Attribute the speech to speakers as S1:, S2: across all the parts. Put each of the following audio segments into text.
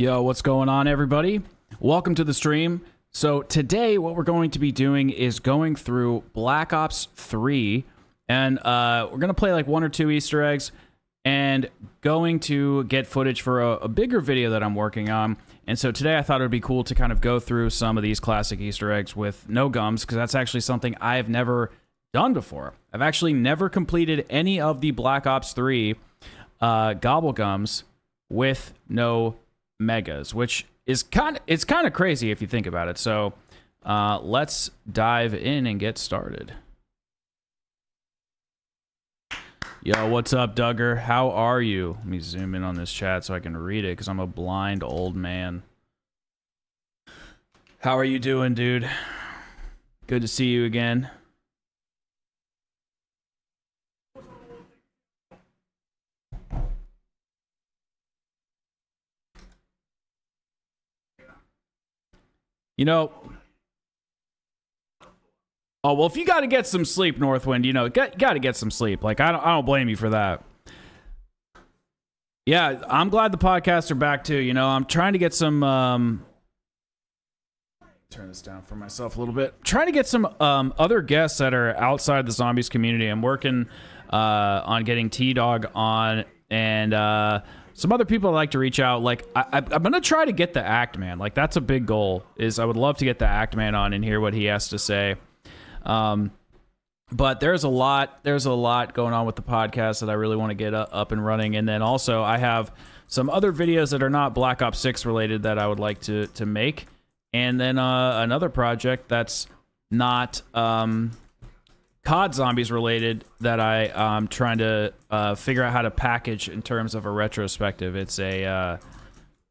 S1: Yo, what's going on, everybody? Welcome to the stream. So today what we're going to be doing is going through Black Ops 3, and we're going to play like 1 or 2 Easter eggs and going to get footage for a bigger video that I'm working on. And so today I thought it would be cool to kind of go through some of these classic Easter eggs with no gums, because that's actually something I've never done before. I've actually never completed any of the Black Ops 3 Gobble Gums with no megas, which is kind of crazy if you think about it. So let's dive in and get started. Yo, what's up, Duggar? How are you? Let me zoom in on this chat so I can read it, because I'm a blind old man. How are you doing, dude? Good to see you again. You know, oh, well, if you got to get some sleep, Northwind, you know, got to get some sleep. Like, I don't blame you for that. Yeah, I'm glad the podcasts are back, too. You know, I'm trying to get some, turn this down for myself a little bit. Trying to get some other guests that are outside the zombies community. I'm working on getting T-Dog on, and some other people I'd like to reach out. Like, I'm going to try to get the Act Man. Like, that's a big goal, is I would love to get the Act Man on and hear what he has to say. But there's a lot going on with the podcast that I really want to get up and running. And then also I have some other videos that are not Black Ops 6 related that I would like to make. And then another project that's not COD Zombies related that I'm trying to figure out how to package in terms of a retrospective. It's a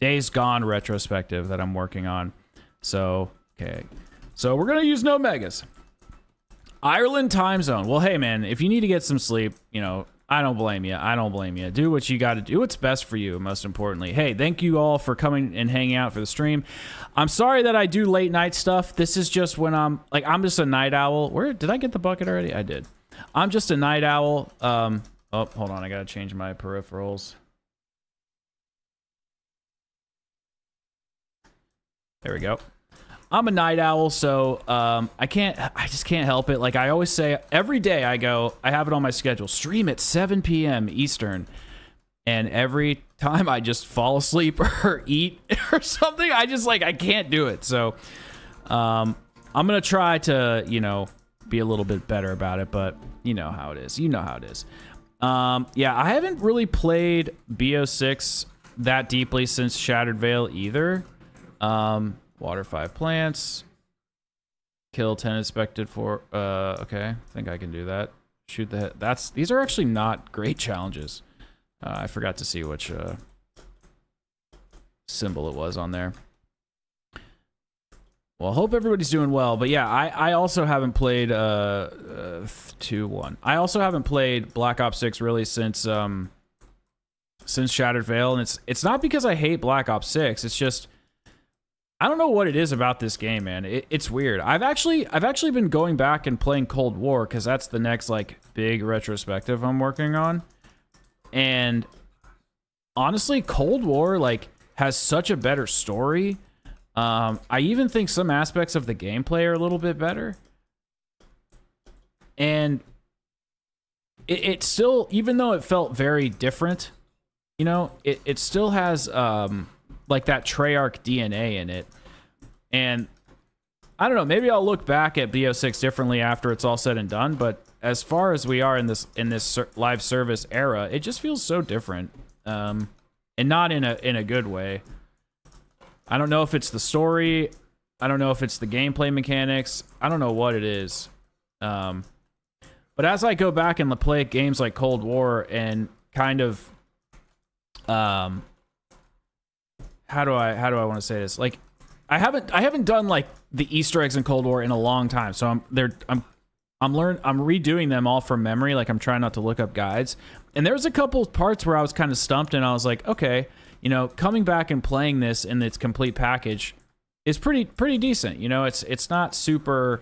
S1: Days Gone retrospective that I'm working on. So, okay. So we're going to use no megas. Ireland time zone. Well, hey, man, if you need to get some sleep, you know, I don't blame you. I don't blame you. Do what you got to do. What's best for you, most importantly. Hey, thank you all for coming and hanging out for the stream. I'm sorry that I do late night stuff. This is just when I'm just a night owl. Where did I get the bucket already? I did. I'm just a night owl. Oh, hold on. I got to change my peripherals. There we go. I'm a night owl, so I just can't help it. Like I always say, every day I have it on my schedule, stream at 7 p.m. Eastern. And every time I just fall asleep or eat or something, I can't do it. So I'm going to try to, you know, be a little bit better about it, but you know how it is. You know how it is. Yeah, I haven't really played BO6 that deeply since Shattered Veil either. Water 5 plants. Kill 10 inspected for okay. I think I can do that. Shoot the head. These are actually not great challenges. I forgot to see which symbol it was on there. Well, I hope everybody's doing well. But yeah, I also haven't played 2-1. I also haven't played Black Ops 6 really since Shattered Veil, and it's not because I hate Black Ops 6. It's just I don't know what it is about this game, man. It's weird. I've actually been going back and playing Cold War, because that's the next like big retrospective I'm working on. And honestly, Cold War like has such a better story. I even think some aspects of the gameplay are a little bit better. And it still, even though it felt very different, you know, it still has like that Treyarch DNA in it. And I don't know, maybe I'll look back at BO6 differently after it's all said and done, but as far as we are in this live service era, it just feels so different. And not in a good way. I don't know if it's the story, I don't know if it's the gameplay mechanics, I don't know what it is. But as I go back and play games like Cold War and kind of how do I want to say this? Like, I haven't done like the Easter eggs in Cold War in a long time, so I'm redoing them all from memory. Like, I'm trying not to look up guides. And there was a couple parts where I was kind of stumped, and I was like, okay, you know, coming back and playing this in its complete package is pretty decent. You know, it's not super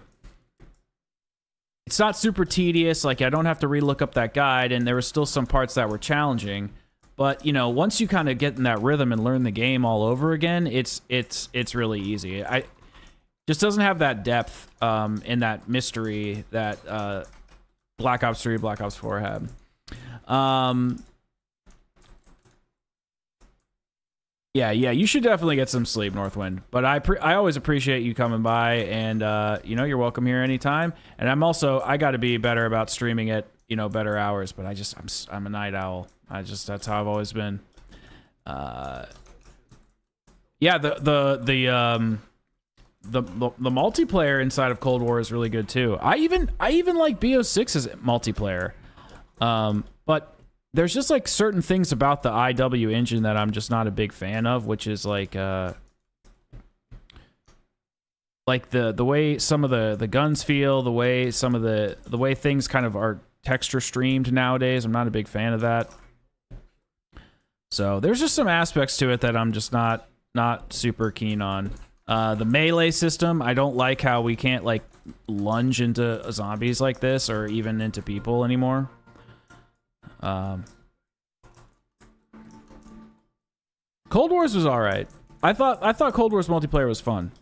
S1: tedious. Like, I don't have to relook up that guide, and there were still some parts that were challenging. But you know, once you kind of get in that rhythm and learn the game all over again, it's really easy. I just doesn't have that depth in that mystery that Black Ops 3, Black Ops 4 had. Yeah, you should definitely get some sleep, Northwind. But I always appreciate you coming by, and you know, you're welcome here anytime. And I got to be better about streaming at, you know, better hours. But I'm a night owl. That's how I've always been. Yeah, the multiplayer inside of Cold War is really good too. I even like BO6's multiplayer, but there's just like certain things about the IW engine that I'm just not a big fan of, which is like the way some of the guns feel, the way things kind of are texture streamed nowadays. I'm not a big fan of that. So there's just some aspects to it that I'm just not super keen on. The melee system, I don't like how we can't like lunge into zombies like this or even into people anymore. Cold Wars was all right. I thought Cold Wars multiplayer was fun.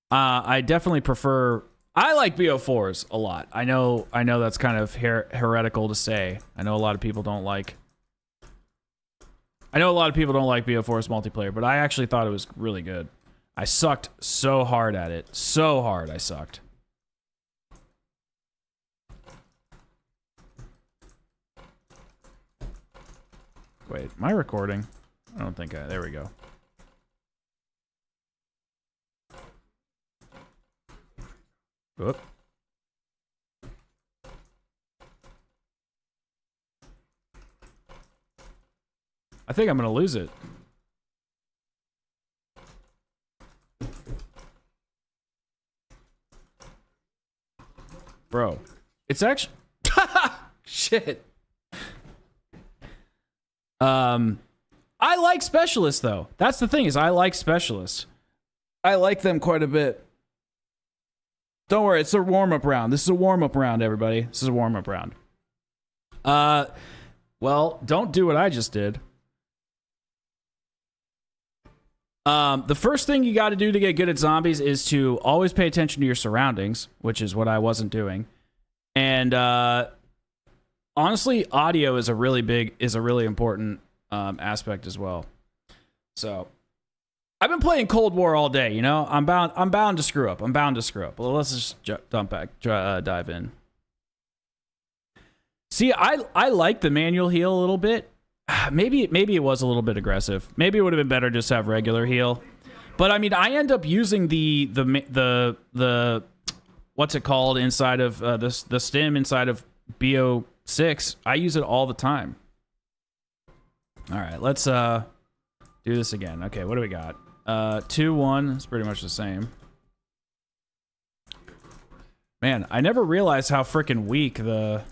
S1: I definitely prefer. I like BO4s a lot. I know that's kind of heretical to say. I know a lot of people don't like BO4's multiplayer, but I actually thought it was really good. I sucked so hard at it. So hard I sucked. Wait, am I recording? I don't think there we go. Whoop. I think I'm gonna lose it. Bro, it's actually shit. I like specialists though. That's the thing, is I like specialists. I like them quite a bit. Don't worry, it's a warm-up round. This is a warm-up round, everybody. This is a warm-up round. Well, don't do what I just did. The first thing you got to do to get good at zombies is to always pay attention to your surroundings, which is what I wasn't doing. And honestly, audio is a really important aspect as well. So I've been playing Cold War all day, you know. I'm bound to screw up. Well, let's just dive in. See, I like the manual heal a little bit. Maybe it was a little bit aggressive. Maybe it would have been better just to have regular heal. But I mean, I end up using the what's it called inside of the stim inside of BO6. I use it all the time. All right, let's do this again. Okay, what do we got? 2-1. It's pretty much the same. Man, I never realized how freaking weak the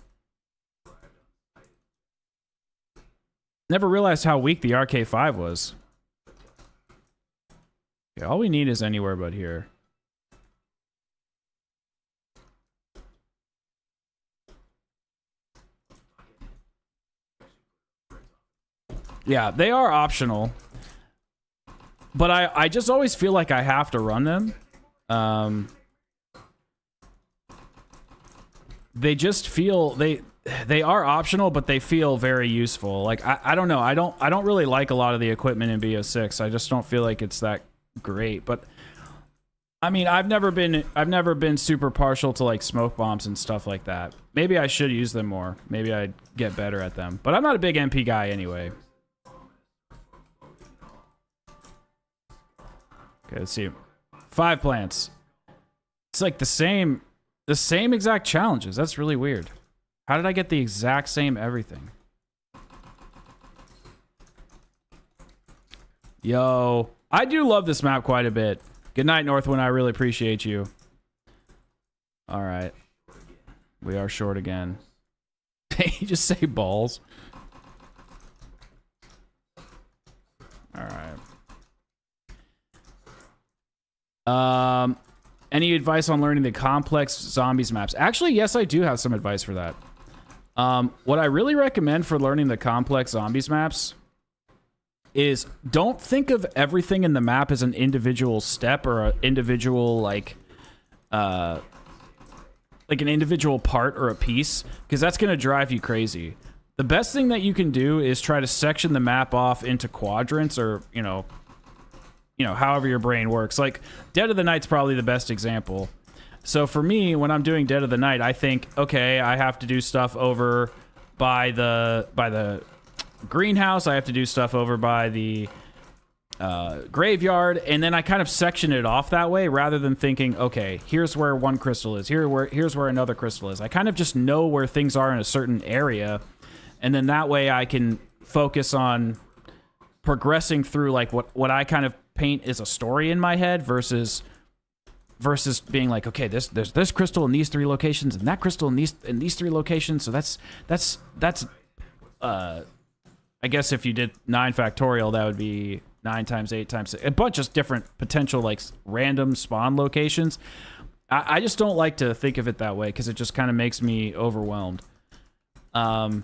S1: RK5 was. Okay, all we need is anywhere but here. Yeah, they are optional. But I just always feel like I have to run them. They just feel they are optional, but they feel very useful. Like I don't know. I don't really like a lot of the equipment in BO6. I just don't feel like it's that great. But I mean, I've never been super partial to like smoke bombs and stuff like that. Maybe I should use them more. Maybe I'd get better at them. But I'm not a big MP guy anyway. Okay, let's see. 5 plants. It's like the same exact challenges. That's really weird. How did I get the exact same everything? Yo, I do love this map quite a bit. Good night, Northwind. I really appreciate you. All right. We are short again. You just say balls. All right. Any advice on learning the complex zombies maps? Actually, yes, I do have some advice for that. What I really recommend for learning the complex zombies maps is don't think of everything in the map as an individual step or an individual like an individual part or a piece, because that's going to drive you crazy. The best thing that you can do is try to section the map off into quadrants, or you know however your brain works. Like Dead of the Night's probably the best example. So for me, when I'm doing Dead of the Night, I think, okay, I have to do stuff over by the greenhouse. I have to do stuff over by the graveyard, and then I kind of section it off that way, rather than thinking, okay, here's where one crystal is, here's where another crystal is. I kind of just know where things are in a certain area, and then that way I can focus on progressing through like what I kind of paint is a story in my head versus being like, okay, there's this crystal in these 3 locations and that crystal in these 3 locations. So that's I guess if you did 9 factorial, that would be 9 times 8 times 6, a bunch of different potential like random spawn locations. I just don't like to think of it that way because it just kind of makes me overwhelmed. And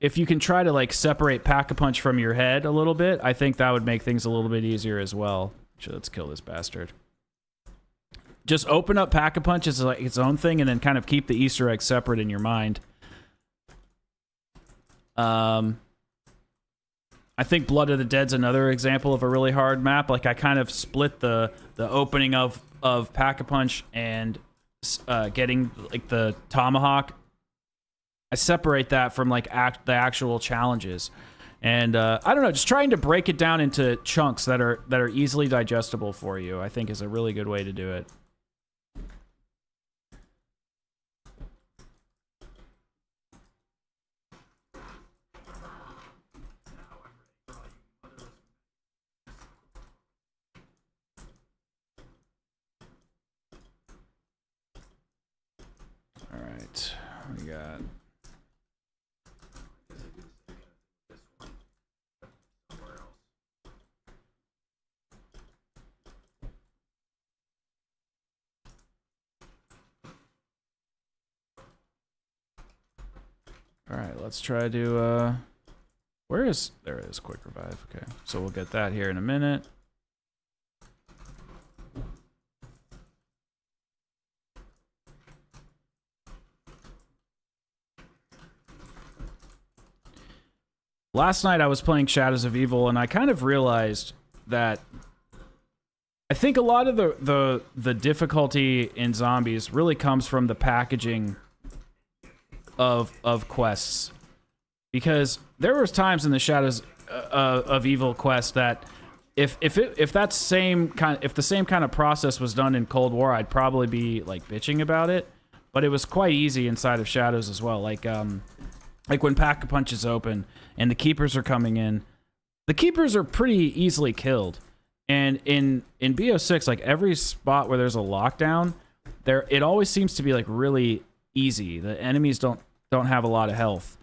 S1: if you can try to like separate Pack-a-Punch from your head a little bit, I think that would make things a little bit easier as well. Actually, let's kill this bastard. Just open up Pack-a-Punch as like its own thing, and then kind of keep the Easter egg separate in your mind. I think Blood of the Dead's another example of a really hard map. Like I kind of split the opening of Pack-a-Punch and getting like the tomahawk. I separate that from like the actual challenges, and I don't know, just trying to break it down into chunks that are easily digestible for you, I think is a really good way to do it. All right, we got. All right, let's try to, there it is, quick revive. Okay, so we'll get that here in a minute. Last night I was playing Shadows of Evil, and I kind of realized that I think a lot of the difficulty in zombies really comes from the packaging of quests, because there was times in the Shadows of Evil quest that if the same kind of process was done in Cold War, I'd probably be like bitching about it, but it was quite easy inside of Shadows as well. Like when Pack-a-Punch is open and the keepers are coming in, the keepers are pretty easily killed, and in BO6, like every spot where there's a lockdown, it always seems to be like really easy. The enemies don't have a lot of health.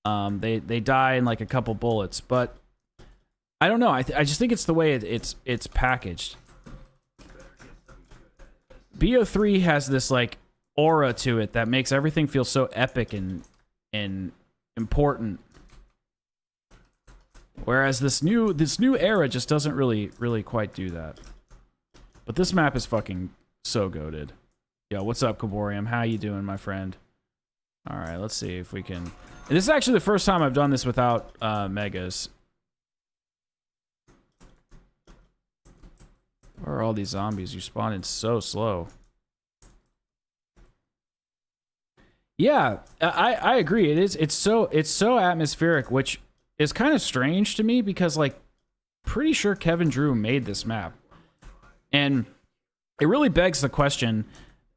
S1: They die in like a couple bullets, but I don't know. I just think it's the way it's packaged. BO3 has this like aura to it that makes everything feel so epic and important, whereas this new era just doesn't really quite do that. But this map is fucking so goated. Yo, what's up, Kaborium? How you doing, my friend? All right, let's see if we can. And this is actually the first time I've done this without megas. Where are all these zombies? You spawn in so slow. Yeah, I agree. It's so atmospheric, which is kind of strange to me because like pretty sure Kevin Drew made this map, and it really begs the question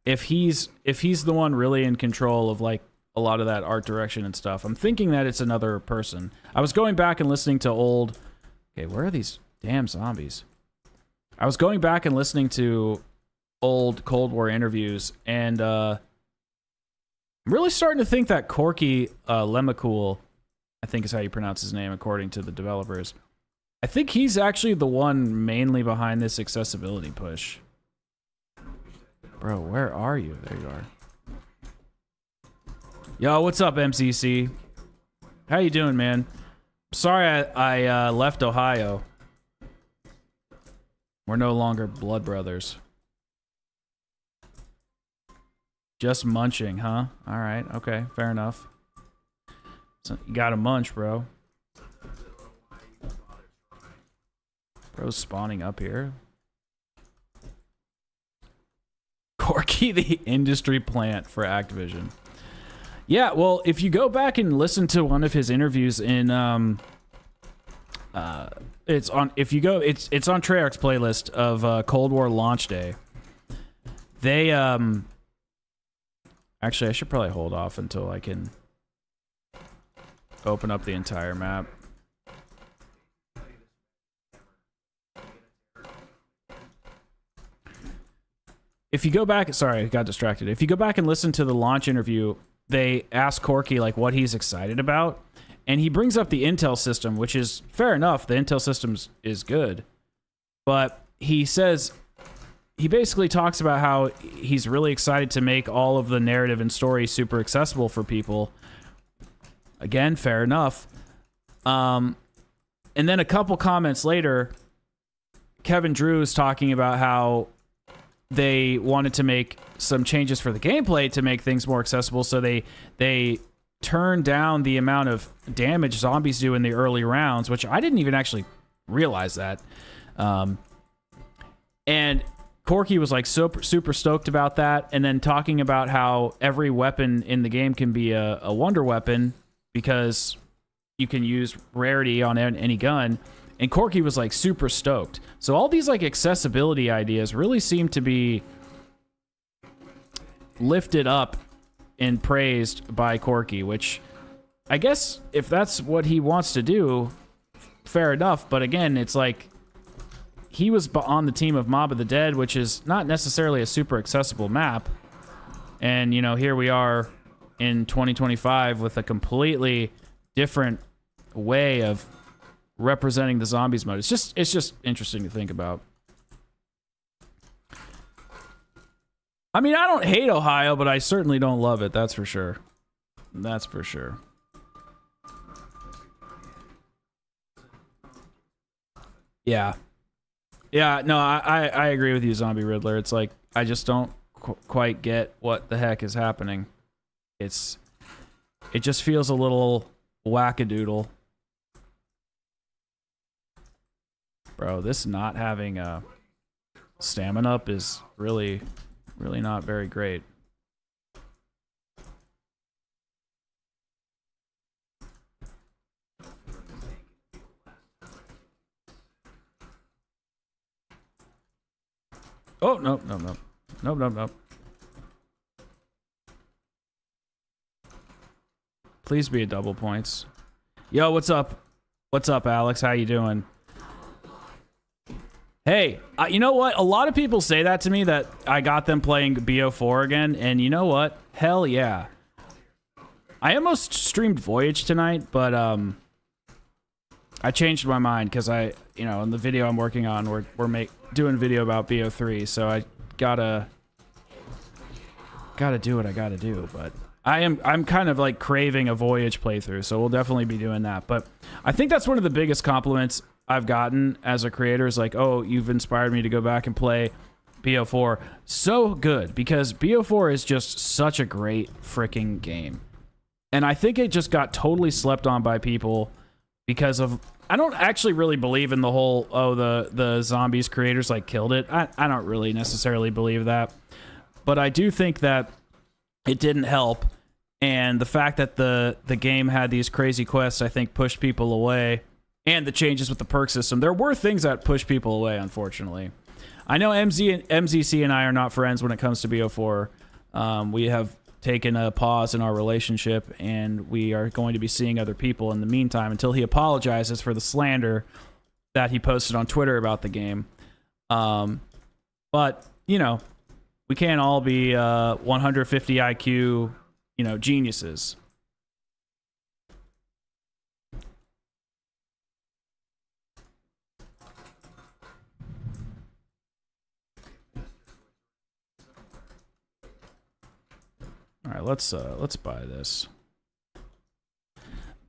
S1: if he's the one really in control of like a lot of that art direction and stuff. I'm thinking that it's another person. I was going back and listening to old. Okay, where are these damn zombies? I was going back and listening to old Cold War interviews, and I'm really starting to think that Corky Lemacool, I think is how you pronounce his name according to the developers, I think he's actually the one mainly behind this accessibility push. Bro, where are you? There you are. Yo, what's up, MCC? How you doing, man? Sorry I left Ohio. We're no longer blood brothers. Just munching, huh? Alright, okay, fair enough. So you gotta munch, bro. Bro's spawning up here. Corky, the industry plant for Activision. Yeah, well, if you go back and listen to one of his interviews in it's on Treyarch's playlist of Cold War launch day. They actually I should probably hold off until I can open up the entire map. If you go back, sorry, I got distracted. If you go back and listen to the launch interview, they ask Corky like what he's excited about, and he brings up the Intel system, which is fair enough. The Intel system is good, but he says he basically talks about how he's really excited to make all of the narrative and story super accessible for people. Again, fair enough. And then a couple comments later, Kevin Drew is talking about how they wanted to make some changes for the gameplay to make things more accessible, so they turned down the amount of damage zombies do in the early rounds, which I didn't even actually realize that. And Corky was like super stoked about that, and then talking about how every weapon in the game can be a wonder weapon because you can use rarity on any gun. And Corky was like super stoked. So all these like accessibility ideas really seem to be lifted up and praised by Corky, which I guess if that's what he wants to do, fair enough. But again, it's like he was on the team of Mob of the Dead, which is not necessarily a super accessible map. And, you know, here we are in 2025 with a completely different way of representing the zombies mode. It's just interesting to think about. I mean, I don't hate Ohio, but I certainly don't love it. That's for sure. That's for sure. Yeah. Yeah, no, I agree with you, Zombie Riddler. It's like, I just don't quite get what the heck is happening. It just feels a little wackadoodle. Bro, this not having a stamina up is really not very great. Oh, no. Please be a double points. Yo, what's up? What's up, Alex? How you doing? Hey, you know what? A lot of people say that to me, that I got them playing BO4 again, and you know what? Hell yeah. I almost streamed Voyage tonight, but I changed my mind because in the video I'm working on, we're doing a video about BO3, so I gotta do what I gotta do. But I'm kind of like craving a Voyage playthrough, so we'll definitely be doing that. But I think that's one of the biggest compliments I've gotten as a creator is like, oh, you've inspired me to go back and play BO4. So good, because BO4 is just such a great freaking game. And I think it just got totally slept on by people because of, I don't actually really believe in the whole, oh, the zombies creators like killed it. I don't really necessarily believe that. But I do think that it didn't help. And the fact that the game had these crazy quests, I think, pushed people away. And the changes with the perk system. There were things that pushed people away, unfortunately. I know MZC and I are not friends when it comes to BO4. We have taken a pause in our relationship, and we are going to be seeing other people in the meantime until he apologizes for the slander that he posted on Twitter about the game. But, you know, we can't all be 150 IQ, geniuses. All right, let's buy this.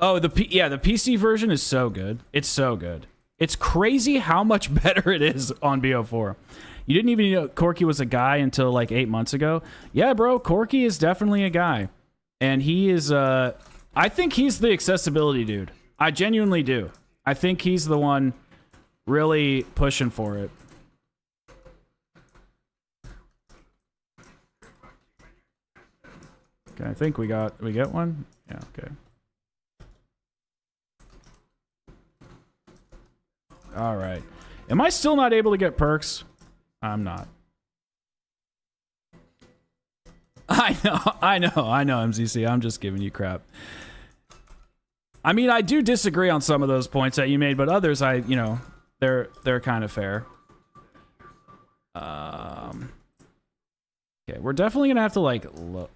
S1: Oh, the PC version is so good. It's so good. It's crazy how much better it is on BO4. You didn't even know Corky was a guy until like 8 months ago. Yeah, bro, Corky is definitely a guy. And he is, I think he's the accessibility dude. I genuinely do. I think he's the one really pushing for it. Okay, I think we get one. Yeah, okay. All right. Am I still not able to get perks? I'm not. I know, MZC. I'm just giving you crap. I mean, I do disagree on some of those points that you made, but others, they're kind of fair. Okay, we're definitely gonna have to like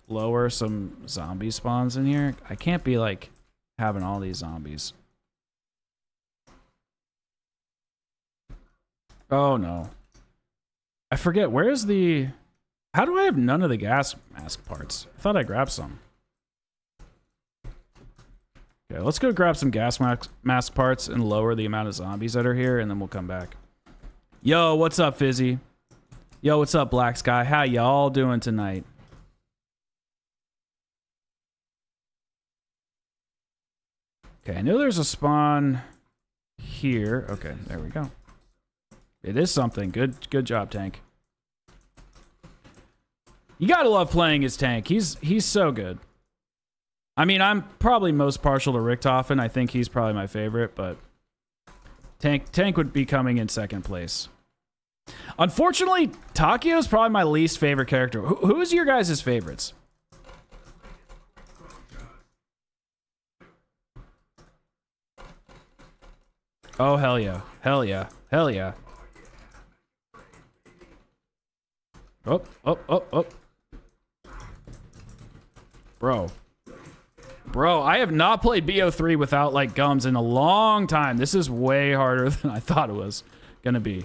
S1: lower some zombie spawns in here. I can't be like having all these zombies. Oh no. I forget, where's the... How do I have none of the gas mask parts? I thought I grabbed some. Okay, let's go grab some gas mask parts and lower the amount of zombies that are here, and then we'll come back. Yo, what's up, Fizzy? Yo, what's up, Black Sky? How y'all doing tonight? Okay, I know there's a spawn here. Okay, there we go. It is something. Good job, Tank. You gotta love playing as Tank. He's so good. I mean, I'm probably most partial to Richtofen. I think he's probably my favorite, but Tank would be coming in second place. Unfortunately, Takio is probably my least favorite character. Who's your guys' favorites? Oh, hell yeah. Hell yeah. Hell yeah. Oh. Bro, I have not played BO3 without, like, gums in a long time. This is way harder than I thought it was gonna be.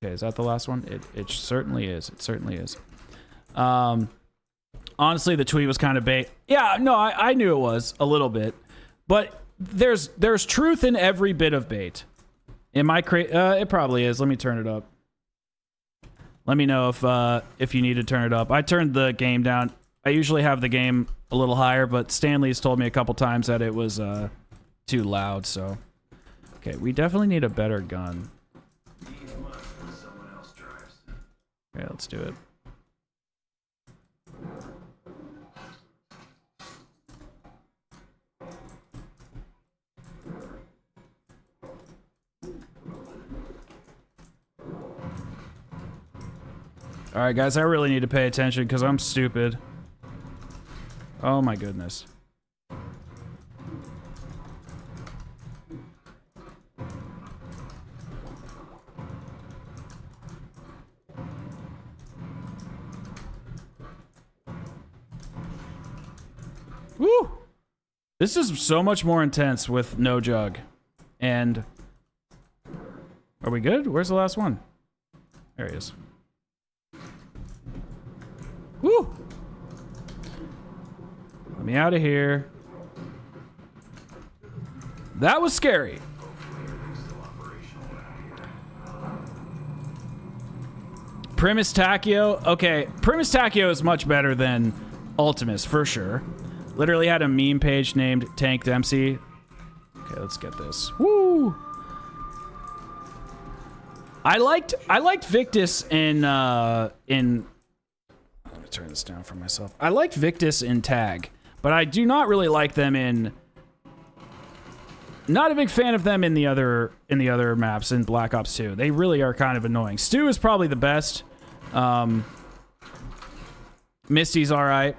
S1: Okay, is that the last one? It certainly is. It certainly is. Honestly, the tweet was kind of bait. Yeah, no, I knew it was a little bit. But there's truth in every bit of bait. Am I it probably is. Let me turn it up. Let me know if you need to turn it up. I turned the game down. I usually have the game a little higher, but Stanley's told me a couple times that it was too loud, so. Okay, we definitely need a better gun. Okay, let's do it. All right, guys, I really need to pay attention because I'm stupid. Oh my goodness. Woo! This is so much more intense with no jug. And are we good? Where's the last one? There he is. Woo! Let me out of here. That was scary. Primus Takio. Okay, Primus Takio is much better than Ultimus, for sure. Literally had a meme page named Tank Dempsey. Okay, let's get this. Woo! I liked Victus in turn this down for myself. I liked Victus in Tag, but I do not really like them in... Not a big fan of them in the other maps in Black Ops 2. They really are kind of annoying. Stu is probably the best. Misty's alright.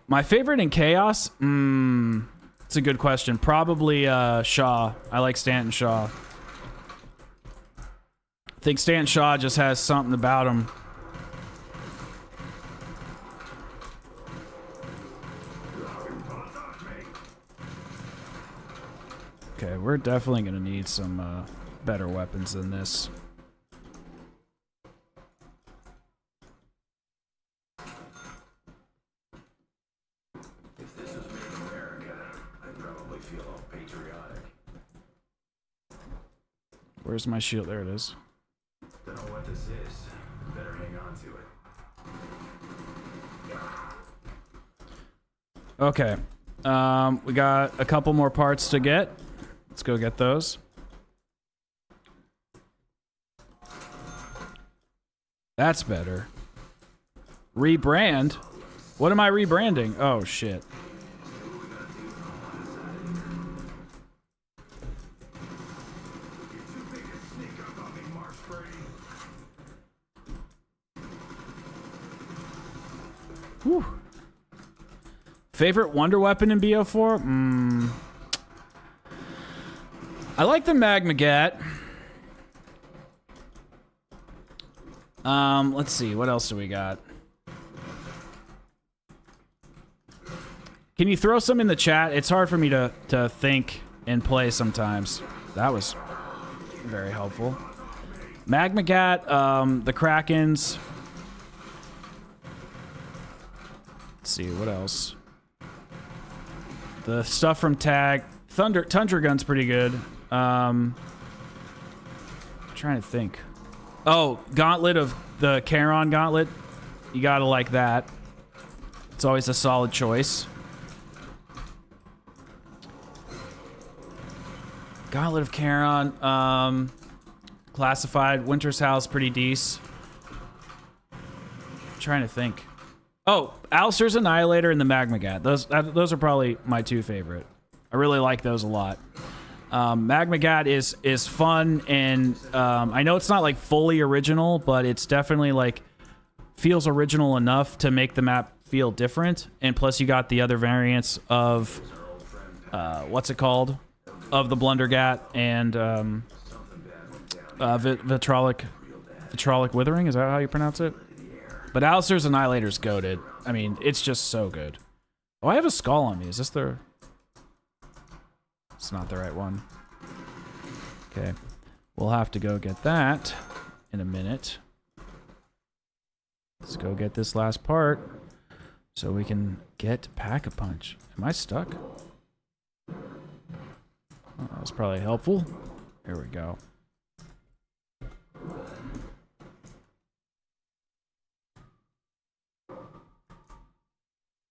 S1: My favorite in Chaos? It's a good question. Probably Shaw. I like Stanton Shaw. I think Stanton Shaw just has something about him. Okay, we're definitely going to need some better weapons than this.
S2: feel all patriotic.
S1: Where's my shield? There it is.
S2: Don't know what this is. Better hang on to it.
S1: Okay. We got a couple more parts to get. Let's go get those. That's better. Rebrand? What am I rebranding? Oh, shit. Whew. Favorite wonder weapon in BO4? I like the Magmagat. Let's see. What else do we got? Can you throw some in the chat? It's hard for me to think and play sometimes. That was very helpful. Magmagat, the Krakens. Let's see, what else? The stuff from Tag. Tundra Gun's pretty good. I'm trying to think. Oh, Gauntlet of the Charon Gauntlet. You gotta like that. It's always a solid choice. Gauntlet of Charon. Classified. Winter's House, pretty decent. I'm trying to think. Oh, Alistair's Annihilator and the Magmagat. Those are probably my two favorite. I really like those a lot. Magmagat is fun, and I know it's not like fully original, but it's definitely like feels original enough to make the map feel different. And plus, you got the other variants of what's it called, of the Blundergat and Vitrolic Withering. Is that how you pronounce it? But Alistair's Annihilator's goated. I mean, it's just so good. Oh, I have a skull on me. Is this the... It's not the right one. Okay. We'll have to go get that in a minute. Let's go get this last part so we can get Pack-a-Punch. Am I stuck? Oh, that was probably helpful. Here we go.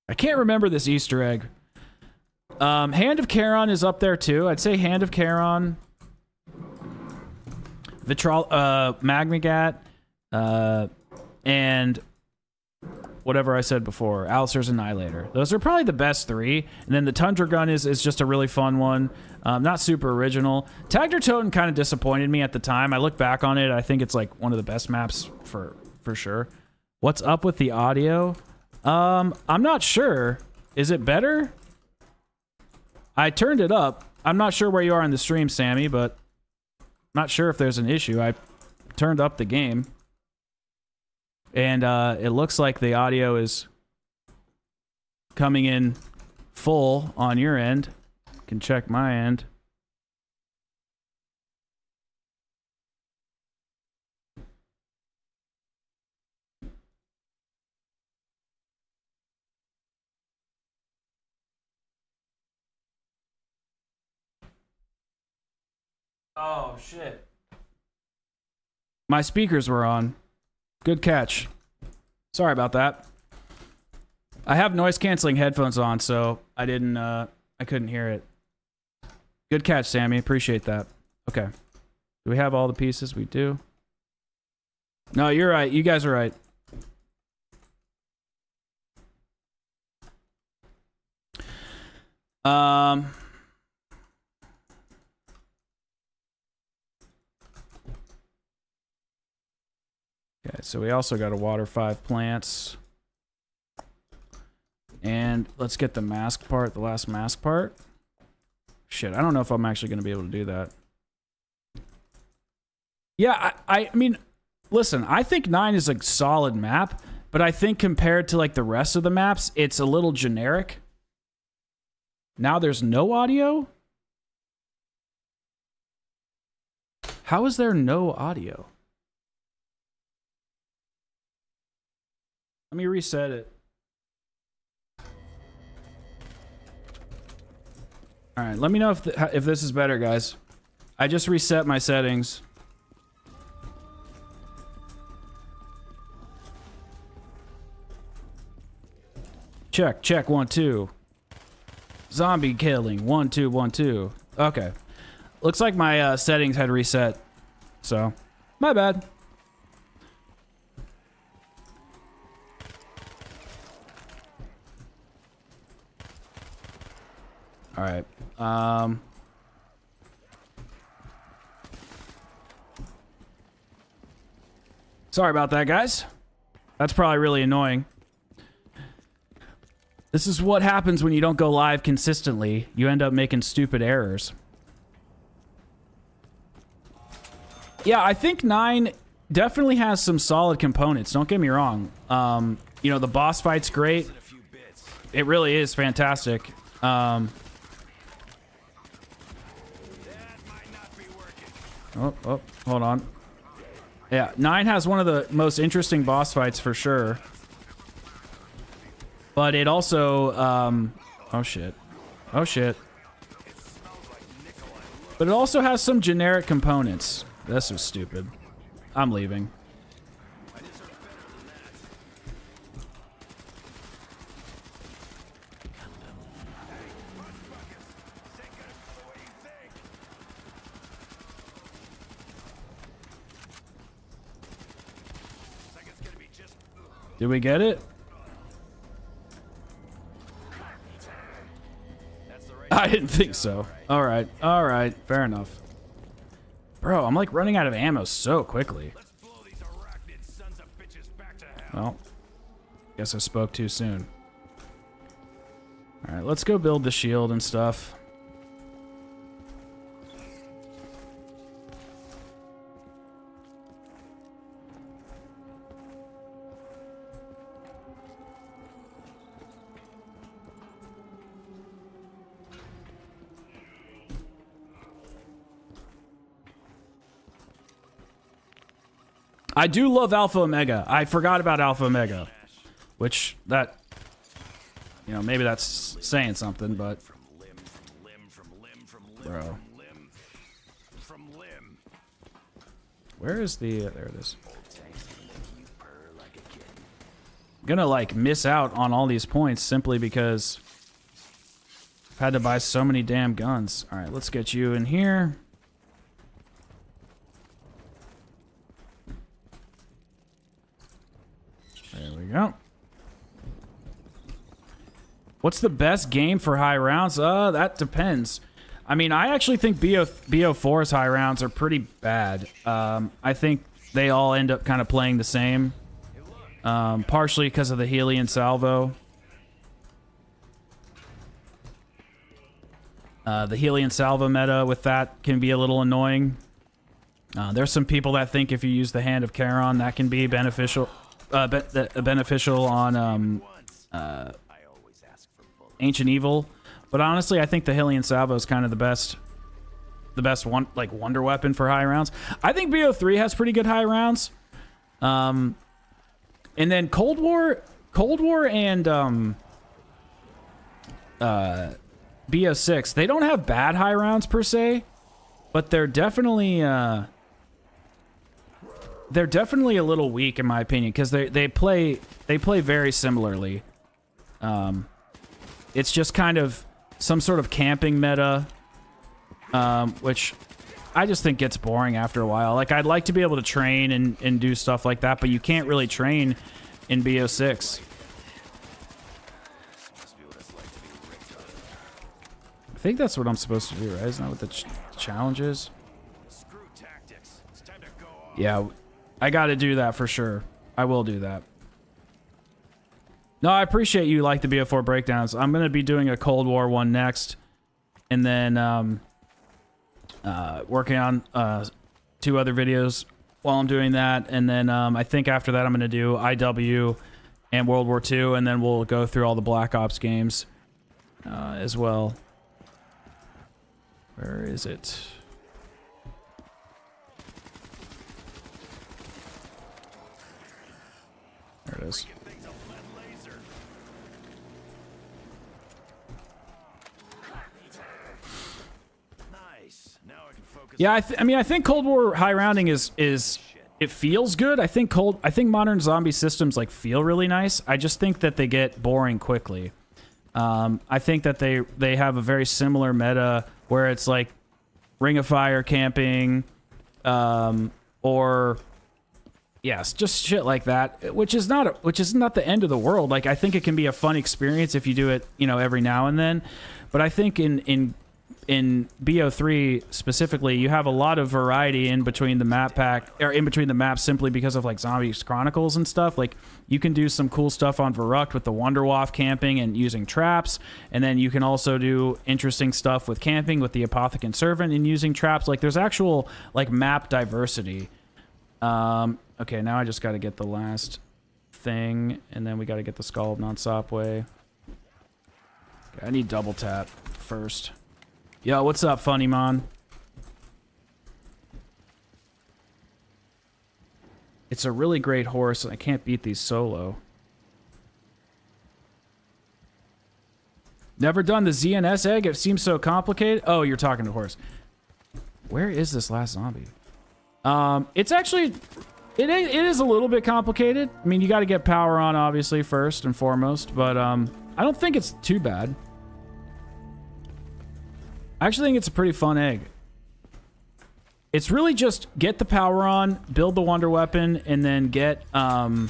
S1: I can't remember this Easter egg. Hand of Charon is up there too. I'd say Hand of Charon, Magmagat, and whatever I said before, Alistair's Annihilator. Those are probably the best three. And then the Tundra Gun is just a really fun one. Not super original. Tagter Totem kind of disappointed me at the time. I look back on it, I think it's like one of the best maps for sure. What's up with the audio? I'm not sure. Is it better? I turned it up. I'm not sure where you are in the stream, Sammy, but not sure if there's an issue. I turned up the game. And it looks like the audio is coming in full on your end. You can check my end. Oh, shit. My speakers were on. Good catch. Sorry about that. I have noise canceling headphones on, so I couldn't hear it. Good catch, Sammy. Appreciate that. Okay. Do we have all the pieces? We do. No, you're right. You guys are right. Okay, so we also got to water 5 plants. And let's get the mask part, the last mask part. Shit, I don't know if I'm actually going to be able to do that. Yeah, I mean, listen, I think 9 is a solid map, but I think compared to like the rest of the maps, it's a little generic. Now there's no audio? How is there no audio? Let me reset it. All right, let me know if this is better, guys. I just reset my settings. Check, check, 1, 2. Zombie killing, 1, 2, 1, 2. Okay. Looks like my settings had reset. So, my bad. All right. Sorry about that, guys. That's probably really annoying. This is what happens when you don't go live consistently. You end up making stupid errors. Yeah, I think 9 definitely has some solid components. Don't get me wrong. You know, the boss fight's great. It really is fantastic. Oh, hold on. Yeah, 9 has one of the most interesting boss fights for sure. But it also, oh shit. Oh shit. But it also has some generic components. This was stupid. I'm leaving. Did we get it? I didn't think so. All right, fair enough. Bro, I'm like running out of ammo so quickly. Well, guess I spoke too soon. All right, let's go build the shield and stuff. I do love Alpha Omega. I forgot about Alpha Omega, which that, you know, maybe that's saying something, but bro, where is the? There it is. I'm gonna like miss out on all these points simply because I've had to buy so many damn guns. All right, let's get you in here. There we go. What's the best game for high rounds? That depends. I mean, I actually think BO4's high rounds are pretty bad. I think they all end up kind of playing the same. Partially because of the Helian salvo. The Helian salvo meta with that can be a little annoying. There's some people that think if you use the Hand of Charon, that can be beneficial. Beneficial on Ancient Evil, but honestly, I think the Helian salvo is kind of the best one, like wonder weapon for high rounds. I think BO3 has pretty good high rounds, and then Cold War and BO6, they don't have bad high rounds per se, but they're definitely a little weak in my opinion because they play very similarly. It's just kind of some sort of camping meta, which I just think gets boring after a while. Like I'd like to be able to train and do stuff like that, but you can't really train in BO6. I think that's what I'm supposed to do, right? Isn't that what the challenge is? Yeah. I got to do that for sure. I will do that. No, I appreciate you like the BO4 breakdowns. I'm going to be doing a Cold War one next. And then working on 2 other videos while I'm doing that. And then I think after that I'm going to do IW and World War II. And then we'll go through all the Black Ops games as well. Where is it? There it is. Yeah, I mean, I think Cold War high rounding is it feels good. I think modern zombie systems like feel really nice. I just think that they get boring quickly. I think that they have a very similar meta where it's like Ring of Fire camping, or yes, just shit like that, which is not the end of the world. Like, I think it can be a fun experience if you do it, you know, every now and then. But I think in BO3 specifically, you have a lot of variety in between the map pack, or in between the maps, simply because of like Zombies Chronicles and stuff. Like, you can do some cool stuff on Verrucht with the Wonderwaff camping and using traps, and then you can also do interesting stuff with camping with the Apothecant Servant and using traps. Like, there's actual like map diversity. Okay, now I just got to get the last thing, and then we got to get the Skull of Non-Sopway. Okay, I need double tap first. Yo, what's up, Funny Mon? It's a really great horse, and I can't beat these solo. Never done the ZNS egg? It seems so complicated. Oh, you're talking to horse. Where is this last zombie? It's actually... It is a little bit complicated. I mean, you got to get power on, obviously, first and foremost, but I don't think it's too bad. I actually think it's a pretty fun egg. It's really just get the power on, build the wonder weapon, and then get turn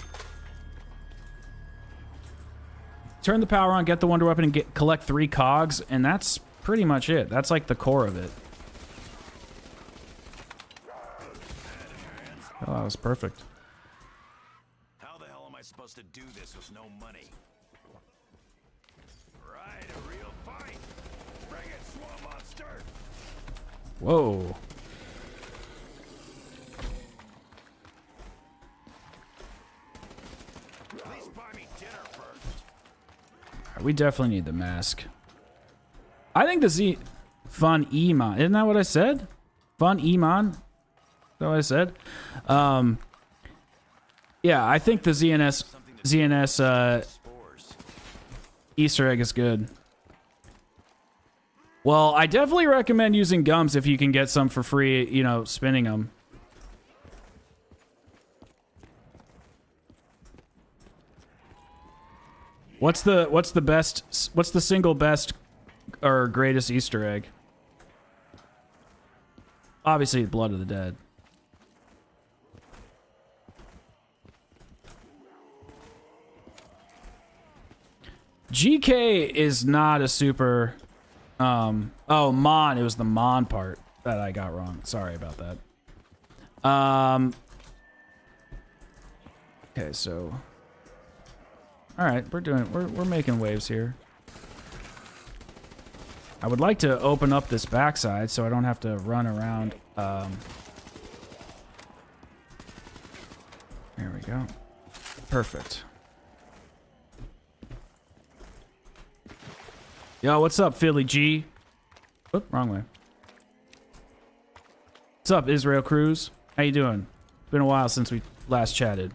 S1: the power on, get the wonder weapon, and collect 3 cogs, and that's pretty much it. That's like the core of it. Oh, that was perfect.
S3: How the hell am I supposed to do this with no money? Right, a real fight. Bring it, swamp monster.
S1: Whoa.
S3: At least buy me dinner first.
S1: We definitely need the mask. I think the Fun Emon. Isn't that what I said? Fun Emon? Is that what I said? Yeah, I think the ZNS Easter egg is good. Well, I definitely recommend using gums if you can get some for free, you know, spinning them. What's the single best or greatest Easter egg? Obviously, Blood of the Dead. GK is not a super... oh, Mon. It was the Mon part that I got wrong. Sorry about that. Okay, so... Alright, we're making waves here. I would like to open up this backside so I don't have to run around. There we go. Perfect. Yo, what's up, Philly G? Oop, wrong way. What's up, Israel Cruz? How you doing? It's been a while since we last chatted.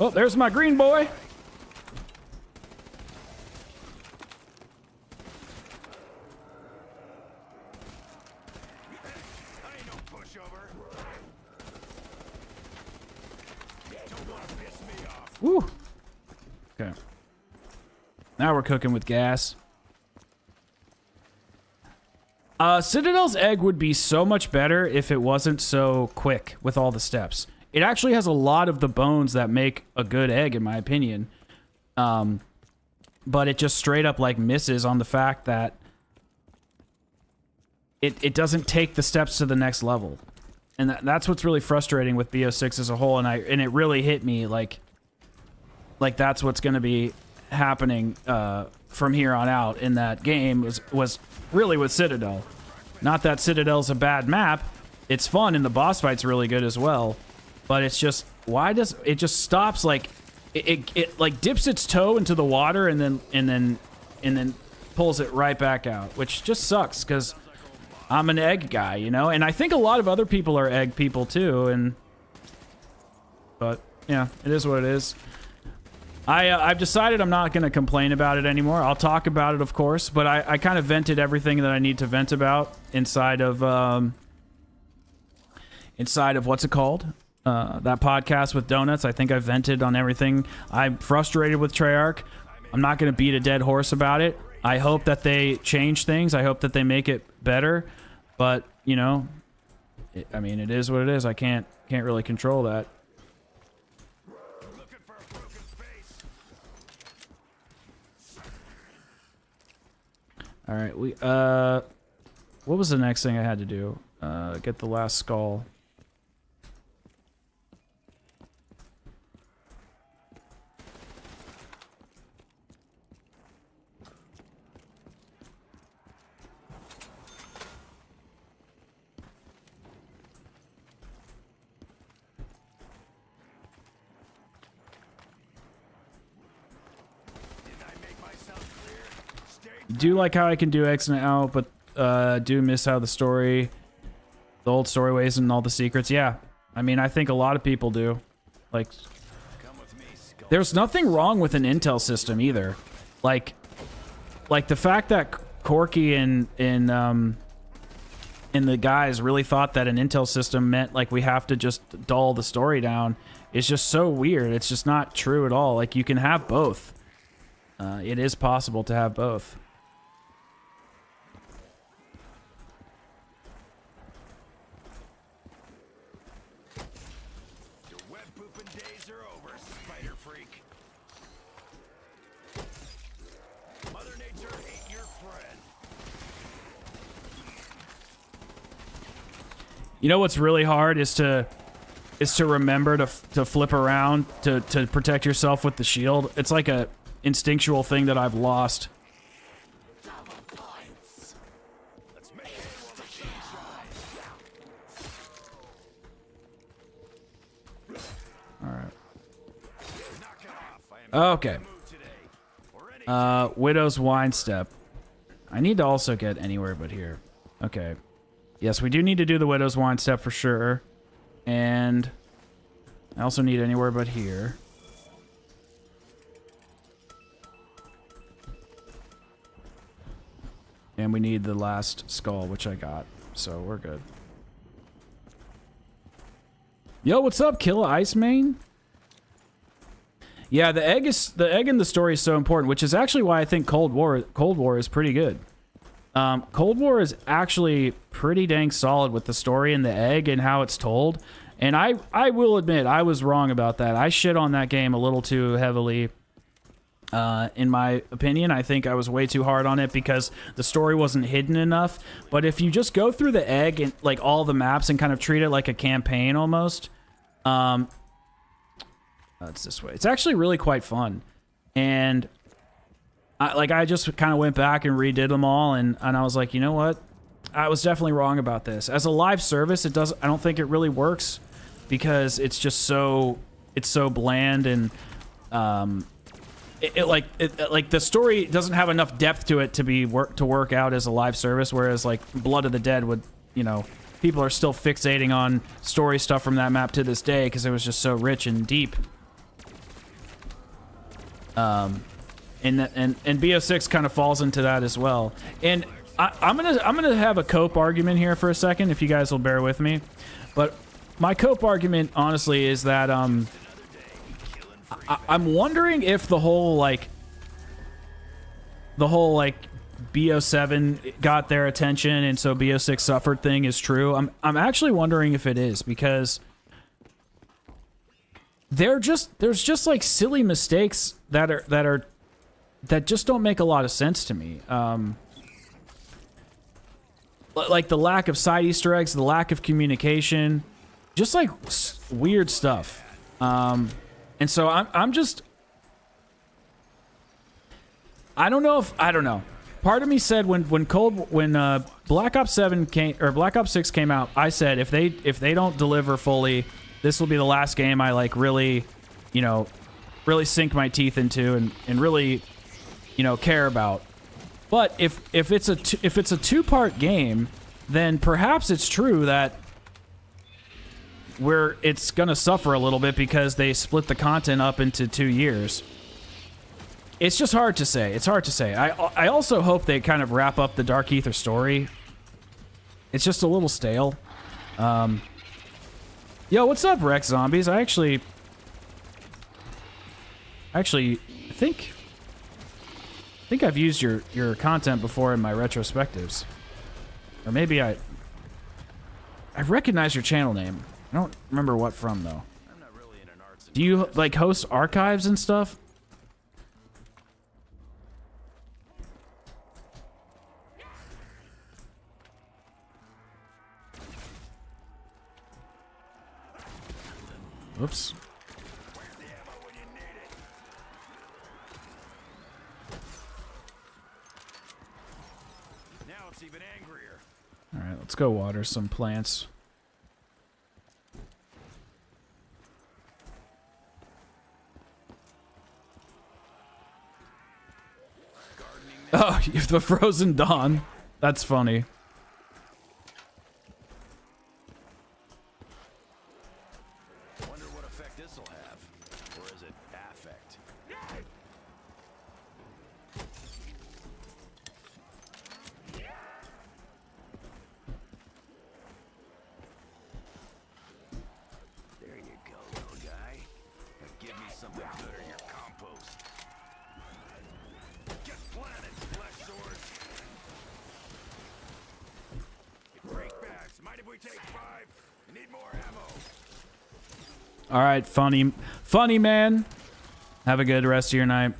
S1: Oh, there's my green boy. Woo. Okay. Now we're cooking with gas. Citadel's egg would be so much better if it wasn't so quick with all the steps. It actually has a lot of the bones that make a good egg, in my opinion. But it just straight up like misses on the fact that it doesn't take the steps to the next level. And that's what's really frustrating with BO6 as a whole. And it really hit me like that's what's going to be happening from here on out in that game was really with Citadel. Not that Citadel's a bad map. It's fun and the boss fight's really good as well. But it's just, why does it just stops like it like dips its toe into the water and then pulls it right back out, which just sucks because I'm an egg guy, you know, and I think a lot of other people are egg people too. But yeah, it is what it is. I've decided I'm not going to complain about it anymore. I'll talk about it, of course, but I kind of vented everything that I need to vent about inside of what's it called? That podcast with Donuts. I think I vented on everything. I'm frustrated with Treyarch. I'm not going to beat a dead horse about it. I hope that they change things. I hope that they make it better. But, you know, I mean, it is what it is. I can't really control that. All right, what was the next thing I had to do? Get the last skull. Do like how I can do X and out, but do miss how the old story ways and all the secrets. Yeah, I mean, I think a lot of people do. Like, there's nothing wrong with an intel system either. Like the fact that Corky and the guys really thought that an intel system meant like we have to just dull the story down is just so weird. It's just not true at all. Like, you can have both. It is possible to have both. You know what's really hard is to remember to flip around to protect yourself with the shield. It's like a instinctual thing that I've lost. All right. Okay. Widow's Wine Step. I need to also get anywhere but here. Okay. Yes, we do need to do the Widow's Wine Step for sure. And I also need anywhere but here. And we need the last skull, which I got. So we're good. Yo, what's up, Killa Ice Main? Yeah, the egg in the story is so important, which is actually why I think Cold War is pretty good. Cold War is actually pretty dang solid with the story and the egg and how it's told. And I will admit, I was wrong about that. I shit on that game a little too heavily. In my opinion, I think I was way too hard on it because the story wasn't hidden enough. But if you just go through the egg and like all the maps and kind of treat it like a campaign almost, it's this way. It's actually really quite fun. And I just kind of went back and redid them all, and I was like, you know what? I was definitely wrong about this. As a live service, I don't think it really works because it's just so bland and like the story doesn't have enough depth to it to work out as a live service, whereas like Blood of the Dead would, you know, people are still fixating on story stuff from that map to this day because it was just so rich and deep. And BO6 kind of falls into that as well. And I'm gonna have a cope argument here for a second, if you guys will bear with me. But my cope argument, honestly, is that I'm wondering if the whole BO7 got their attention and so BO6 suffered thing is true. I'm actually wondering if it is, because there's just like silly mistakes that just don't make a lot of sense to me. Like the lack of side Easter eggs, the lack of communication, just like weird stuff. And so I'm just, I don't know. Part of me said when Black Ops 7 came, or Black Ops 6 came out, I said if they don't deliver fully, this will be the last game I like really sink my teeth into and really, care about. But if it's a two-part game, then perhaps it's true that it's gonna suffer a little bit because they split the content up into 2 years. It's just hard to say. It's hard to say. I also hope they kind of wrap up the Dark Ether story. It's just a little stale. Yo, what's up, Rex Zombies? I actually think I've used your content before in my retrospectives. Or maybe I recognize your channel name. I don't remember what from though.
S3: I'm not really in an arts.
S1: Do you like host archives and stuff? Oops.
S3: Where's the ammo when you need it? Now it's even angrier.
S1: All right, let's go water some plants. Oh, you have the Frozen Dawn. That's funny.
S3: Wonder what effect this will have. Or is it affect? There you go, little guy. Now give me something good or your compost. Get planted, flesh swords. Break bags. Mind if we take 5? You need more ammo.
S1: All right, funny man. Have a good rest of your night.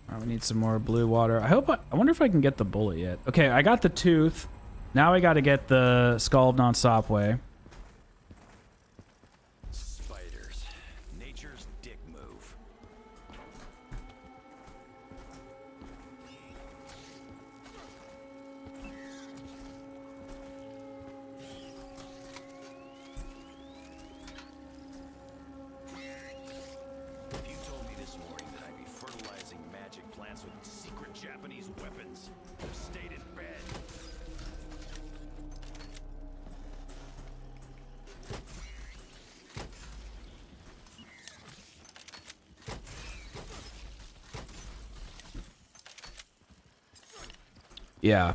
S1: All right, we need some more blue water. I wonder if I can get the bullet yet. Okay, I got the tooth. Now I got to get the Skull of Non-Stopway.
S3: Spiders. Nature's dick move. If you told me this morning that I'd be fertilizing magic plants with secret Japanese weapons, I've stayed in bed.
S1: Yeah.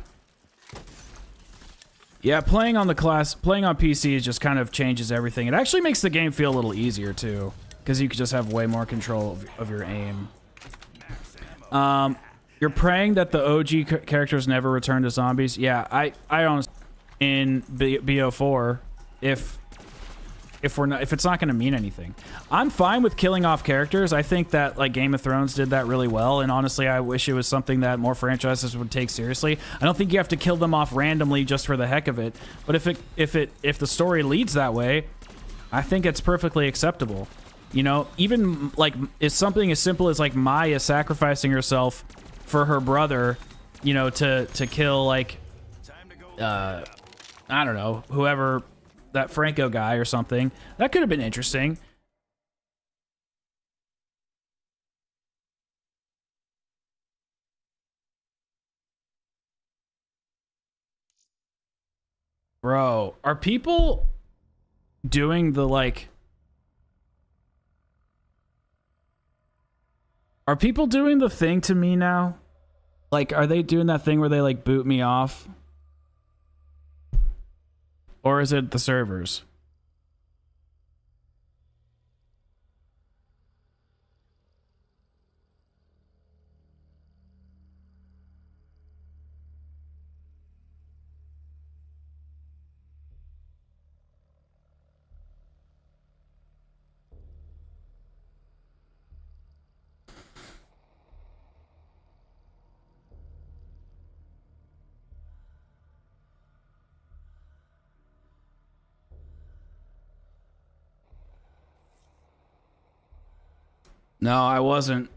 S1: Yeah, playing on PC just kind of changes everything. It actually makes the game feel a little easier too, because you could just have way more control of your aim. You're praying that the OG characters never return to zombies. Yeah, I honestly, in BO4, if it's not going to mean anything, I'm fine with killing off characters. I think that like Game of Thrones did that really well, and honestly, I wish it was something that more franchises would take seriously. I don't think you have to kill them off randomly just for the heck of it. But if the story leads that way, I think it's perfectly acceptable. You know, even like it's something as simple as like Maya sacrificing herself for her brother, you know, to kill like I don't know, whoever, that Franco guy or something. That could have been interesting. Bro, are people doing the like... Are people doing the thing to me now? Like, are they doing that thing where they like boot me off? Or is it the servers? No, I wasn't.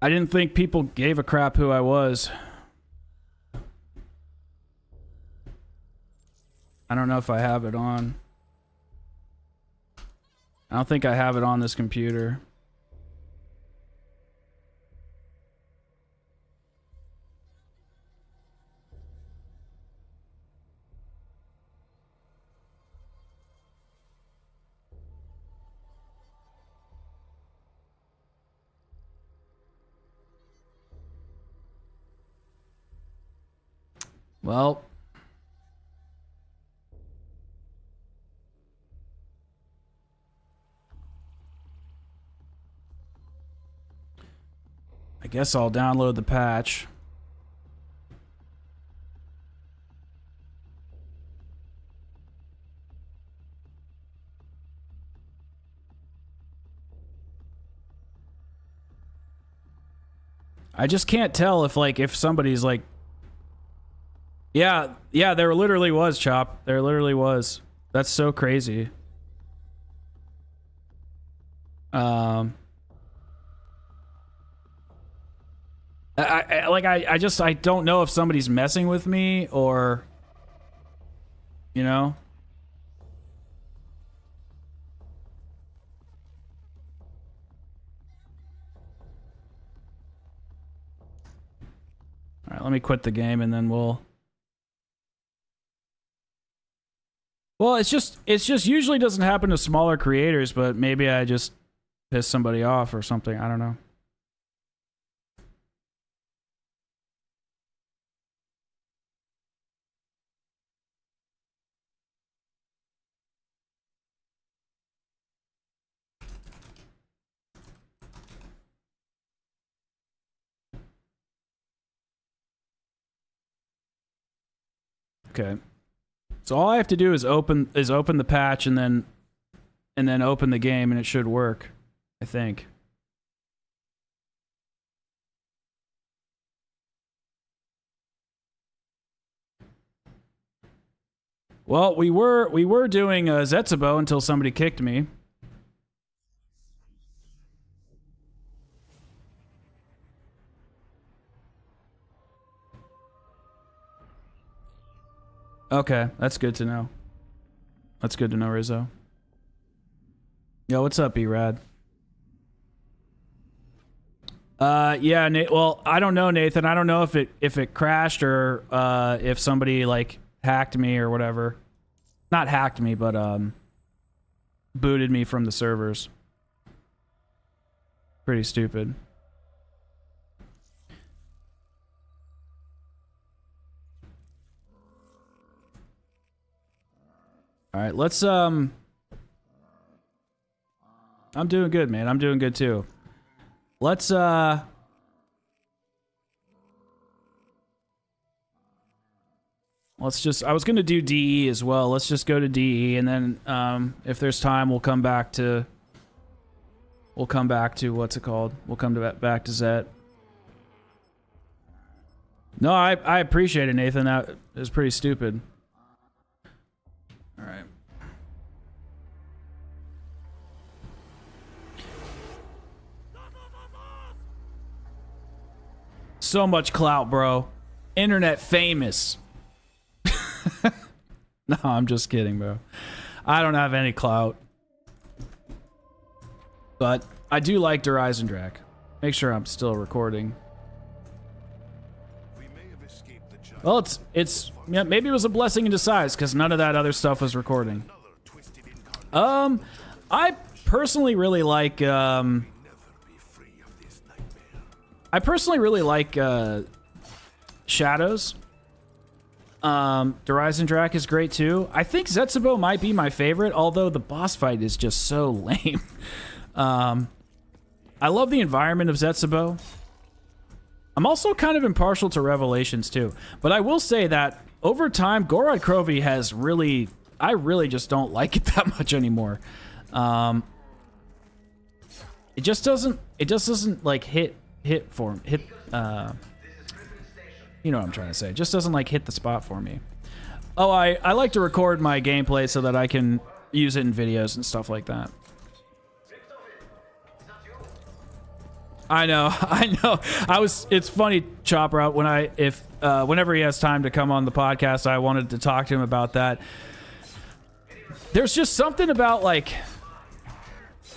S1: I didn't think people gave a crap who I was. I don't know if I have it on. I don't think I have it on this computer. Well, I guess I'll download the patch. I just can't tell if somebody's like, yeah, there literally was, Chop. There literally was. That's so crazy. I don't know if somebody's messing with me or, you know. All right, let me quit the game and then we'll. Well, it's just usually doesn't happen to smaller creators, but maybe I just pissed somebody off or something. I don't know. Okay. So all I have to do is open the patch and then open the game and it should work, I think. Well, we were doing Zetsubo until somebody kicked me. Okay, that's good to know. That's good to know, Rizzo. Yo, what's up, E-Rad? Yeah, well, I don't know, Nathan. I don't know if it crashed or if somebody like hacked me or whatever. Not hacked me, but booted me from the servers. Pretty stupid. All right, let's I'm doing good, man. I'm doing good too. Let's I was going to do DE as well. Let's just go to DE and then if there's time we'll come back to what's it called? We'll come to back to Zet. No, I appreciate it, Nathan. That is pretty stupid. All right. So much clout, bro. Internet famous. No, I'm just kidding, bro. I don't have any clout. But I do like Der Eisendrache. Make sure I'm still recording. Well, it's yeah, maybe it was a blessing in disguise because none of that other stuff was recording. I personally really like Shadows. Der Eisendrache is great too. I think Zetsubo might be my favorite, although the boss fight is just so lame. I love the environment of Zetsubo. I'm also kind of impartial to Revelations too, but I will say that over time, Gorod Krovi has really, I really just don't like it that much anymore. It just doesn't like hit for hit. You know what I'm trying to say. It just doesn't like hit the spot for me. Oh, I like to record my gameplay so that I can use it in videos and stuff like that. I know. It's funny, Chopper, whenever he has time to come on the podcast, I wanted to talk to him about that. There's just something about like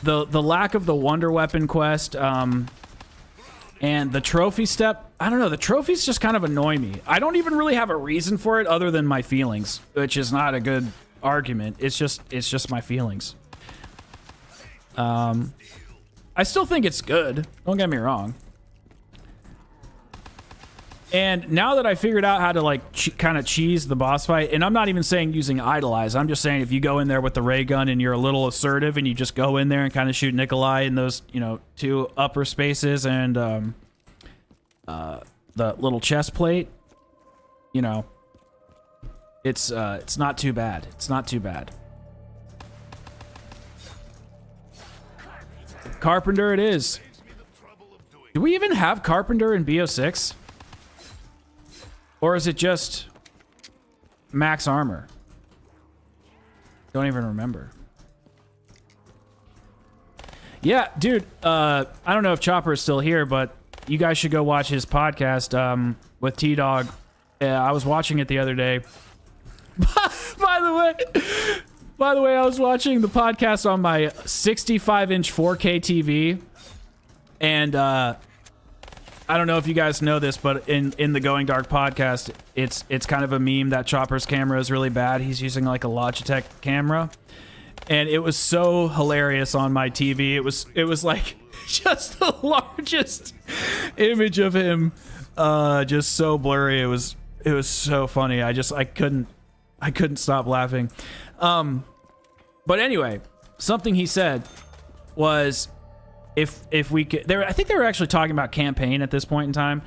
S1: the lack of the Wonder Weapon quest, and the trophy step. I don't know, the trophies just kind of annoy me. I don't even really have a reason for it other than my feelings, which is not a good argument. It's just my feelings. I still think it's good. Don't get me wrong. And now that I figured out how to like kind of cheese the boss fight, and I'm not even saying using idolize, I'm just saying if you go in there with the ray gun and you're a little assertive and you just go in there and kind of shoot Nikolai in those, you know, 2 upper spaces and the little chest plate, you know, it's not too bad. It's not too bad. Carpenter it is. Do we even have Carpenter in BO6? Or is it just max armor? Don't even remember. Yeah, dude, I don't know if Chopper is still here, but you guys should go watch his podcast with T-Dog. I was watching it the other day. By the way, I was watching the podcast on my 65-inch 4K TV, and I don't know if you guys know this, but in the Going Dark podcast, it's kind of a meme that Chopper's camera is really bad. He's using like a Logitech camera, and it was so hilarious on my TV. It was like just the largest image of him, just so blurry. It was so funny. I couldn't stop laughing. But anyway, something he said was, if we could, I think they were actually talking about campaign at this point in time.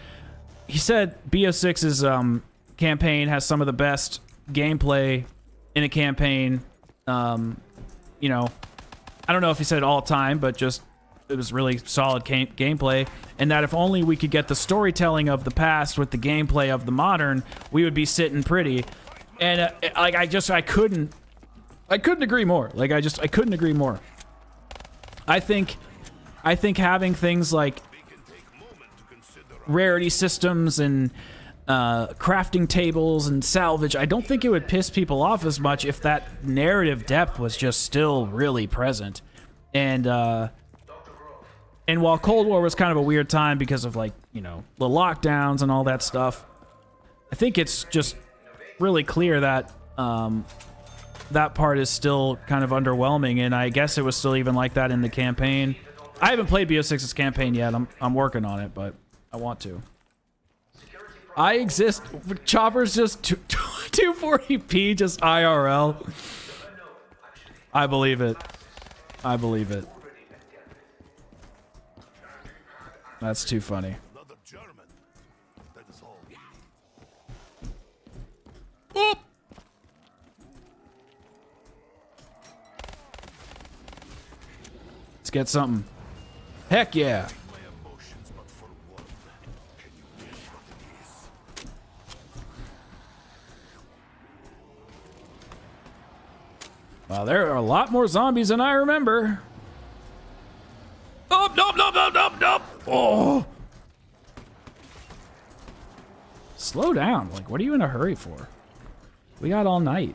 S1: He said BO6's campaign has some of the best gameplay in a campaign. You know, I don't know if he said all time, but just it was really solid gameplay. And that if only we could get the storytelling of the past with the gameplay of the modern, we would be sitting pretty. And like I couldn't agree more. Like I couldn't agree more. I think having things like rarity systems and crafting tables and salvage, I don't think it would piss people off as much if that narrative depth was just still really present. And while Cold War was kind of a weird time because of, like, you know, the lockdowns and all that stuff, I think it's just really clear that that part is still kind of underwhelming, and I guess it was still even like that in the campaign. I haven't played BO6's campaign yet. I'm working on it, but I want to. I exist. Chopper's just 240p, just IRL. I believe it. I believe it. That's too funny. Oop. Let's get something. Heck yeah. Wow, there are a lot more zombies than I remember. Oh, nope, nope, nope, nope, nope. Oh. Slow down. Like, what are you in a hurry for? We got all night.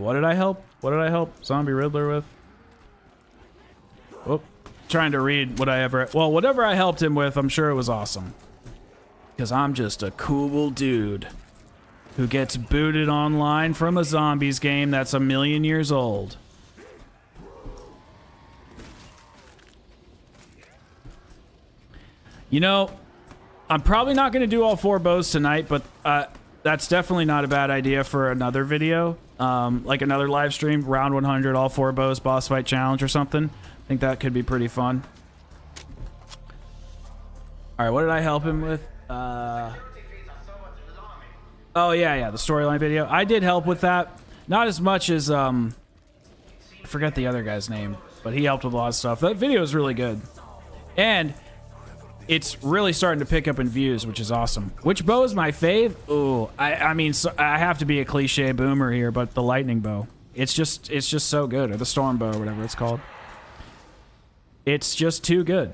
S1: What did I help? What did I help Zombie Riddler with? Oh, trying to read what I ever... Well, whatever I helped him with, I'm sure it was awesome. Because I'm just a cool dude who gets booted online from a zombies game that's 1,000,000 years old. You know, I'm probably not going to do all 4 bows tonight, but that's definitely not a bad idea for another video. Like another live stream, round 100, all 4 bows, boss fight challenge or something. I think that could be pretty fun. All right, what did I help him with? Oh yeah, the storyline video. I did help with that. Not as much as I forget the other guy's name, but he helped with a lot of stuff. That video is really good, and it's really starting to pick up in views, which is awesome. Which bow is my fave? Ooh, I mean, so I have to be a cliche boomer here, but the lightning bow. It's just so good, or the storm bow, or whatever it's called. It's just too good.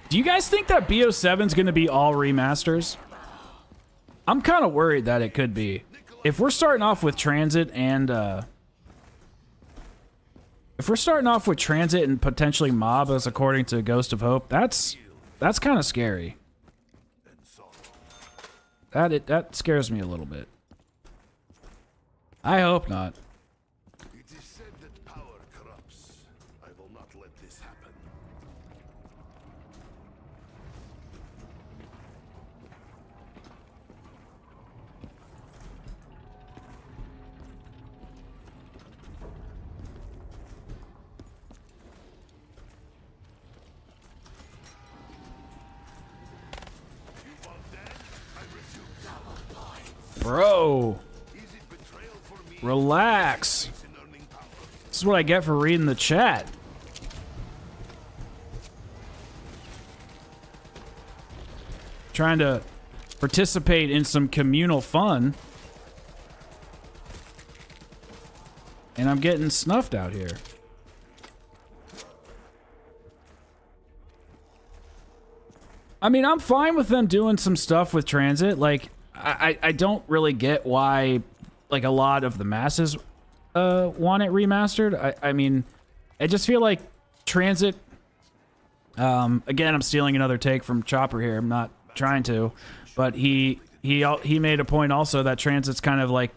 S1: Do you guys think that BO7 is going to be all remasters? I'm kind of worried that it could be. If we're starting off with Transit and potentially Mob as according to Ghost of Hope, that's kind of scary. That scares me a little bit. I hope not.
S4: It is said that power corrupts. I will not let this happen. You want that? I refuse.
S1: Bro,
S4: Is it betrayal for me?
S1: relax.
S4: In earning power?
S1: This is what I get for reading the chat. Trying to participate in some communal fun. And I'm getting snuffed out here. I mean, I'm fine with them doing some stuff with transit. Like, I don't really get why, like, a lot of the masses want it remastered. I mean, I just feel like transit... again, I'm stealing another take from Chopper here. I'm not trying to. But he made a point also that transit's kind of like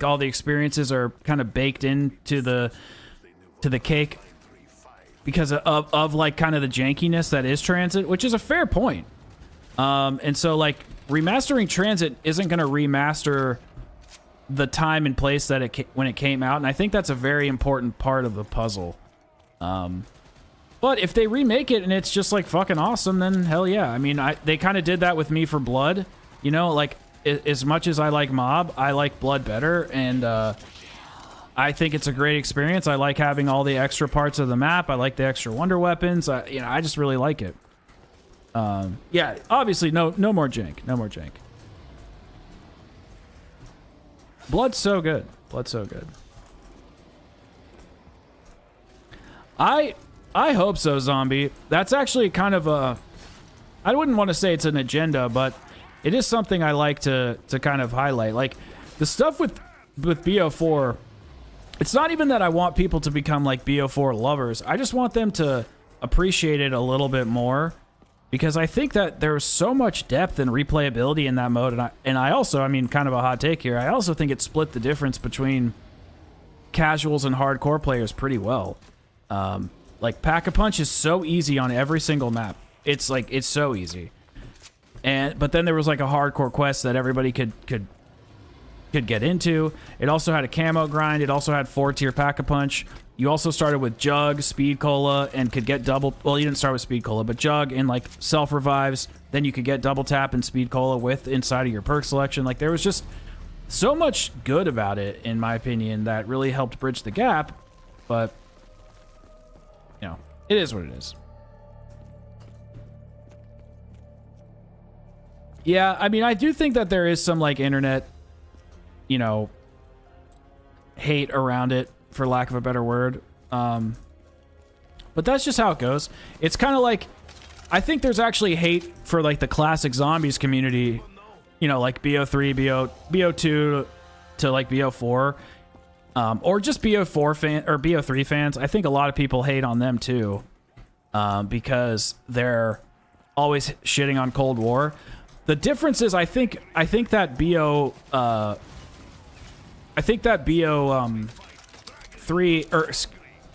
S1: all the experiences are kind of baked into the cake because of like kind of the jankiness that is transit, which is a fair point. And so like remastering transit isn't going to remaster the time and place that when it came out, and I think that's a very important part of the puzzle. But if they remake it and it's just like fucking awesome, then hell yeah. I mean, they kind of did that with me for Blood. You know, like as much as I like Mob, I like Blood better, and I think it's a great experience. I like having all the extra parts of the map. I like the extra wonder weapons. I just really like it. Yeah, obviously no more jank. No more jank. Blood's so good. Blood's so good. I hope so, Zombie. That's actually kind of a... I wouldn't want to say it's an agenda, but it is something I like to kind of highlight. Like, the stuff with BO4, it's not even that I want people to become, like, BO4 lovers. I just want them to appreciate it a little bit more, because I think that there's so much depth and replayability in that mode, and I also, I mean, kind of a hot take here, I also think it split the difference between casuals and hardcore players pretty well. Like, Pack-a-Punch is so easy on every single map. It's like, it's so easy. But then there was like a hardcore quest that everybody could get into. It also had a camo grind. It also had 4-tier Pack-a-Punch. You also started with Jug, Speed Cola, and could get double... Well, you didn't start with Speed Cola, but Jug and like self-revives. Then you could get double tap and Speed Cola with inside of your perk selection. Like, there was just so much good about it, in my opinion, that really helped bridge the gap. But... you know, it is what it is. Yeah, I mean, I do think that there is some, like, internet, you know, hate around it, for lack of a better word. But that's just how it goes. It's kind of like, I think there's actually hate for, like, the classic Zombies community, you know, like BO3, BO2 to, like, BO4. Or just BO4 fan or BO3 fans. I think a lot of people hate on them too, because they're always shitting on Cold War. The difference is, I think that BO 3 or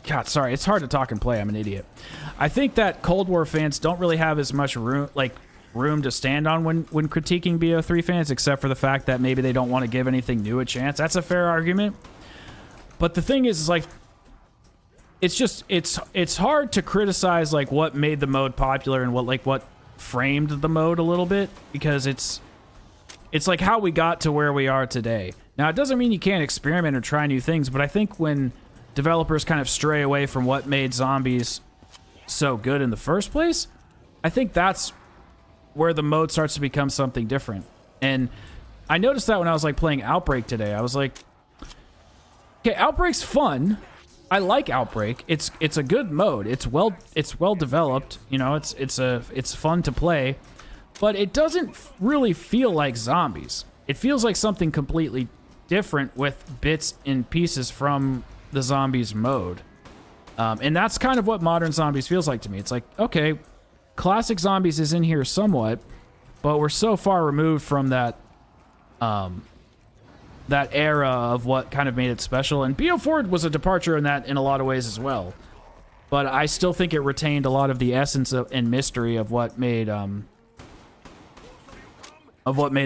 S1: God, sorry, it's hard to talk and play. I'm an idiot. I think that Cold War fans don't really have as much room to stand on when critiquing BO3 fans, except for the fact that maybe they don't want to give anything new a chance. That's a fair argument. But the thing is like, it's just, it's hard to criticize like what made the mode popular and what framed the mode a little bit, because it's like how we got to where we are today. Now, it doesn't mean you can't experiment or try new things, but I think when developers kind of stray away from what made Zombies so good in the first place, I think that's where the mode starts to become something different. And I noticed that when I was like playing Outbreak today. I was like, okay, Outbreak's fun. I like Outbreak. It's a good mode. It's well developed. You know, it's fun to play, but it doesn't really feel like Zombies. It feels like something completely different with bits and pieces from the Zombies mode. And that's kind of what modern Zombies feels like to me. It's like, okay, classic Zombies is in here somewhat, but we're so far removed from that that era of what kind of made it special. And BO4 was a departure in that in a lot of ways as well. But I still think it retained a lot of the essence of, and mystery of what made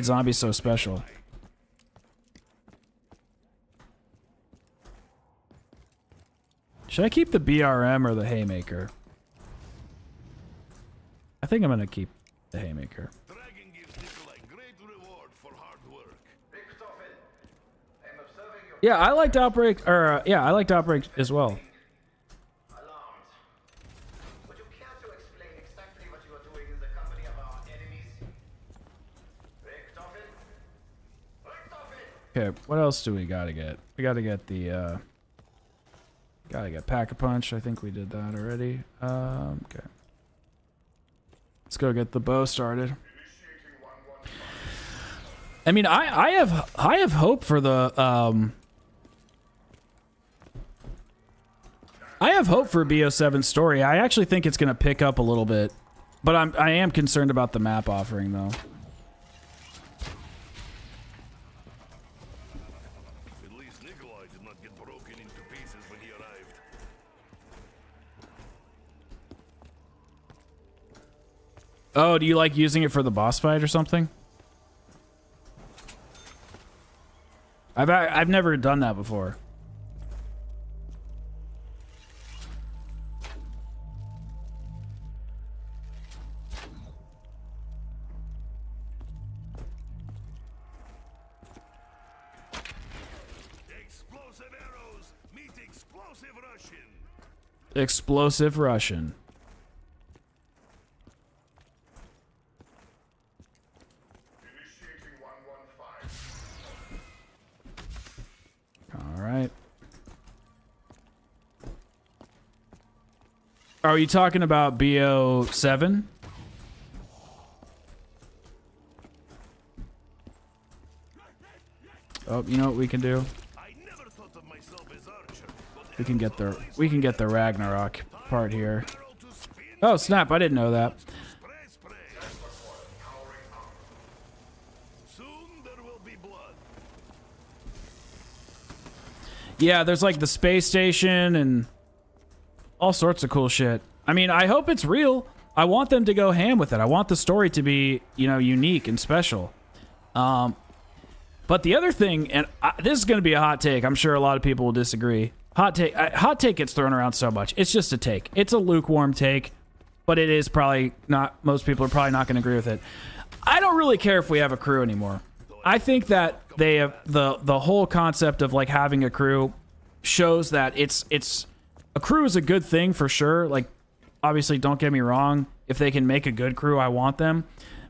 S1: zombies so special. Should I keep the BRM or the Haymaker? I think I'm gonna keep the Haymaker.
S4: Dragon gives Nikolai great reward for hard work.
S1: Yeah, I liked Outbreak, or yeah, I liked Outbreak as well.
S5: Would you care to explain exactly what you are doing in the company of our enemies?
S1: Okay, what else do we gotta get? We gotta get the gotta get Pack-a-Punch. I think we did that already. Okay. Let's go get the bow started. I mean, I have hope for the I have hope for BO7's story. I actually think it's gonna pick up a little bit, but I am concerned about the map offering though.
S4: At least Nikolai did not get broken into pieces when he arrived.
S1: Oh, do you like using it for the boss fight or something? I've never done that before.
S4: Explosive arrows meet explosive Russian.
S1: Explosive Russian. All right. Are you talking about BO7? Oh, you know what we can do?
S4: I never thought of myself as archer, but
S1: We can get the Ragnarok part here.
S4: arrow to spin.
S1: Oh snap! I didn't know that.
S4: Spray, spray. Soon there will be blood.
S1: Yeah, there's like the space station and all sorts of cool shit. I mean, I hope it's real. I want them to go ham with it. I want the story to be, you know, unique and special. But the other thing, and this is going to be a hot take. I'm sure a lot of people will disagree. Hot take gets thrown around so much. It's just a take. It's a lukewarm take, but it is probably not. Most people are probably not going to agree with it. I don't really care if we have a crew anymore. I think that they have the whole concept of like having a crew shows that it's a crew is a good thing for sure. Like, obviously, don't get me wrong. If they can make a good crew, I want them.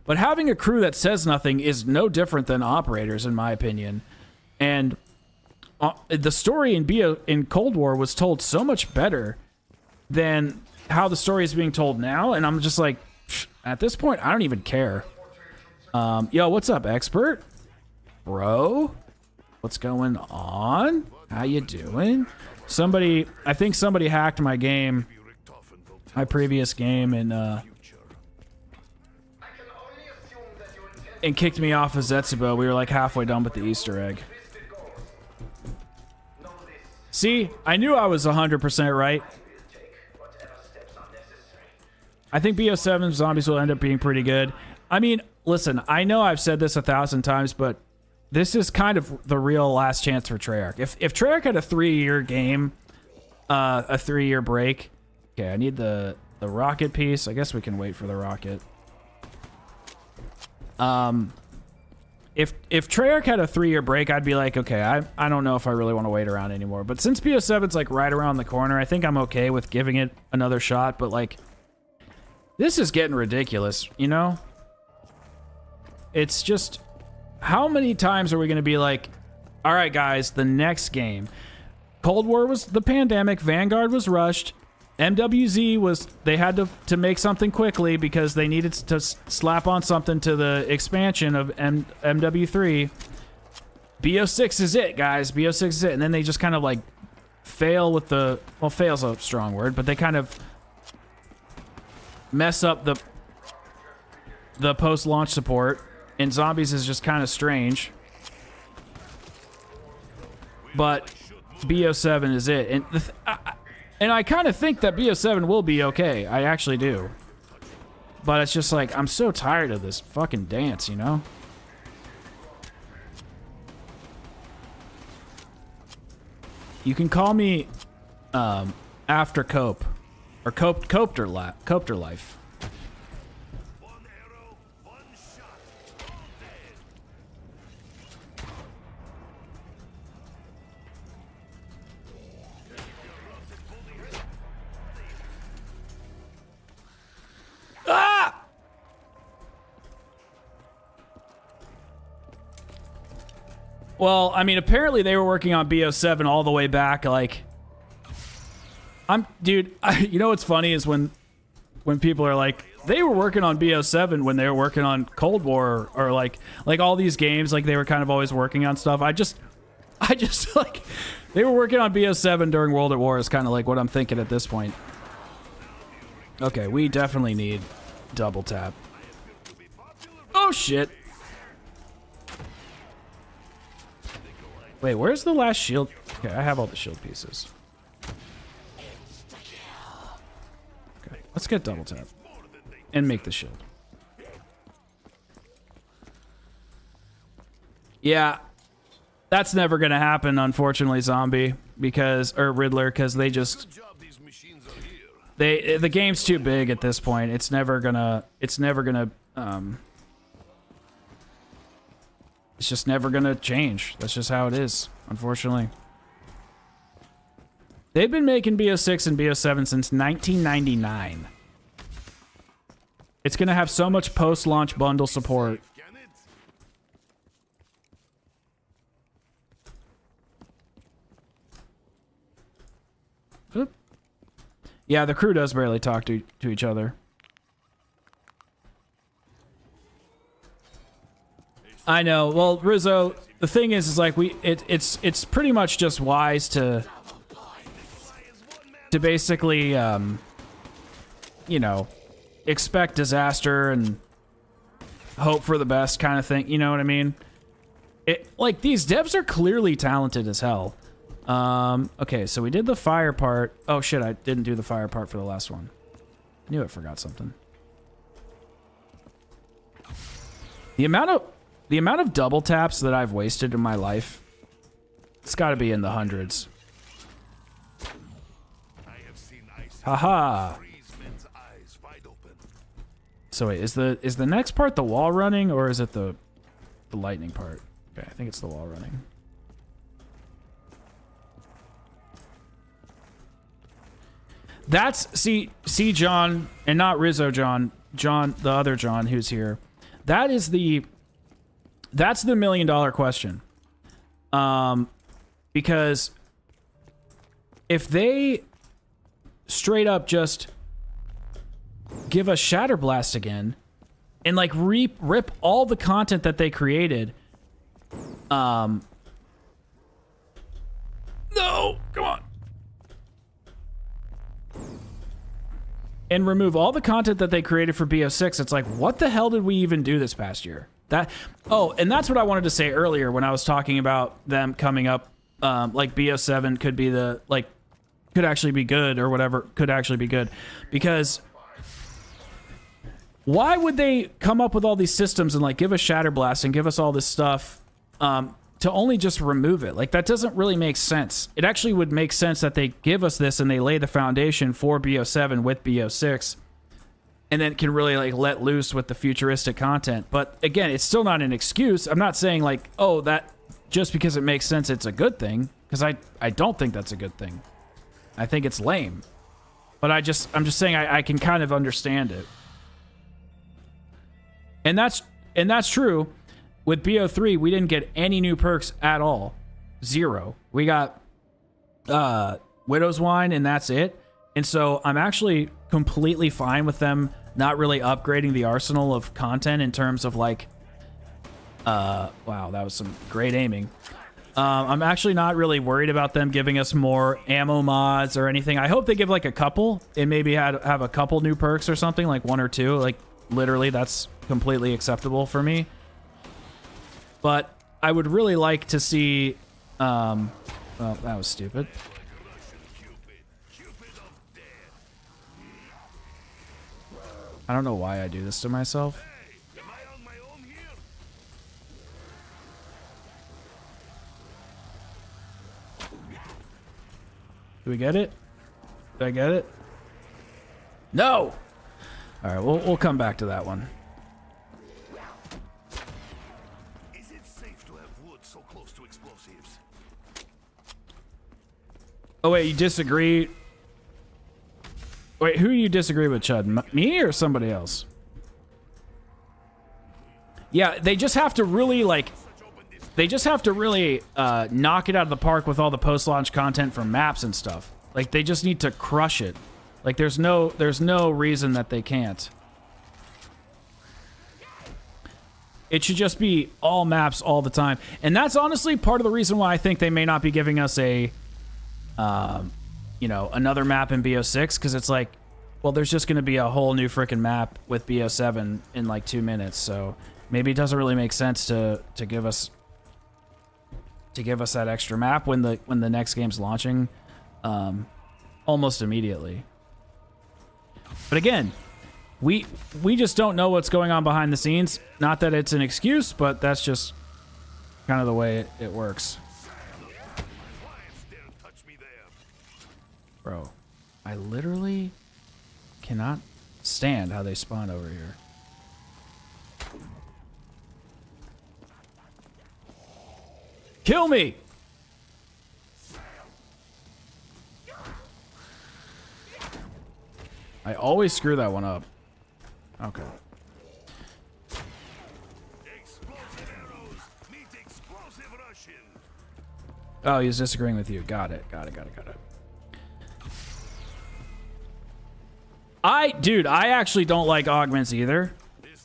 S1: But having a crew that says nothing is no different than operators, in my opinion. And the story in Cold War was told so much better than how the story is being told now. And I'm just like, at this point, I don't even care. Yo, what's up, expert? Bro? What's going on? How you doing? I think somebody hacked my game, my previous game, and kicked me off of Zetsubo. We were like halfway done with the Easter egg. See, I knew I was 100% right. I think BO7 zombies will end up being pretty good. I mean, listen, I know I've said this 1,000 times, but this is kind of the real last chance for Treyarch. If Treyarch had a 3-year game, a 3-year break. Okay, I need the rocket piece. I guess we can wait for the rocket. If Treyarch had a 3-year break, I'd be like, okay, I don't know if I really want to wait around anymore. But since BO7's like right around the corner, I think I'm okay with giving it another shot. But like, this is getting ridiculous, you know? It's just, how many times are we going to be like, all right, guys, the next game. Cold War was the pandemic. Vanguard was rushed. MWZ was, they had to make something quickly because they needed to slap on something to the expansion of MW3. BO6 is it, guys. BO6 is it. And then they just kind of like fail with the, well, fail's a strong word, but they kind of mess up the post-launch support, and zombies is just kind of strange. But BO7 is it, and I kind of think that BO7 will be okay. I actually do. But it's just like, I'm so tired of this fucking dance, you know? You can call me After Cope, or Copter Life.
S4: One arrow, one shot, all dead.
S1: Ah! Well, I mean, apparently they were working on BO7 all the way back, like... Dude, you know what's funny is when people are like, they were working on BO7 when they were working on Cold War, or like all these games, like they were kind of always working on stuff. I just like, they were working on BO7 during World at War is kind of like what I'm thinking at this point. Okay, we definitely need double tap. Oh shit. Wait, where's the last shield? Okay, I have all the shield pieces. Okay, let's get double tap and make the shield. Yeah, that's never gonna happen, unfortunately, Zombie, or Riddler, because they just the game's too big at this point. It's never gonna it's just never gonna change. That's just how it is, unfortunately. They've been making BO6 and BO7 since 1999. It's gonna have so much post-launch bundle support. Oop. Yeah, the crew does barely talk to each other. I know. Well, Rizzo, the thing is like it's pretty much just wise to basically you know, expect disaster and hope for the best kind of thing. You know what I mean? Like, these devs are clearly talented as hell. Okay, so we did the fire part. Oh shit, I didn't do the fire part for the last one. I knew I forgot something. The amount of double taps that I've wasted in my life, it's got to be in the hundreds. Haha. So wait, is the next part the wall running, or is it the lightning part? Okay, I think it's the wall running. That's see John, and not Rizzo John, the other John who's here. That's the $1 million question. Because if they straight up just give us Shatterblast again and like rip all the content that they created, no, come on. And remove all the content that they created for BO6, it's like, what the hell did we even do this past year? And that's what I wanted to say earlier when I was talking about them coming up, like BO7 could be could actually be good, or whatever, could actually be good. Because why would they come up with all these systems and like give us Shatterblast and give us all this stuff to only just remove it? Like, that doesn't really make sense. It actually would make sense that they give us this and they lay the foundation for BO7 with BO6, and then can really like let loose with the futuristic content. But again, it's still not an excuse. I'm not saying like, oh, that just because it makes sense it's a good thing, because I don't think that's a good thing. I think it's lame. But I'm just saying I can kind of understand it. And that's true. With BO3, we didn't get any new perks at all. 0. We got Widow's Wine, and that's it. And so I'm actually completely fine with them not really upgrading the arsenal of content in terms of like, wow, that was some great aiming. I'm actually not really worried about them giving us more ammo mods or anything. I hope they give like a couple and maybe have a couple new perks or something, like 1 or 2. Like, literally, that's completely acceptable for me. But I would really like to see... well, that was stupid. I don't know why I do this to myself. Do we get it? Did I get it? No! Alright, we'll come back to that one.
S4: Is it safe to have wood so close to explosives?
S1: Oh, wait, you disagree? Wait, who do you disagree with, Chud? Me or somebody else? Yeah, they just have to really, like... They just have to really knock it out of the park with all the post-launch content from maps and stuff. Like, they just need to crush it. Like, there's no reason that they can't. It should just be all maps all the time. And that's honestly part of the reason why I think they may not be giving us a, you know, another map in BO6. Because it's like, well, there's just going to be a whole new freaking map with BO7 in like 2 minutes. So maybe it doesn't really make sense to give us that extra map when the next game's launching almost immediately. But again, we just don't know what's going on behind the scenes. Not that it's an excuse, but that's just kind of the way it works. Bro, I literally cannot stand how they spawn over here. Kill me! I always screw that one up. Okay. Oh, he's disagreeing with you. Got it. Dude, I actually don't like augments either.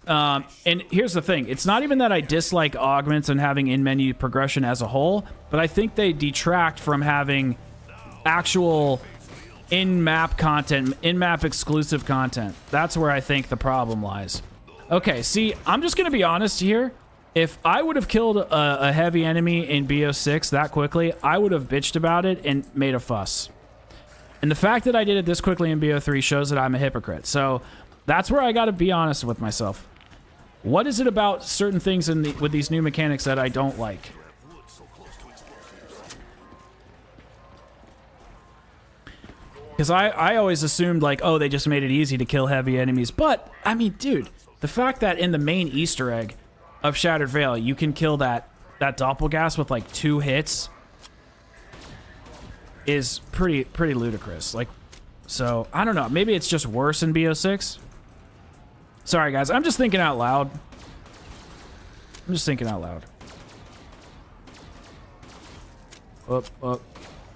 S1: And here's the thing. It's not even that I dislike augments and having in-menu progression as a whole, but I think they detract from having actual in-map content, in-map exclusive content. That's where I think the problem lies. Okay, see, I'm just going to be honest here. If I would have killed a heavy enemy in BO6 that quickly, I would have bitched about it and made a fuss. And the fact that I did it this quickly in BO3 shows that I'm a hypocrite. So that's where I got to be honest with myself. What is it about certain things with these new mechanics that I don't like? Because I always assumed, like, oh, they just made it easy to kill heavy enemies. But, I mean, dude, the fact that in the main Easter egg of Shattered Veil, you can kill that Doppelgas with, like, 2 hits is pretty ludicrous. Like, so, I don't know. Maybe it's just worse in BO6. Sorry, guys. I'm just thinking out loud. Oh.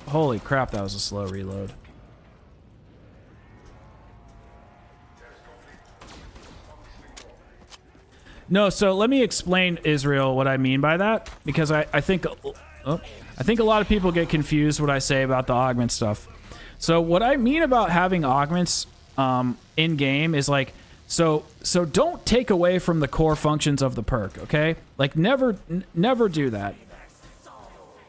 S1: Holy crap, that was a slow reload. No, so let me explain, Israel, what I mean by that. Because I think a lot of people get confused what I say about the augment stuff. So what I mean about having augments in-game is like, So don't take away from the core functions of the perk, okay? Like, never do that.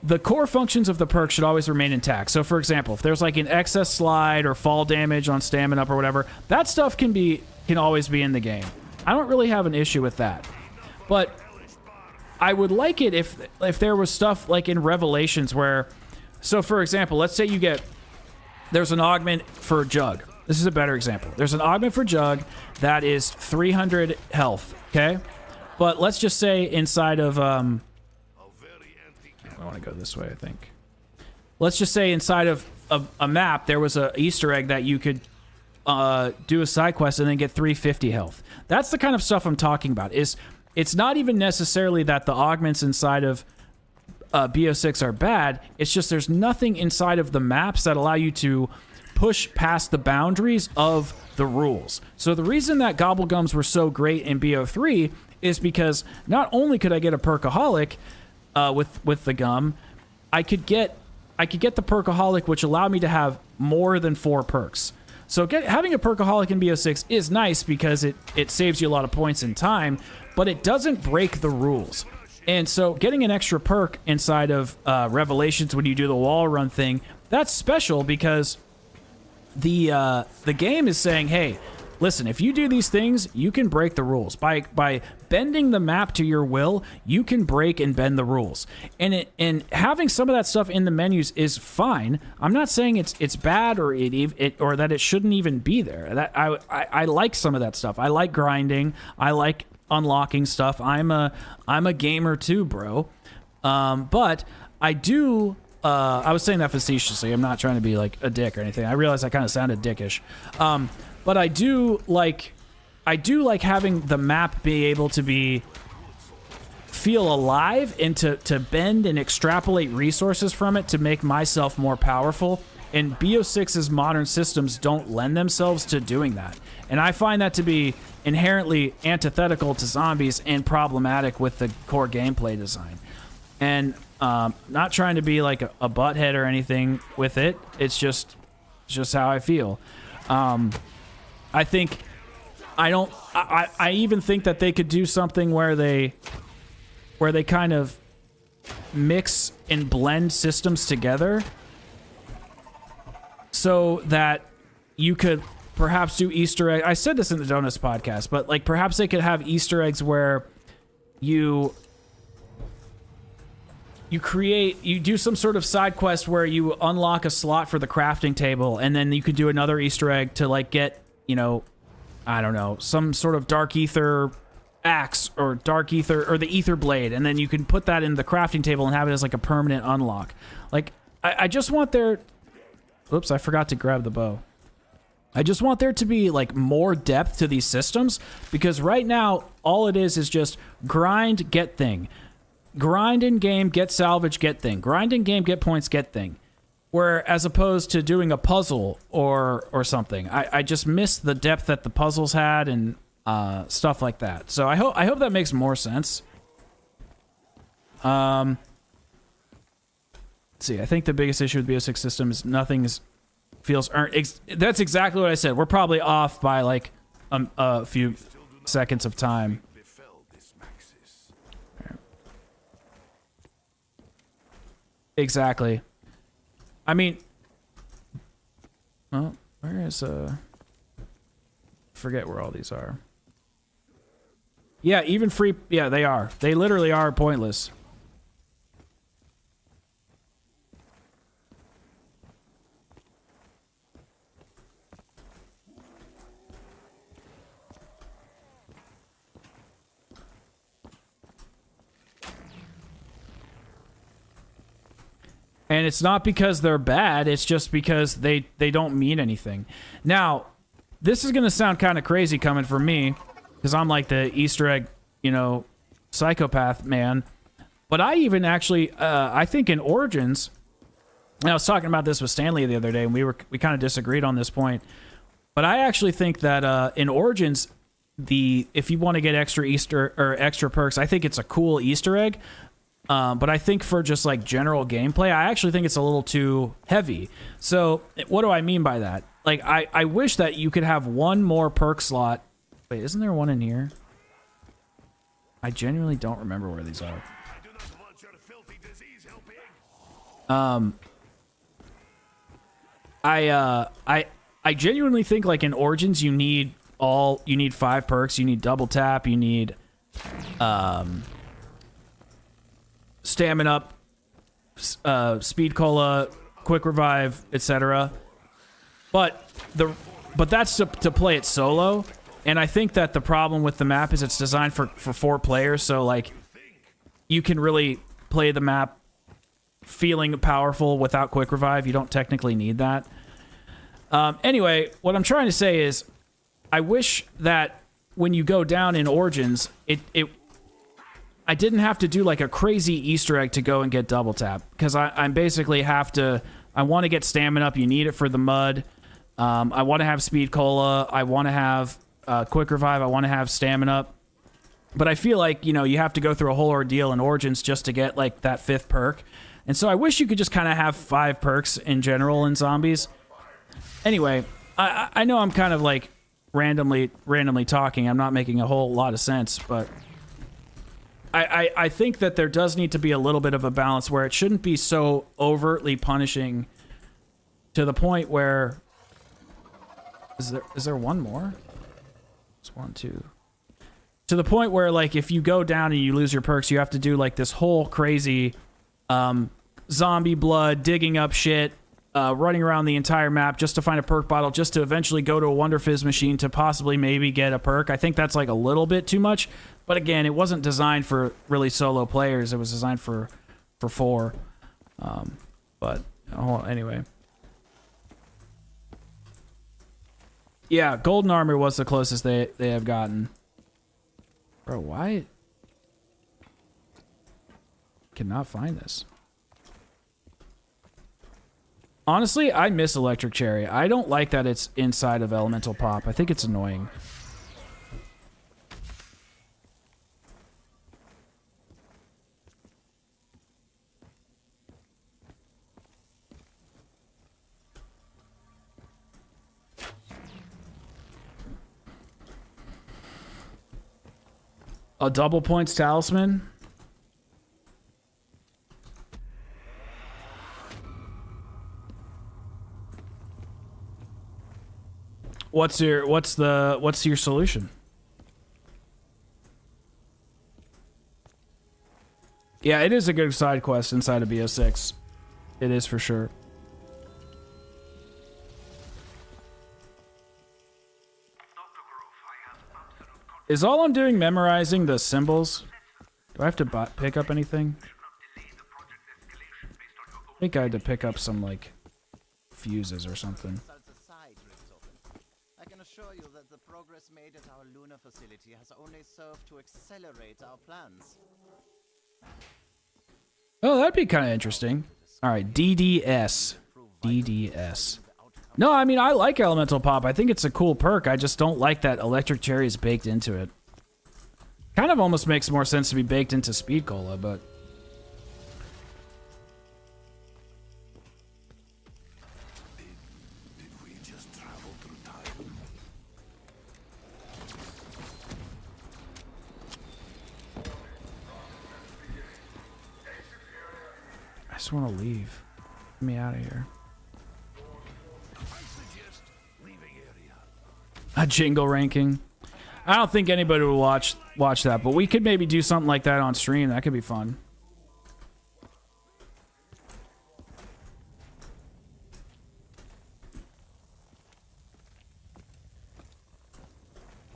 S1: The core functions of the perk should always remain intact. So, for example, if there's like an excess slide or fall damage on stamina up or whatever, that stuff can always be in the game. I don't really have an issue with that. But I would like it if there was stuff like in Revelations where... So, for example, let's say there's an augment for Jug. This is a better example. There's an augment for Jug that is 300 health, okay? But let's just say inside of... I want to go this way, I think. Let's just say inside of a map, there was an Easter egg that you could do a side quest and then get 350 health. That's the kind of stuff I'm talking about. It's not even necessarily that the augments inside of BO6 are bad. It's just there's nothing inside of the maps that allow you to push past the boundaries of the rules. So the reason that Gobble Gums were so great in BO3 is because not only could I get a Perkaholic with the gum, I could get the Perkaholic, which allowed me to have more than 4 perks. So having a perkaholic in BO6 is nice because it saves you a lot of points and time, but it doesn't break the rules. And so getting an extra perk inside of Revelations when you do the wall run thing, that's special because the game is saying, hey, listen, if you do these things, you can break the rules. By bending the map to your will, you can break and bend the rules. And having some of that stuff in the menus is fine. I'm not saying it's bad or or that it shouldn't even be there. That I like some of that stuff. I like grinding. I like unlocking stuff. I'm a gamer too, bro. But I do. I was saying that facetiously. I'm not trying to be like a dick or anything. I realize I kind of sounded dickish. But I do like having the map be able to feel alive and to bend and extrapolate resources from it to make myself more powerful. And BO6's modern systems don't lend themselves to doing that. And I find that to be inherently antithetical to zombies and problematic with the core gameplay design. And not trying to be like a butthead or anything with it. It's just how I feel. I think I even think that they could do something where they kind of mix and blend systems together so that you could perhaps do Easter egg. I said this in the Donuts podcast, but like perhaps they could have Easter eggs where you do some sort of side quest where you unlock a slot for the crafting table, and then you could do another Easter egg to like get, I don't know, some sort of dark ether axe or dark ether or the ether blade, and then you can put that in the crafting table and have it as like a permanent unlock. Like I just want there. Oops, I forgot to grab the bow. I just want there to be like more depth to these systems, because right now all it is just grind, get thing. Grind in game, get salvage, get thing. Grind in game, get points, get thing. Where as opposed to doing a puzzle or something, I just miss the depth that the puzzles had and stuff like that. So I hope that makes more sense. Let's see. I think the biggest issue with the BO6 system is nothing feels earned. That's exactly what I said. We're probably off by like a few seconds of time. Exactly. I mean, well, where is forget where all these are. Yeah, even free. Yeah, they are. They literally are pointless. And it's not because they're bad, it's just because they don't mean anything. Now, this is going to sound kind of crazy coming from me, because I'm like the Easter egg, psychopath man. But I even actually, I think in Origins, and I was talking about this with Stanley the other day, and we kind of disagreed on this point. But I actually think that in Origins, if you want to get extra Easter or extra perks, I think it's a cool Easter egg. But I think for just like general gameplay, I actually think it's a little too heavy. So what do I mean by that? Like, I wish that you could have one more perk slot. Wait, isn't there one in here? I genuinely don't remember where these are. I genuinely think like in Origins you need 5 perks. You need double tap. You need stamina up, speed cola, quick revive, etc. But that's to play it solo, and I think that the problem with the map is it's designed for 4 players, so like you can really play the map feeling powerful without quick revive. You don't technically need that. Anyway, what I'm trying to say is I wish that when you go down in Origins, I didn't have to do like a crazy Easter egg to go and get double tap, because I basically have to. I want to get stamina up. You need it for the mud. I want to have speed cola. I want to have quick revive. I want to have stamina up. But I feel like you have to go through a whole ordeal in Origins just to get like that 5th perk. And so I wish you could just kind of have 5 perks in general in zombies. Anyway, I know I'm kind of like randomly talking. I'm not making a whole lot of sense, but I think that there does need to be a little bit of a balance where it shouldn't be so overtly punishing to the point where is there one more? It's 1, 2. To the point where like if you go down and you lose your perks, you have to do like this whole crazy zombie blood, digging up shit, running around the entire map just to find a perk bottle, just to eventually go to a Wonder Fizz machine to possibly maybe get a perk. I think that's like a little bit too much. But again, it wasn't designed for really solo players. It was designed for 4. But anyway. Yeah, golden armor was the closest they have gotten. Bro, why? Cannot find this. Honestly, I miss Electric Cherry. I don't like that it's inside of Elemental Pop. I think it's annoying. A double points talisman? What's your solution? Yeah, it is a good side quest inside of BO6. It is for sure. Is all I'm doing memorizing the symbols? Do I have to pick up anything? I think I had to pick up some, like, fuses or something.
S6: I can assure you that the progress made at our lunar facility has only served to accelerate our plans.
S1: Oh, that'd be kind of interesting. All right, DDS. DDS. No, I mean, I like Elemental Pop. I think it's a cool perk. I just don't like that Electric Cherry is baked into it. Kind of almost makes more sense to be baked into Speed Cola, but...
S4: Did we just travel through time?
S1: I just want to leave. Get me out of here. A jingle ranking. I don't think anybody would watch that, but we could maybe do something like that on stream. That could be fun.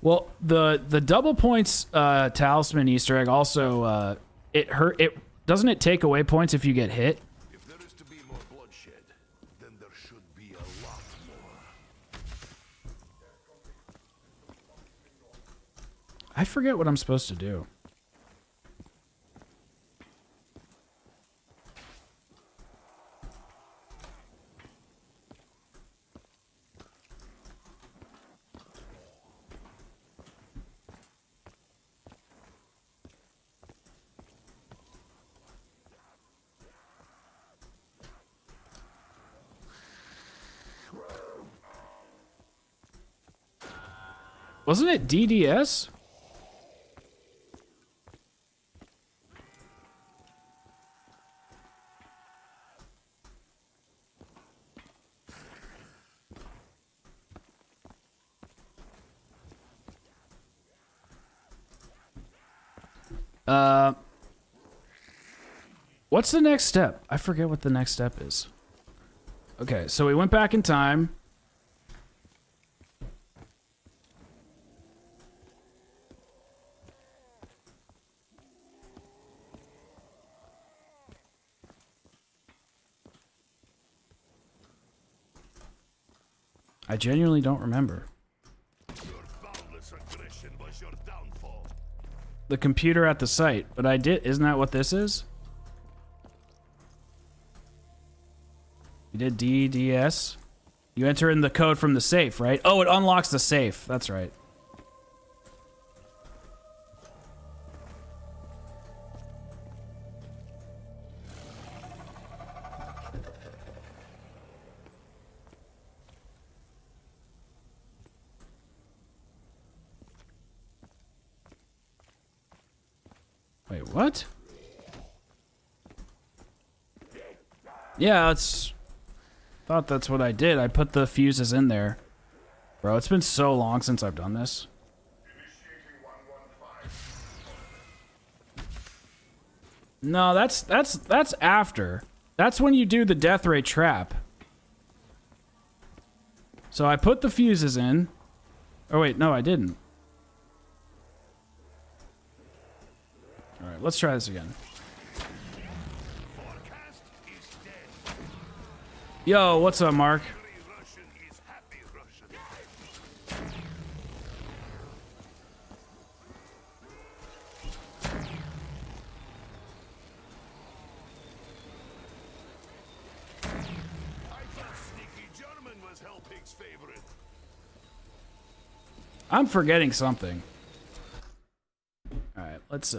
S1: Well, the double points talisman Easter egg also it doesn't it take away points if you get hit?
S4: If there is to be more bloodshed, then there should be a lot more.
S1: I forget what I'm supposed to do. Wasn't it DDS? What's the next step? I forget what the next step is. Okay, so we went back in time. I genuinely don't remember.
S4: Your boundless aggression was your downfall.
S1: The computer at the site, but I did. Isn't that what this is? You did DDS. You enter in the code from the safe, right? Oh, it unlocks the safe. That's right. Wait, what? Yeah, thought that's what I did. I put the fuses in there. Bro, it's been so long since I've done this. No, that's after. That's when you do the death ray trap. So I put the fuses in. Oh wait, no, I didn't. All right, let's try this again. Yo, what's up, Mark? I'm forgetting something. All right, let's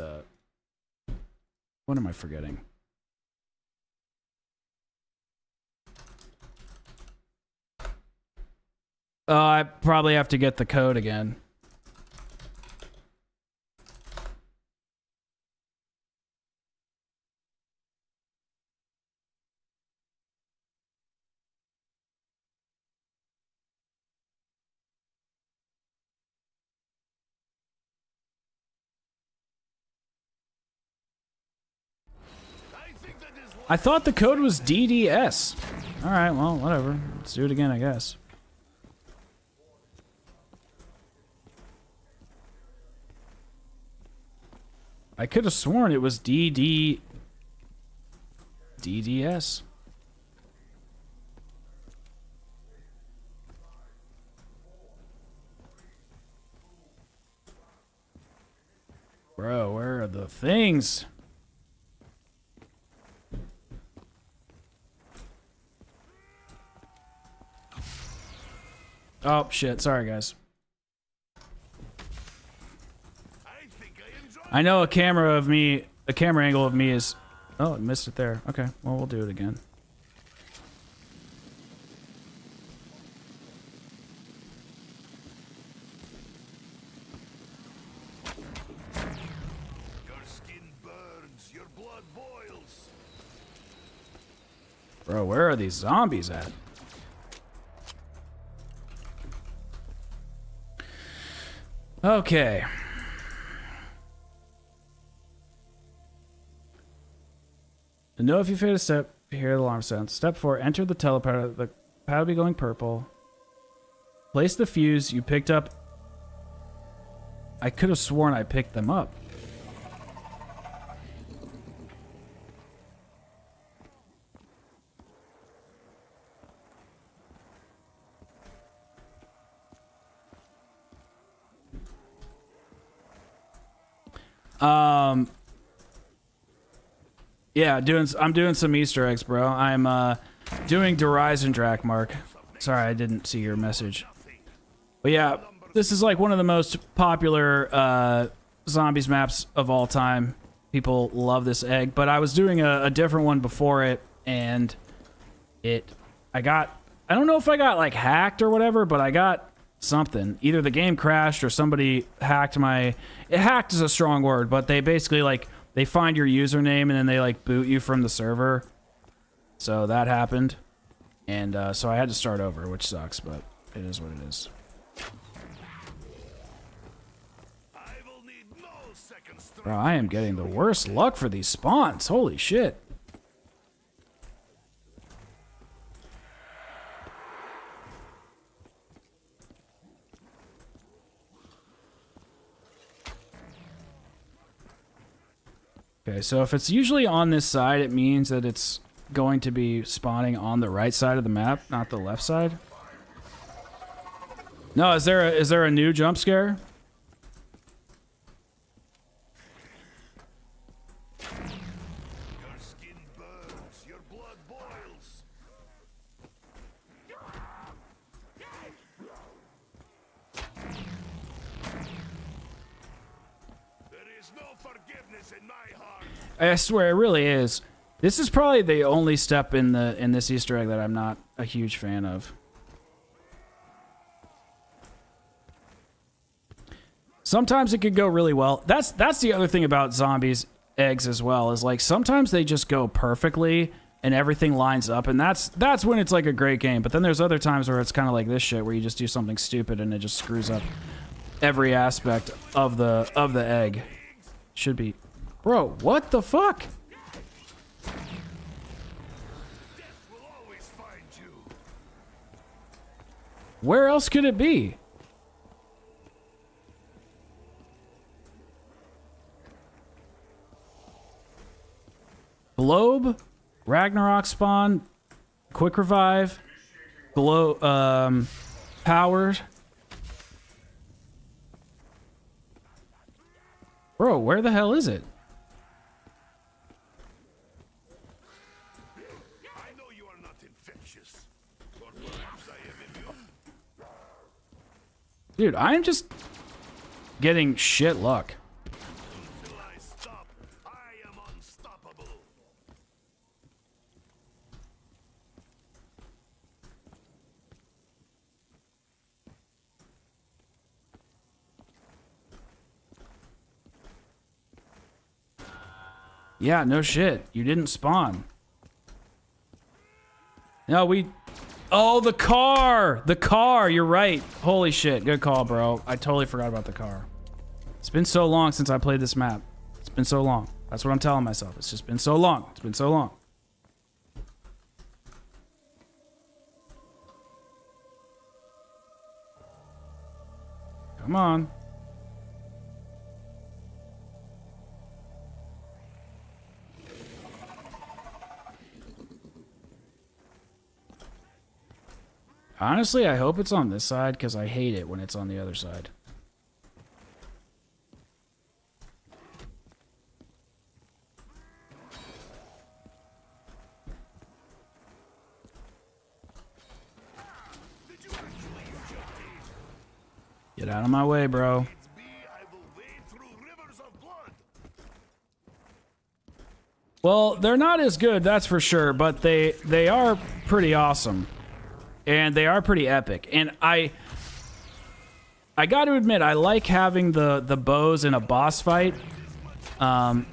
S1: what am I forgetting? I probably have to get the code again. I thought the code was DDS. All right, well, whatever. Let's do it again, I guess. I could have sworn it was DDS. Bro, where are the things? Oh, shit. Sorry, guys. I know a camera angle of me is... Oh, I missed it there. Okay, well, we'll do it again.
S4: Your skin burns, your blood boils.
S1: Bro, where are these zombies at? Okay. To know if you fail a step, hear the alarm sound. Step 4, enter the teleporter. The pad will be going purple. Place the fuse you picked up. I could have sworn I picked them up. Yeah, I'm doing some Easter eggs, bro. I'm doing Eisendrache, Mark. Sorry, I didn't see your message. But yeah, this is like one of the most popular zombies maps of all time. People love this egg, but I was doing a different one before it, and I don't know if I got like hacked or whatever, but I got something. Either the game crashed or somebody hacked hacked is a strong word, but they basically like, they find your username and then they like boot you from the server. So that happened. And so I had to start over, which sucks, but it is what it is. Bro, I am getting the worst luck for these spawns. Holy shit. Okay, so if it's usually on this side, it means that it's going to be spawning on the right side of the map, not the left side. No, is there a new jump scare?
S4: Your skin burns, your blood boils. There is no forgiveness in my heart.
S1: I swear, it really is. This is probably the only step in this Easter egg that I'm not a huge fan of. Sometimes it could go really well. That's the other thing about zombies. eggs as well is like sometimes they just go perfectly and everything lines up, and that's when it's like a great game. But then there's other times where it's kind of like this shit where you just do something stupid and it just screws up every aspect of the egg. Should be, bro. What the fuck? Where else could it be? Globe, Ragnarok spawn, quick revive, powers. Bro, where the hell is it?
S4: I know you are not infectious. Or perhaps I am immune.
S1: Dude, I'm just getting shit luck.
S4: Until I stop, I am unstoppable.
S1: Yeah, no shit. You didn't spawn. No, we... Oh, the car! The car! You're right. Holy shit. Good call, bro. I totally forgot about the car. It's been so long since I played this map. It's been so long. That's what I'm telling myself. It's just been so long. It's been so long. Come on. Honestly, I hope it's on this side because I hate it when it's on the other side. Get out of my way, bro. Well, they're not as good, that's for sure, but they are pretty awesome. And they are pretty epic. And I got to admit, I like having the bows in a boss fight. I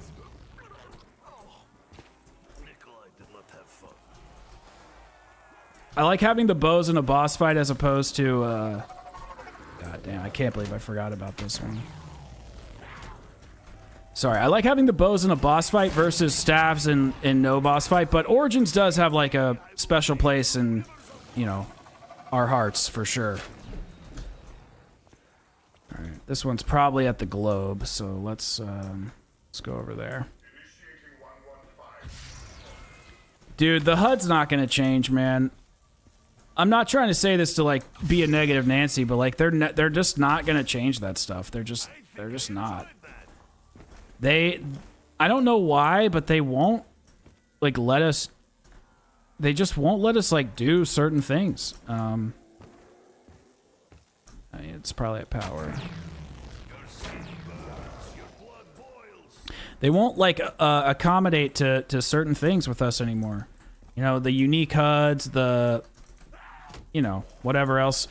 S1: like having the bows in a boss fight as opposed to... God damn, I can't believe I forgot about this one. Sorry, I like having the bows in a boss fight versus staves in no boss fight. But Origins does have like a special place in... you know, our hearts for sure. All right, this one's probably at the globe, so let's go over there. Dude, the HUD's not gonna change, man. I'm not trying to say this to like be a negative Nancy, but like they're just not gonna change that stuff. They're just not. I don't know why, but they won't like let us. They just won't let us like do certain things. I mean, it's probably at power. They won't like accommodate to certain things with us anymore. You know, the unique HUDs, the whatever else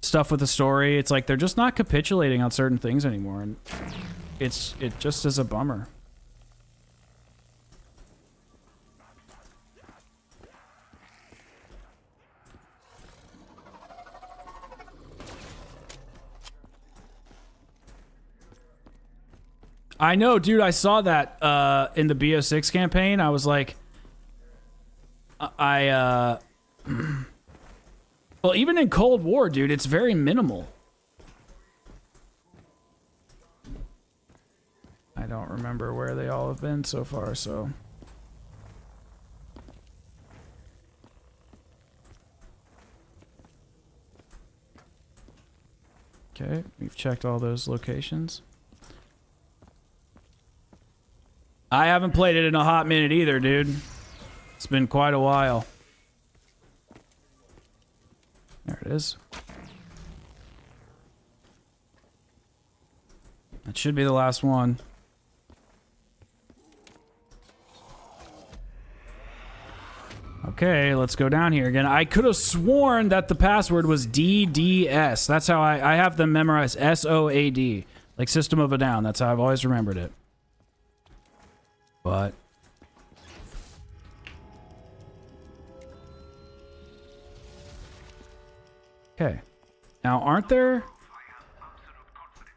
S1: stuff with the story. It's like they're just not capitulating on certain things anymore, and it just is a bummer. I know, dude. I saw that in the BO6 campaign. I was like, well, even in Cold War, dude, it's very minimal. I don't remember where they all have been so far, so. Okay, we've checked all those locations. I haven't played it in a hot minute either, dude. It's been quite a while. There it is. That should be the last one. Okay, let's go down here again. I could have sworn that the password was DDS. That's how I have them memorized. SOAD. Like System of a Down. That's how I've always remembered it. But okay. Now, aren't there?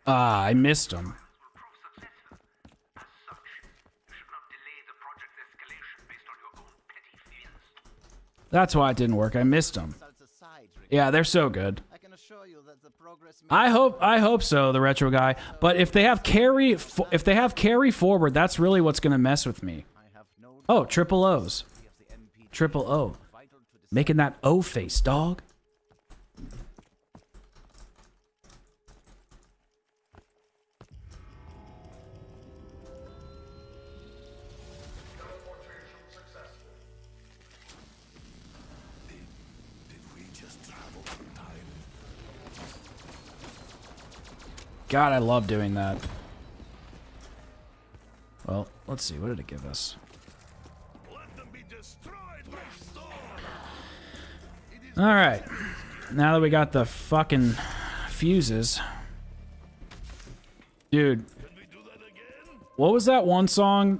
S1: Ah, I missed them. That's why it didn't work. I missed them. Yeah, they're so good.
S6: I can assure you that the progress
S1: I hope so, the retro guy. But if they have carry forward, that's really what's gonna mess with me. Oh, triple O's. Triple O. Making that O face, dog. God, I love doing that. Well, let's see. What did it give us? All right. Now that we got the fucking fuses. Dude. What was that one song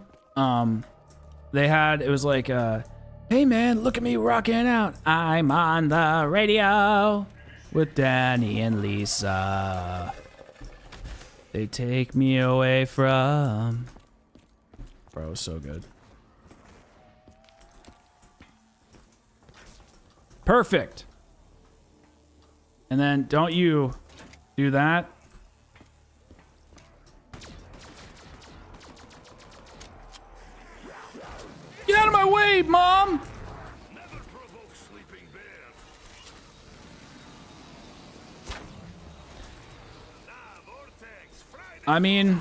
S1: they had? It was like, hey man, look at me rocking out. I'm on the radio with Danny and Lisa. They take me away from... Bro, so good. Perfect. And then don't you do that. Get out of my way, Mom! I mean,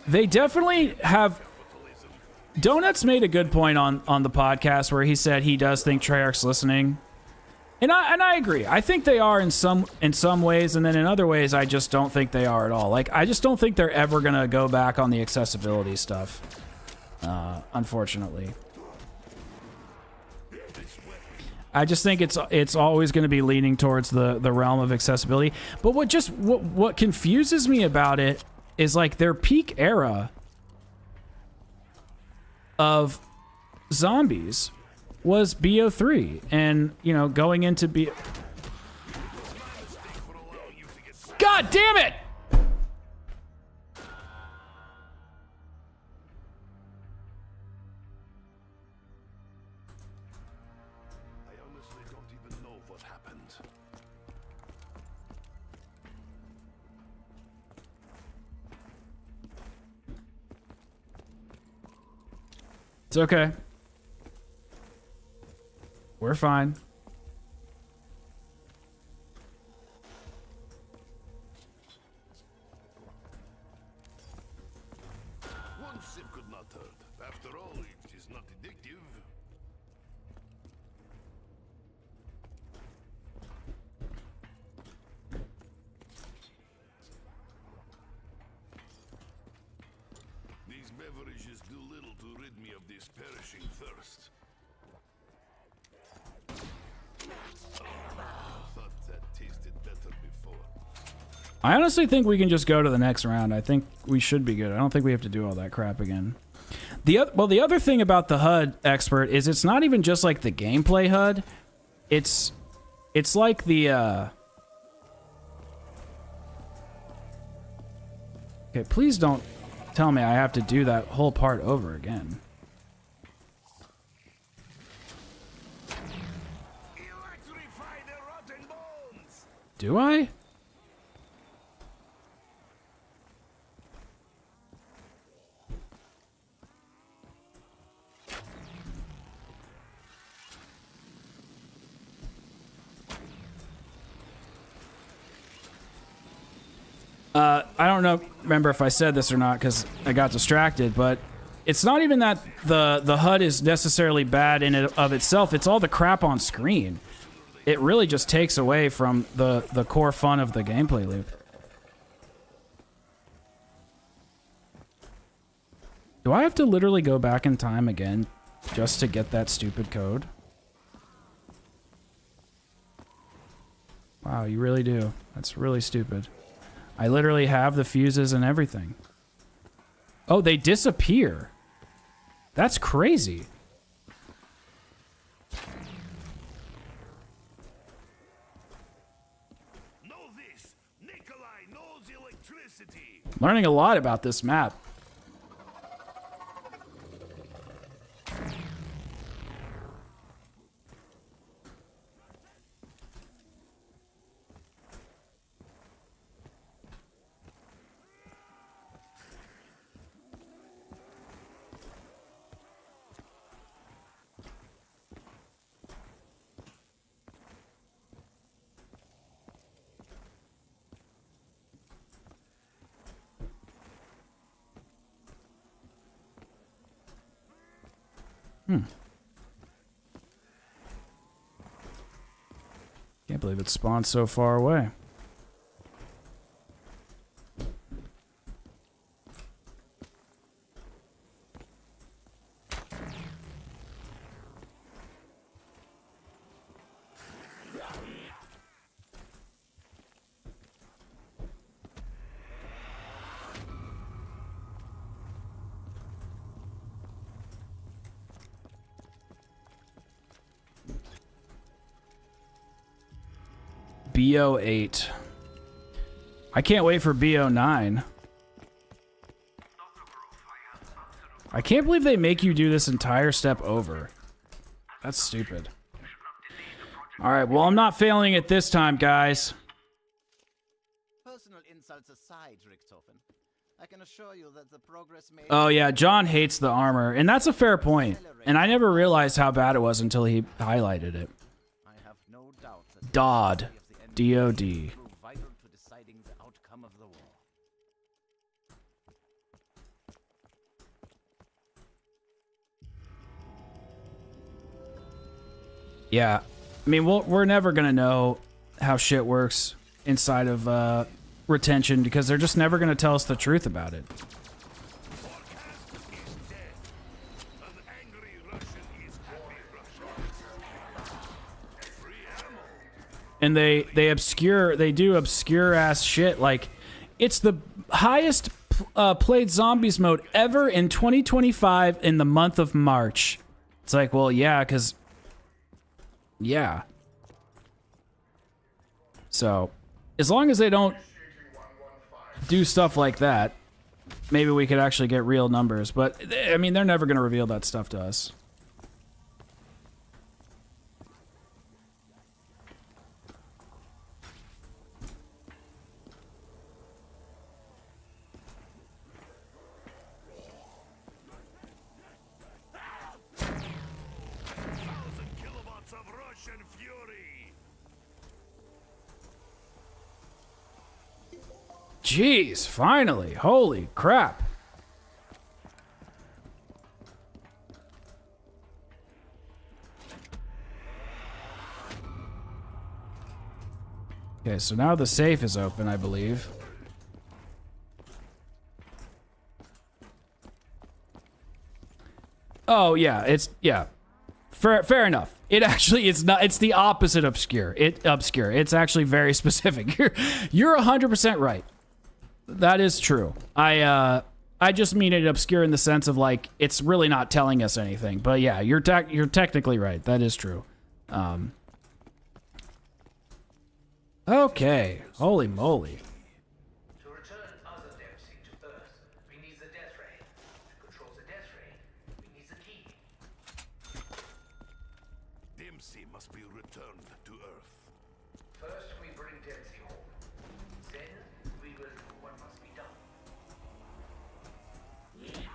S1: they definitely have... Donuts made a good point on the podcast where he said he does think Treyarch's listening. And I agree. I think they are in some ways, and then in other ways, I just don't think they are at all. Like, I just don't think they're ever going to go back on the accessibility stuff, unfortunately. I just think it's always going to be leaning towards the realm of accessibility. But what confuses me about it is like their peak era of zombies was BO3, and you know, going into God damn it! It's okay. We're fine.
S4: One sip could not hurt. After all, it is not addictive. These beverages do little to rid me of this perishing thirst. I thought that tasted better before.
S1: I honestly think we can just go to the next round. I think we should be good. I don't think we have to do all that crap again. The other thing about the HUD expert is it's not even just like the gameplay HUD. It's like the Okay, please don't tell me I have to do that whole part over again.
S4: Electrify the rotten bones!
S1: Do I? I don't remember if I said this or not because I got distracted, but it's not even that the HUD is necessarily bad in and of itself. It's all the crap on screen. It really just takes away from the core fun of the gameplay loop. Do I have to literally go back in time again just to get that stupid code? Wow, you really do. That's really stupid. I literally have the fuses and everything. Oh, they disappear. That's crazy.
S4: Know this. Nikolai knows electricity.
S1: Learning a lot about this map. Can't believe it spawned so far away. BO8. I can't wait for BO9. I can't believe they make you do this entire step over. That's stupid. Alright, well, I'm not failing it this time, guys.
S6: Personal insults aside, Richtofen, I can assure you that the progress made...
S1: Oh, yeah, John hates the armor, and that's a fair point. And I never realized how bad it was until he highlighted it.
S6: I have no doubt that
S1: DOD. DOD.
S6: proved vital to deciding the outcome of the war.
S1: Yeah. I mean, we're never going to know how shit works inside of retention because they're just never going to tell us the truth about it. And they do obscure ass shit. Like, it's the highest played zombies mode ever in 2025 in the month of March. It's like, well, yeah, because, yeah. So, as long as they don't do stuff like that, maybe we could actually get real numbers. But, I mean, they're never going to reveal that stuff to us. Jeez, finally. Holy crap. Okay, so now the safe is open, I believe. Oh, yeah, yeah. Fair enough. It actually, it's not, it's the opposite obscure. Obscure. It's actually very specific. You're 100% right. That is true. I just mean it obscure in the sense of, like, it's really not telling us anything. But yeah, you're technically right. That is true. Okay. Holy moly.
S5: To return other Dempsey to Earth, we need the death ray. To control the death ray, we need the key.
S4: Dempsey must be returned to Earth.
S5: First, we bring Dempsey home. Then, we will do what must be done.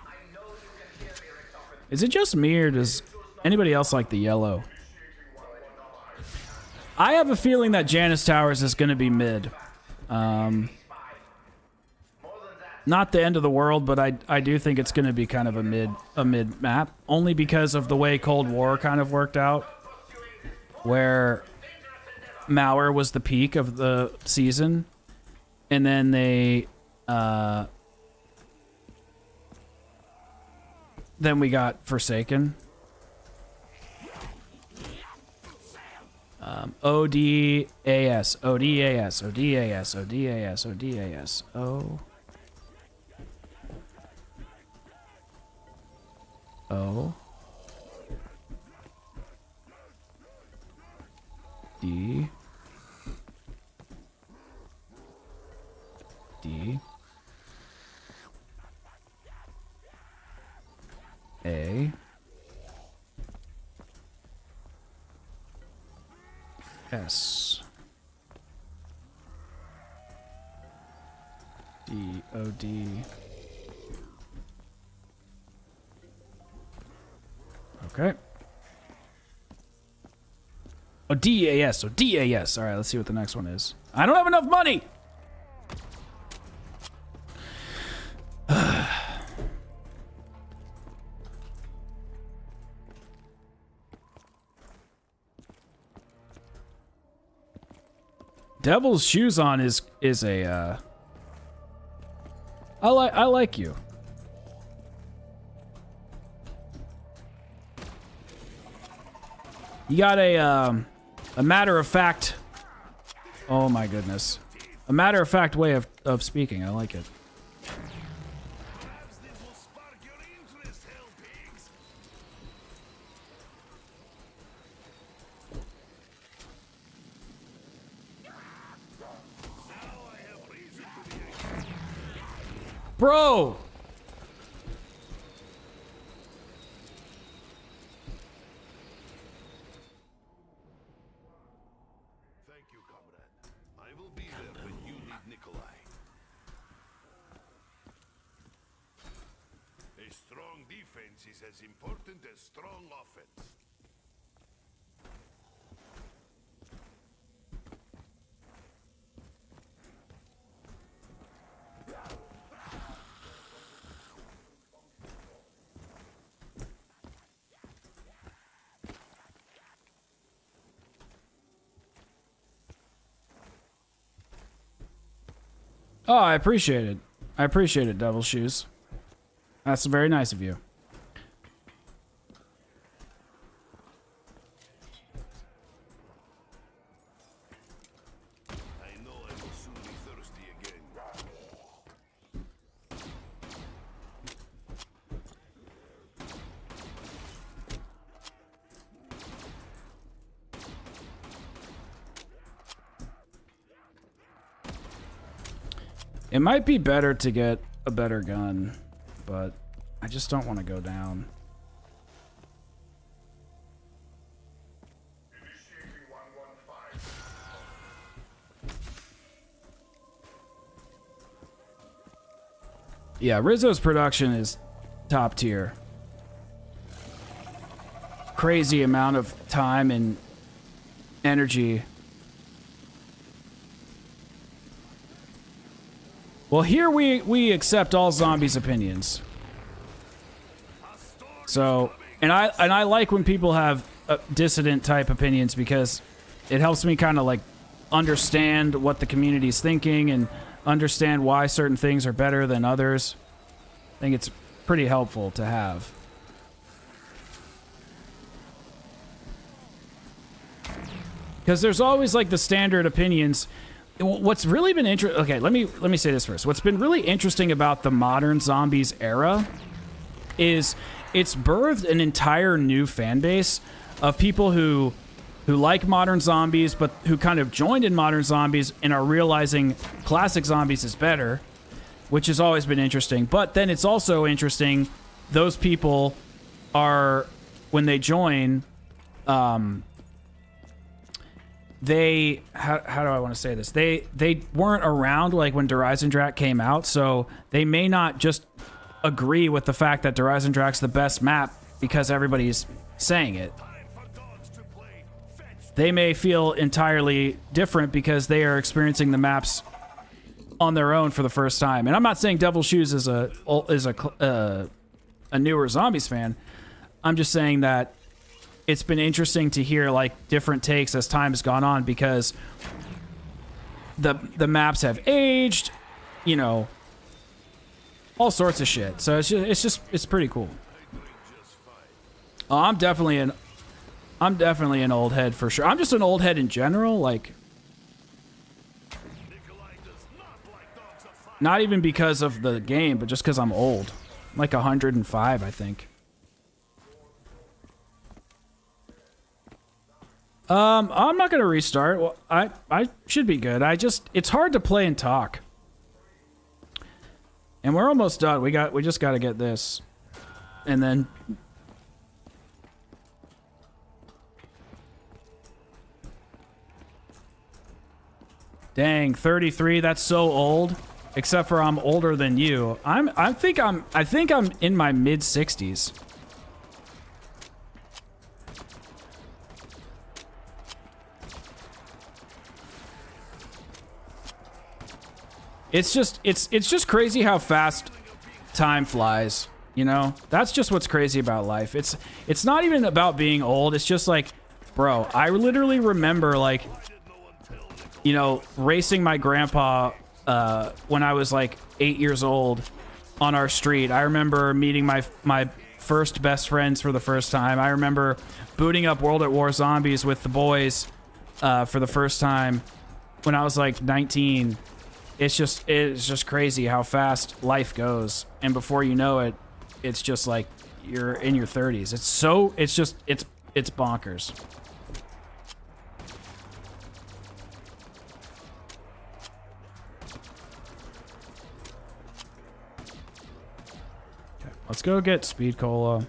S5: I know you can hear me, Richtofen.
S1: Is it just me or does anybody else like the yellow? I have a feeling that Janus Towers is going to be mid. Not the end of the world, but I do think it's going to be kind of a mid map, only because of the way Cold War kind of worked out, where Mauer was the peak of the season, and then they then we got Forsaken. ODAS, ODAS, ODAS, ODAS, ODAS, O. O D D A S D O D. Okay. Oh, DAS. So DAS. All right, let's see what the next one is. I don't have enough money. Devil's Shoes On is a I like you. You got a matter of fact. Oh my goodness. A matter of fact way of speaking. I like it.
S4: Perhaps this will spark your interest, hell pigs. Now I have reason to be angry.
S1: Bro.
S4: Thank you, comrade. I will be there when you need Nikolai. A strong defense is as important as strong offense.
S1: Oh, I appreciate it. I appreciate it, Devil Shoes. That's very nice of you.
S4: I know I will soon be thirsty again.
S1: It might be better to get a better gun, but I just don't want to go down.
S2: Initiating 115.
S1: Yeah, Rizzo's production is top tier. Crazy amount of time and energy. Well, here we accept all zombies' opinions. So, and I like when people have dissident type opinions because it helps me kind of like understand what the community's thinking and understand why certain things are better than others. I think it's pretty helpful to have. Because there's always like the standard opinions. What's really been interesting... Okay, let me say this first. What's been really interesting about the modern zombies era is it's birthed an entire new fan base of people who like modern zombies, but who kind of joined in modern zombies and are realizing classic zombies is better, which has always been interesting. But then it's also interesting, those people are, when they join... they how do I want to say this? They weren't around like when Eisendrache came out, so they may not just agree with the fact that Eisendrache's the best map because everybody's saying it. They may feel entirely different because they are experiencing the maps on their own for the first time. And I'm not saying Devil Shoes is a newer zombies fan. I'm just saying that it's been interesting to hear like different takes as time has gone on because the maps have aged, you know, all sorts of shit. So it's pretty cool. Oh, I'm definitely an old head for sure. I'm just an old head in general, like not even because of the game, but just because I'm old. I'm like 105, I think. I'm not gonna restart. Well, I should be good. It's hard to play and talk. And we're almost done. We just gotta get this. And then dang, 33, that's so old. Except for I'm older than you. I think I'm in my mid 60s. It's just crazy how fast time flies, you know? That's just what's crazy about life. It's not even about being old. It's just like, bro, I literally remember, like, you know, racing my grandpa when I was like 8 years old on our street. I remember meeting my first best friends for the first time. I remember booting up World at War Zombies with the boys for the first time when I was like 19. It's just crazy how fast life goes, and before you know it, it's just like you're in your 30s. It's bonkers. Let's go get Speed Cola.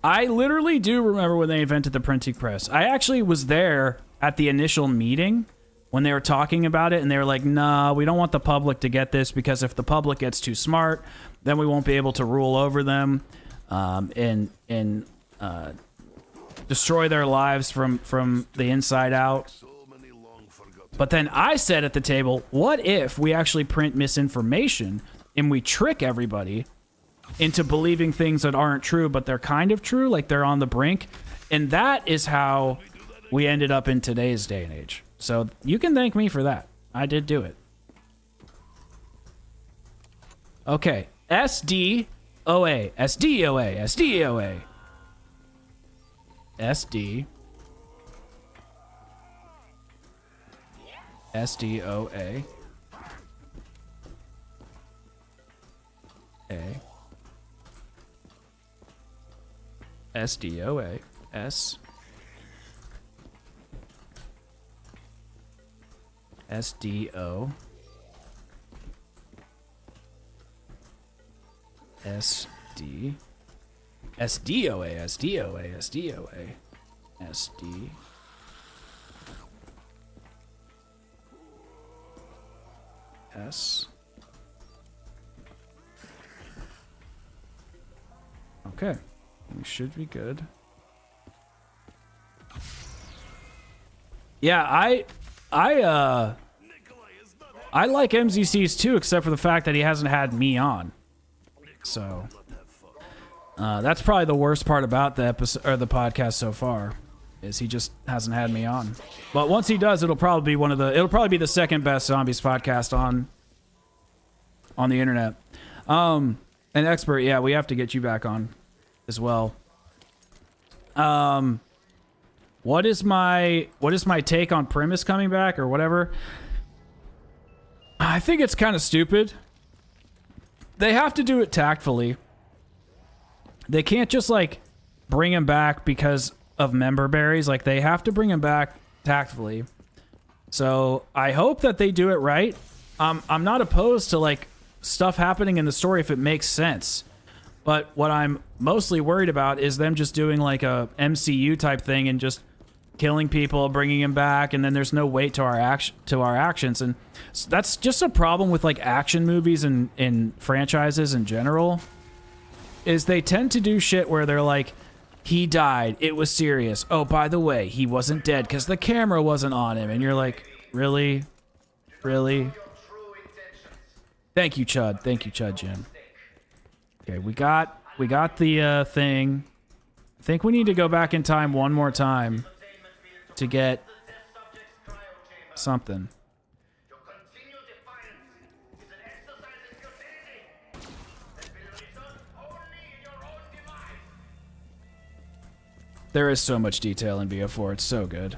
S1: I literally do remember when they invented the printing press. I actually was there at the initial meeting when they were talking about it, and they were like, nah, we don't want the public to get this, because if the public gets too smart, then we won't be able to rule over them and destroy their lives from the inside out. But then I said at the table, what if we actually print misinformation and we trick everybody into believing things that aren't true, but they're kind of true, like they're on the brink? And that is how we ended up in today's day and age. So you can thank me for that. I did do it. Okay. SDOA. SDOA. SDOA. SD. SDOA. A. SDOA. S. SDO. SD. SDOA. SDOA. SDOA. SD. S. Okay. We should be good. Yeah, I like MZCs too, except for the fact that he hasn't had me on. So that's probably the worst part about the episode or the podcast so far, is he just hasn't had me on. But once he does, it'll probably be the second best zombies podcast on the internet. An expert, yeah, we have to get you back on as well. What is my take on Primus coming back or whatever? I think it's kind of stupid. They have to do it tactfully. They can't just like bring him back because of member berries. Like, they have to bring him back tactfully. So I hope that they do it right. I'm not opposed to like stuff happening in the story if it makes sense. But what I'm mostly worried about is them just doing like a MCU type thing and just killing people, bringing him back, and then there's no weight to our actions. And that's just a problem with like action movies and franchises in general, is they tend to do shit where they're like, he died, it was serious. Oh, by the way, he wasn't dead because the camera wasn't on him. And you're like, really? Really? Thank you, Chud. Thank you, Chud Jim. Okay, we got the thing. I think we need to go back in time one more time to get something. There is so much detail in BO4. It's so good.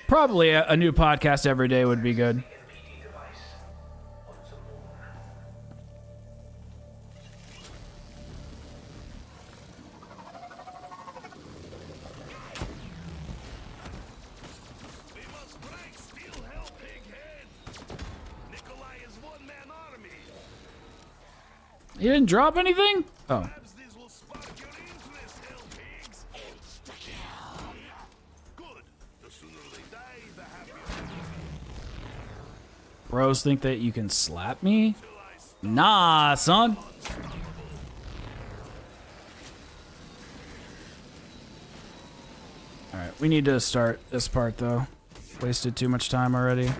S1: Probably a new podcast every day would be good. He didn't drop anything? Oh.
S4: Perhaps this will spark your interest, hell pigs. Good. The sooner they die, the happier.
S1: Bros think that you can slap me? Nah, son. Alright, we need to start this part though. Wasted too much time already.
S4: Your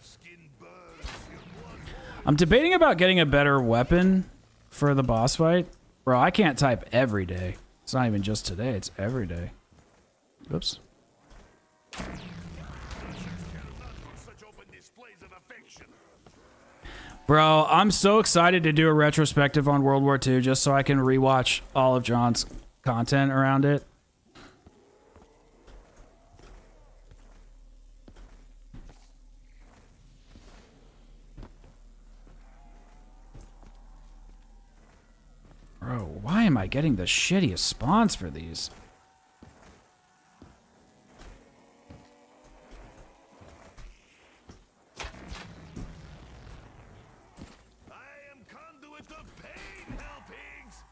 S4: skin burns, your blood.
S1: I'm debating about getting a better weapon for the boss fight. Bro, I can't type every day. It's not even just today, it's every day. Oops.
S4: Such open displays of affection.
S1: Bro, I'm so excited to do a retrospective on World War II just so I can rewatch all of John's content around it. Bro, why am I getting the shittiest spawns for these?
S4: I am conduit of pain, hell pigs.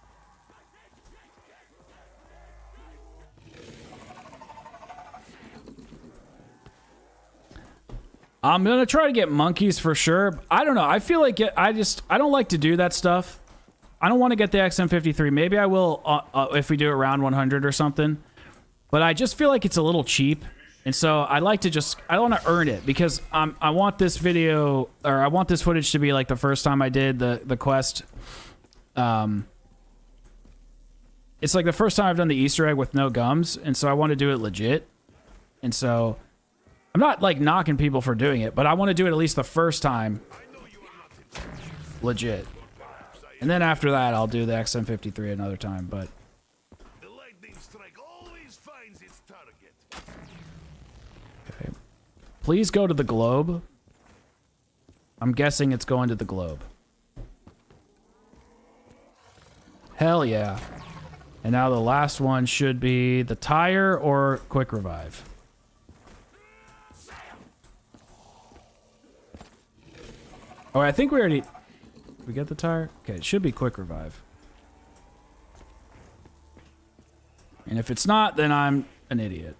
S1: I'm gonna try to get monkeys for sure. I don't know. I feel like I don't like to do that stuff. I don't want to get the XM53. Maybe I will if we do it around 100 or something. But I just feel like it's a little cheap. And so I like to I want to earn it because I want this video, or I want this footage to be like the first time I did the quest. It's like the first time I've done the Easter egg with no gums. And so I want to do it legit. And so I'm not like knocking people for doing it, but I want to do it at least the first time legit. And then after that, I'll do the XM53 another time, but...
S4: The lightning strike always finds its target.
S1: Okay. Please go to the globe. I'm guessing it's going to the globe. Hell yeah. And now the last one should be the tire or quick revive. Oh, I think we already... We get the tire? Okay, it should be quick revive. And if it's not, then I'm an idiot.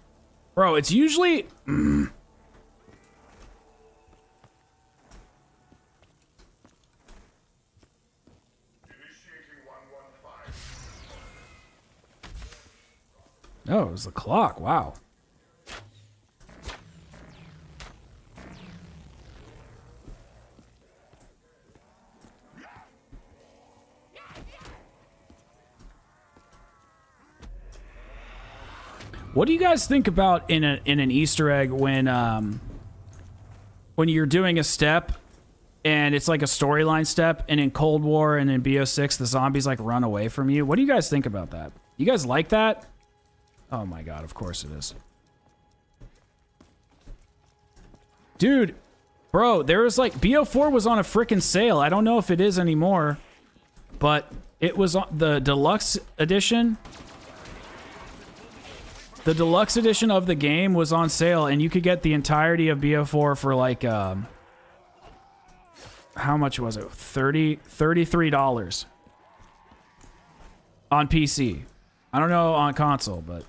S1: Bro, it's usually...
S4: Initiating 115.
S1: Oh, it was the clock. Wow. What do you guys think about in an Easter egg when you're doing a step and it's like a storyline step, and in Cold War and in BO6 the zombies like run away from you? What do you guys think about that? You guys like that? Oh my god, of course it is. Dude, bro, there was like BO4 was on a freaking sale. I don't know if it is anymore, but it was on the deluxe edition. The deluxe edition of the game was on sale, and you could get the entirety of BO4 for like, how much was it? $33 on PC. I don't know on console, but.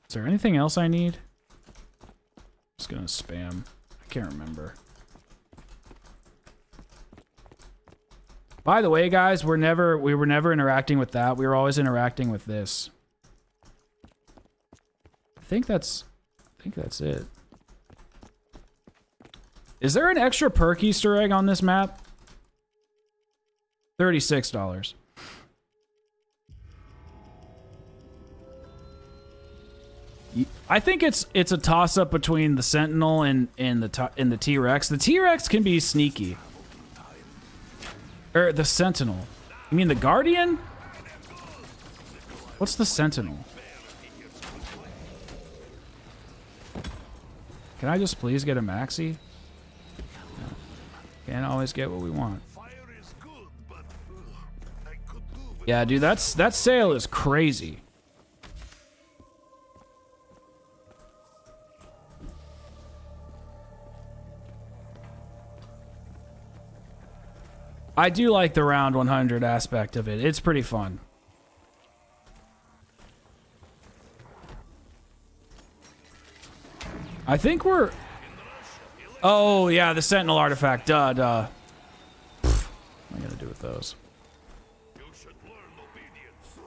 S1: Is there anything else I need? Just gonna spam. I can't remember. By the way, guys, we were never interacting with that. We were always interacting with this. I think that's it. Is there an extra perk Easter egg on this map? $36. I think it's a toss up between the Sentinel and the T-Rex. The T-Rex can be sneaky. Or the Sentinel. You mean the Guardian? What's the Sentinel? Can I just please get a maxi? No. Can't always get what we want.
S4: Fire is good, but
S1: Yeah, dude, that sale is crazy. I do like the round 100 aspect of it. It's pretty fun. I think we're... Oh, yeah, the Sentinel artifact. Duh. Pfft. What am I going to do with those?
S4: You should learn obedience.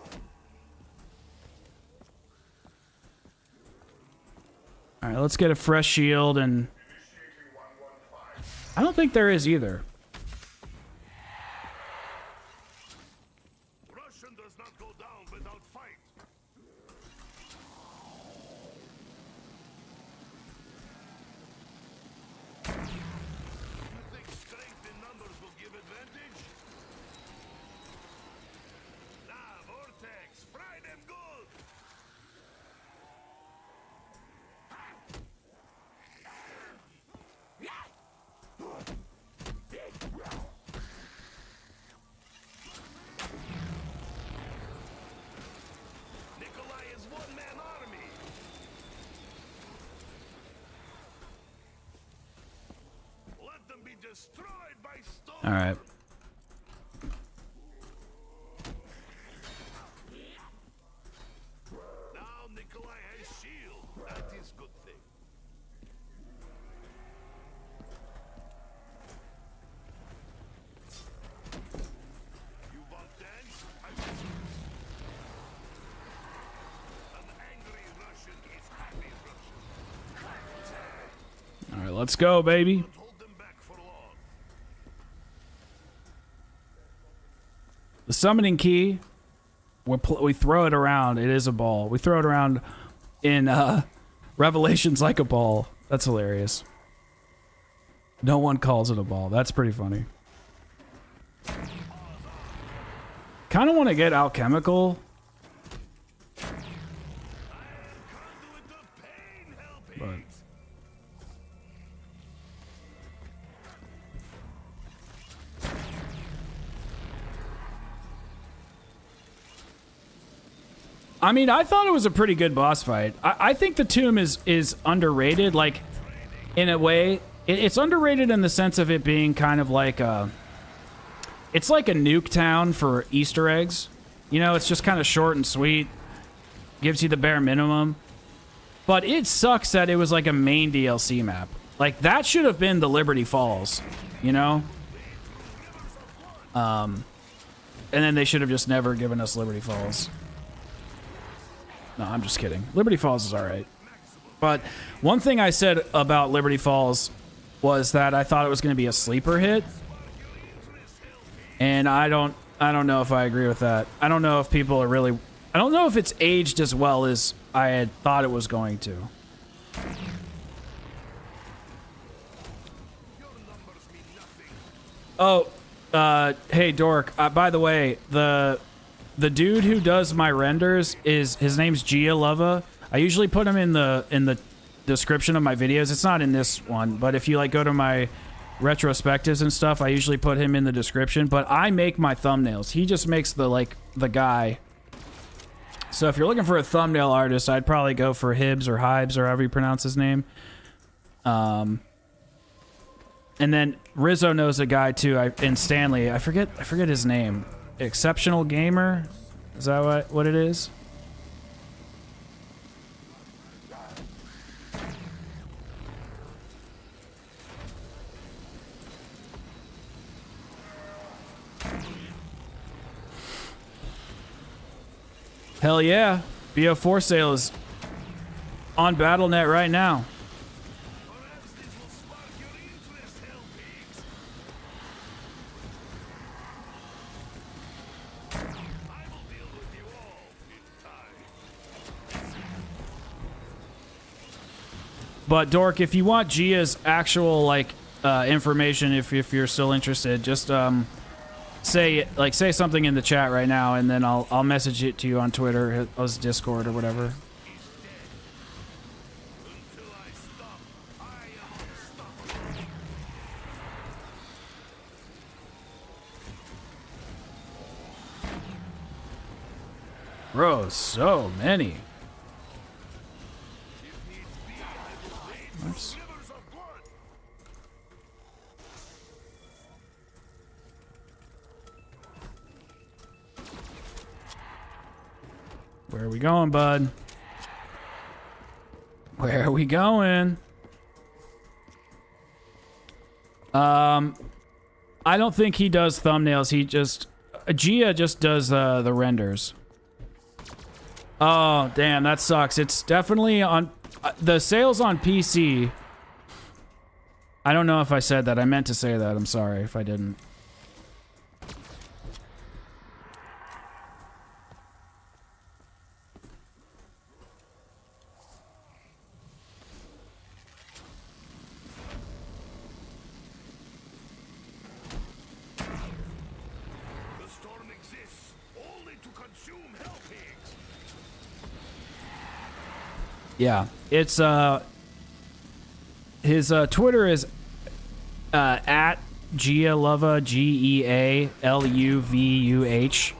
S1: All right, let's get a fresh shield, and... I don't think there is either.
S4: Russian does not go down without fight. You think strength in numbers will give advantage? Nah, Vortex, fry them good. Nikolai is one-man army. Let them be destroyed by storm.
S1: All right.
S4: Now Nikolai has shield. That is good thing. You want dance? I will. An angry Russian is happy Russian.
S1: All right, let's go, baby.
S4: Don't hold them back for long.
S1: The summoning key, we throw it around. It is a ball. We throw it around in Revelations like a ball. That's hilarious. No one calls it a ball. That's pretty funny. Kind of want to get alchemical. But I mean, I thought it was a pretty good boss fight. I think the tomb is underrated, like, in a way. It's underrated in the sense of it being kind of like it's like a nuke town for Easter eggs. You know, it's just kind of short and sweet. Gives you the bare minimum. But it sucks that it was like a main DLC map. Like, that should have been the Liberty Falls, you know? And then they should have just never given us Liberty Falls. No, I'm just kidding. Liberty Falls is all right. But one thing I said about Liberty Falls was that I thought it was going to be a sleeper hit. And I don't know if I agree with that. I don't know if people are really... I don't know if it's aged as well as I had thought it was going to. Oh, hey, Dork. By the way, the dude who does my renders his name's Gia Lova. I usually put him in the description of my videos. It's not in this one, but if you like go to my retrospectives and stuff, I usually put him in the description. But I make my thumbnails. He just makes the guy. So if you're looking for a thumbnail artist, I'd probably go for Hibbs or Hibes or however you pronounce his name. And then Rizzo knows a guy too. And Stanley, I forget his name. Exceptional Gamer? Is that what it is? Hell yeah. BO4 sale is on BattleNet right now. But Dork, if you want Gia's actual information, if you're still interested, just say something in the chat right now, and then I'll message it to you on Twitter, his Discord, or whatever. Bro, so many. Oops. Where are we going, bud? Where are we going? I don't think he does thumbnails. He just... Gia just does the renders. Oh, damn, that sucks. It's definitely on... the sales on PC... I don't know if I said that. I meant to say that. I'm sorry if I didn't. Yeah, it's his Twitter is at Gialuvuh, Gealuvuh,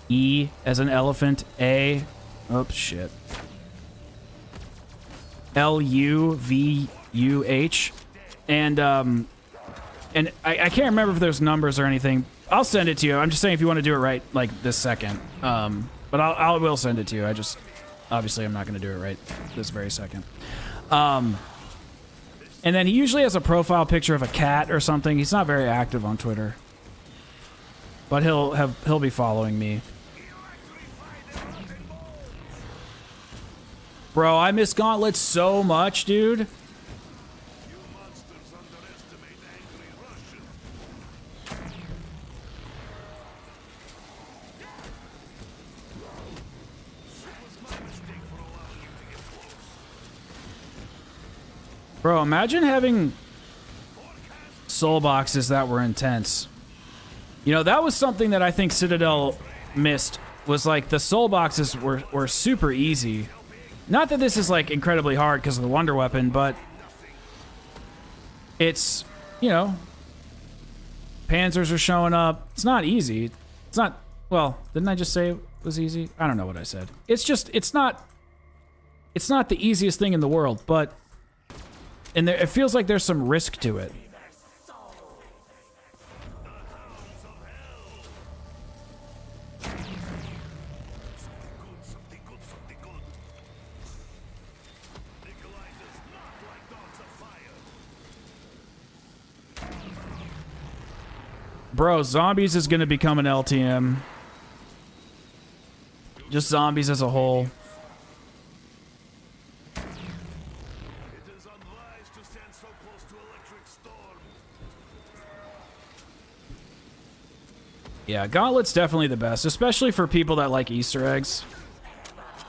S1: G-E as an elephant, A, oops, shit, Luvuh, and I can't remember if there's numbers or anything. I'll send it to you. I'm just saying if you want to do it right, like this second. But I will send it to you. Obviously, I'm not going to do it right this very second. And then he usually has a profile picture of a cat or something. He's not very active on Twitter. But he'll be following me. Bro, I miss Gauntlets so much, dude. Bro, imagine having soul boxes that were intense. You know, that was something that I think Citadel missed, was like the soul boxes were super easy. Not that this is like incredibly hard because of the Wonder Weapon, but it's, you know, Panzers are showing up. It's not easy. It's not, well, didn't I just say it was easy? I don't know what I said. It's just, it's not the easiest thing in the world, but and there, it feels like there's some risk to it. Bro, zombies is going to become an LTM. Just zombies as a whole. Yeah, Gauntlet's definitely the best, especially for people that like Easter eggs.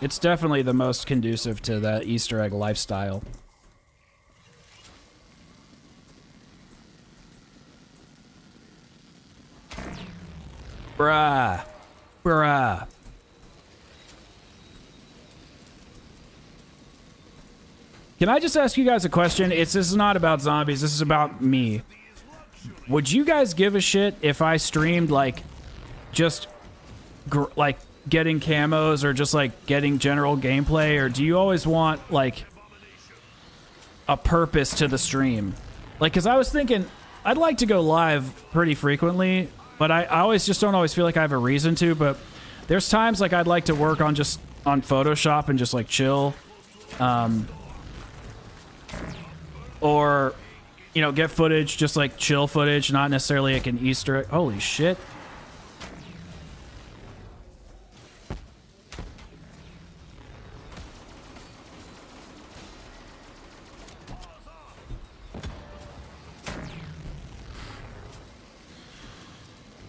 S1: It's definitely the most conducive to that Easter egg lifestyle. Bruh. Bruh. Can I just ask you guys a question? This is not about zombies. This is about me. Would you guys give a shit if I streamed, like, just, like, getting camos or just, like, getting general gameplay? Or do you always want, like, a purpose to the stream? Like, because I was thinking, I'd like to go live pretty frequently, but I always just don't always feel like I have a reason to. But there's times, like, I'd like to work on just, on Photoshop and just, like, chill. Or, you know, get footage, just like chill footage, not necessarily like an Easter egg. Holy shit.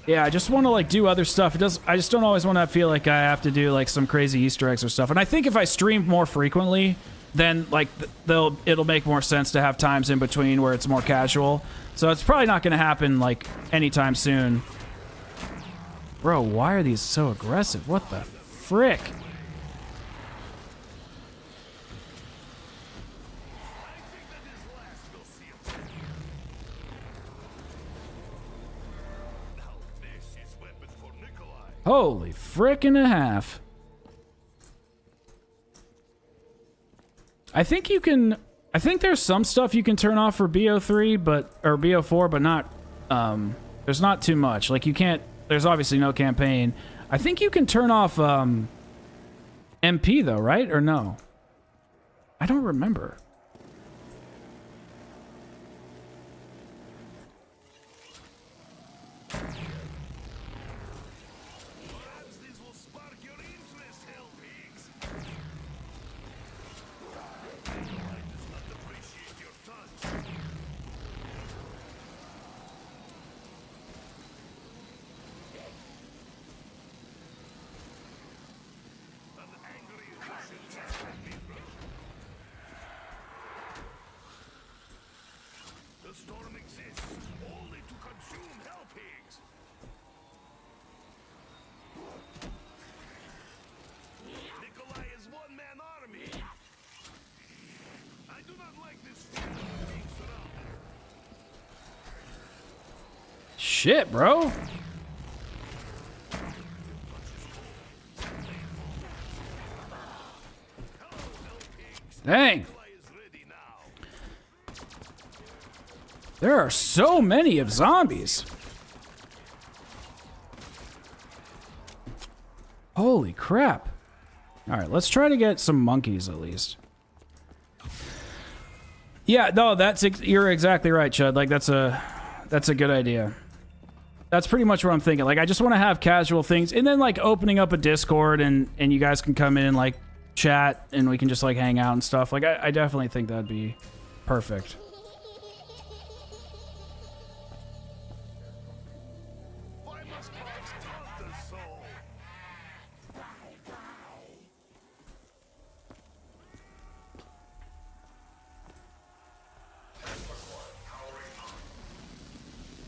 S1: Yeah, I just want to like do other stuff. I just don't always want to feel like I have to do like some crazy Easter eggs or stuff. And I think if I stream more frequently, then like it'll make more sense to have times in between where it's more casual. So it's probably not going to happen like anytime soon. Bro, why are these so aggressive? What the frick?
S4: Now this is weapon for Nikolai.
S1: Holy frick and a half. I think you can... I think there's some stuff you can turn off for BO3, or BO4, but not... there's not too much. Like, you can't... There's obviously no campaign. I think you can turn off, MP, though, right? Or no? I don't remember.
S4: Perhaps this will spark your interest, hell pigs. Life does not appreciate your touch. An angry Russian attack me. The storm exists only to consume hell pigs. Nikolai is one-man army. I do not like this feeling of being surrounded.
S1: Shit, bro. Dang.
S4: Nikolai is ready now.
S1: There are so many of zombies. Holy crap. All right, let's try to get some monkeys at least. Yeah, no, you're exactly right, Chud. Like that's a good idea. That's pretty much what I'm thinking. Like I just want to have casual things and then like opening up a Discord and you guys can come in and like chat and we can just like hang out and stuff. Like I definitely think that'd be perfect.
S4: Why must Bob's taunt us so?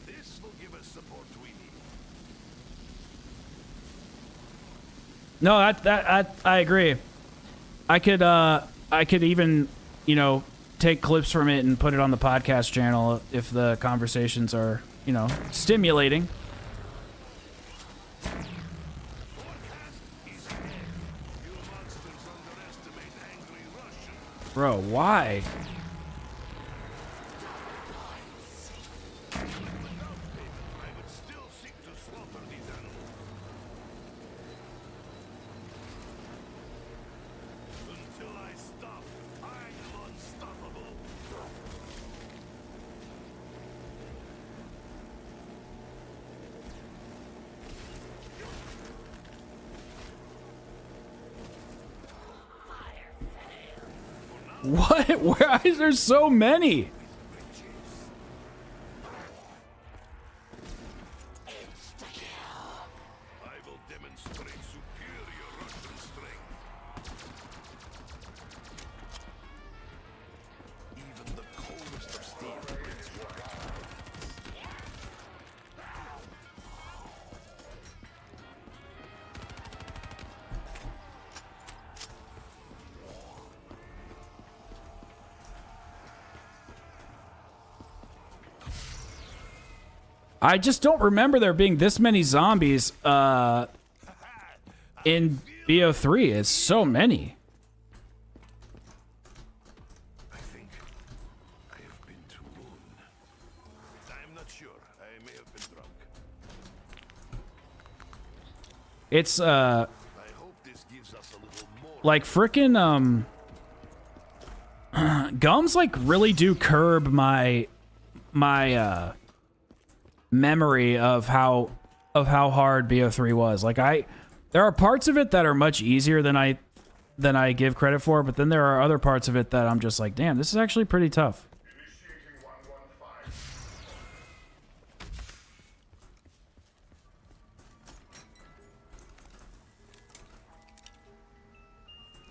S4: This will give us support we need.
S1: No, I agree. I could even, you know, take clips from it and put it on the podcast channel if the conversations are, you know, stimulating.
S4: Forecast is ahead. You monsters underestimate angry Russians.
S1: Bro, why?
S4: Without payment, I would still seek to slaughter these animals. Until I stop, I am unstoppable.
S1: What? Why is there so many?
S4: I will demonstrate superior Russian strength. Even the coldest of steel brings water.
S1: I just don't remember there being this many zombies in BO3. It's so many.
S4: I think I have been too moon. I'm not sure. I may have been drunk.
S1: It's
S4: I hope this gives us a little more.
S1: like frickin' gums like really do curb my memory of how hard BO3 was. Like there are parts of it that are much easier than I give credit for, but then there are other parts of it that I'm just like, damn, this is actually pretty tough.
S2: Initiating 115.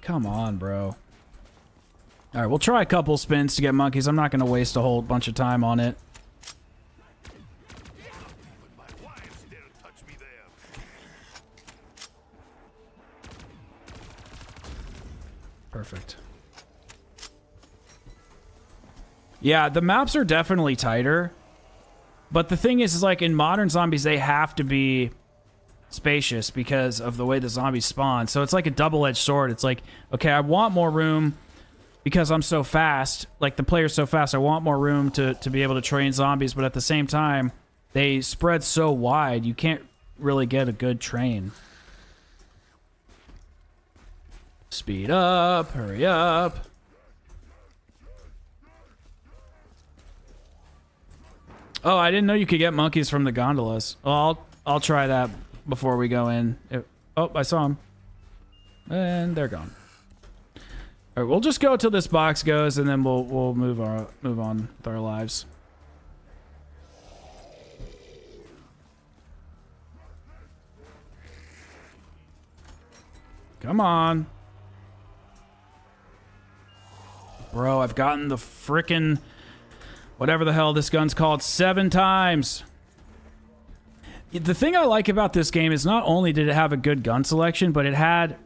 S1: Come on, bro. All right, we'll try a couple spins to get monkeys. I'm not going to waste a whole bunch of time on it.
S4: Even my wives dare touch me there.
S1: Perfect. Yeah, the maps are definitely tighter. But the thing is like in modern zombies, they have to be spacious because of the way the zombies spawn. So it's like a double-edged sword. It's like, okay, I want more room because I'm so fast. Like, the player's so fast, I want more room to be able to train zombies, but at the same time, they spread so wide, you can't really get a good train. Speed up, hurry up. Oh, I didn't know you could get monkeys from the gondolas. Well, I'll try that before we go in. Oh, I saw them. And they're gone. All right, we'll just go till this box goes, and then we'll move on with our lives. Come on. Bro, I've gotten the frickin' whatever the hell this gun's called 7 times. The thing I like about this game is not only did it have a good gun selection, but it had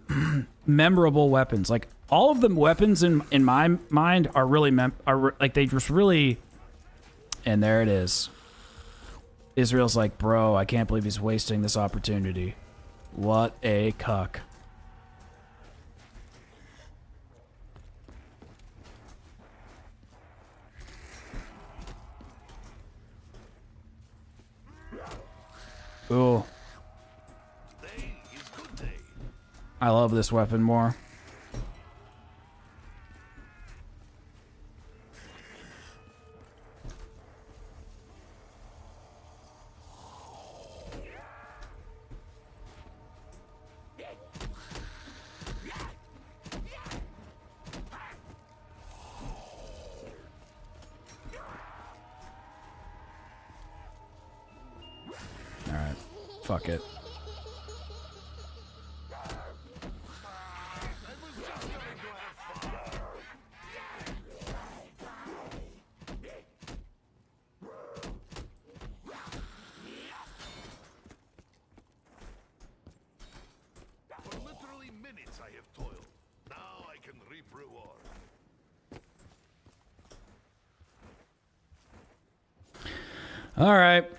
S1: memorable weapons. Like, all of the weapons in my mind are really like, they just really... And there it is. Israel's like, bro, I can't believe he's wasting this opportunity. What a cuck. Ooh. I love this weapon more. Alright. Fuck it.
S4: For literally minutes I have toiled. Now I can reap reward.
S1: All right.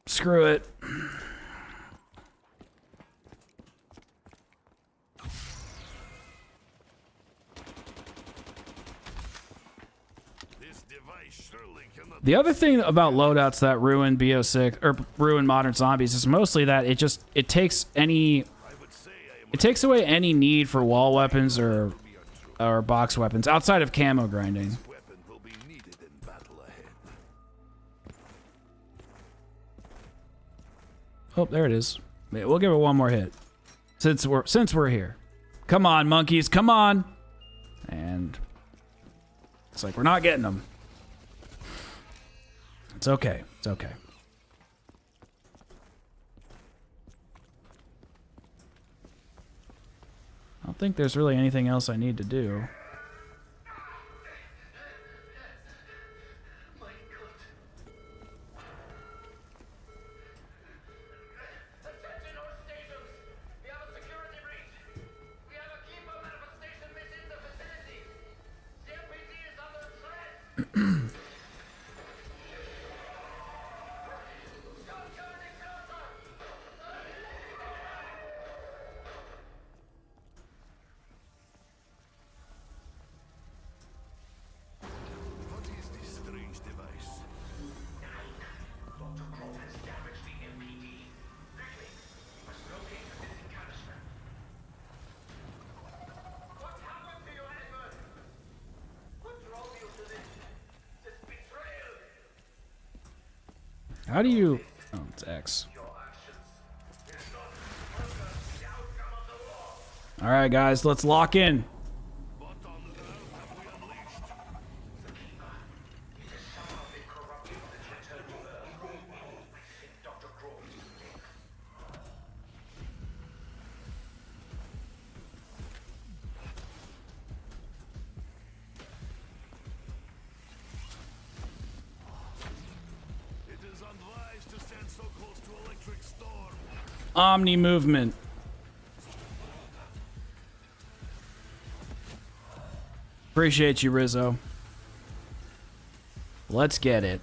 S1: Screw it.
S4: This device surely cannot.
S1: The other thing about loadouts that ruin BO6 or ruin modern zombies is mostly that it takes any it takes away any need for wall weapons or box weapons outside of camo grinding.
S4: Weapon will be needed in battle ahead.
S1: Oh, there it is. We'll give it one more hit. Since we're here. Come on, monkeys, come on. And it's like we're not getting them. It's okay. It's okay. I don't think there's really anything else I need to do.
S5: My God. Attention all stations! We have a security breach! We have a keeper manifestation within the facility! The MPD is under threat! Stop coming closer!
S4: What is this strange device?
S5: Dr. Croft has damaged the MPD. Quickly, we must locate the missing canister. What happened to you, Edward? What drove you to this betrayal?
S1: How do you... Oh, it's X.
S5: Your actions is not further the outcome of the war.
S1: All right, guys, let's lock in.
S4: What on earth have we unleashed?
S5: The keeper. It has somehow been corrupted with its return to Earth. I think Dr. Croft is to blame.
S4: It is unwise to stand so close to electric storm.
S1: Omni movement. Appreciate you, Rizzo. Let's get it.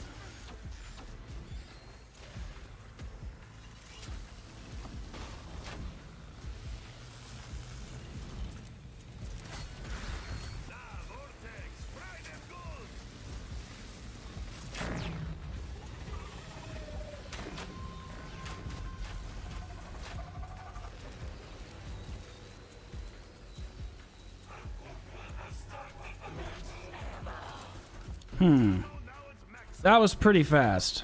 S1: That was pretty fast.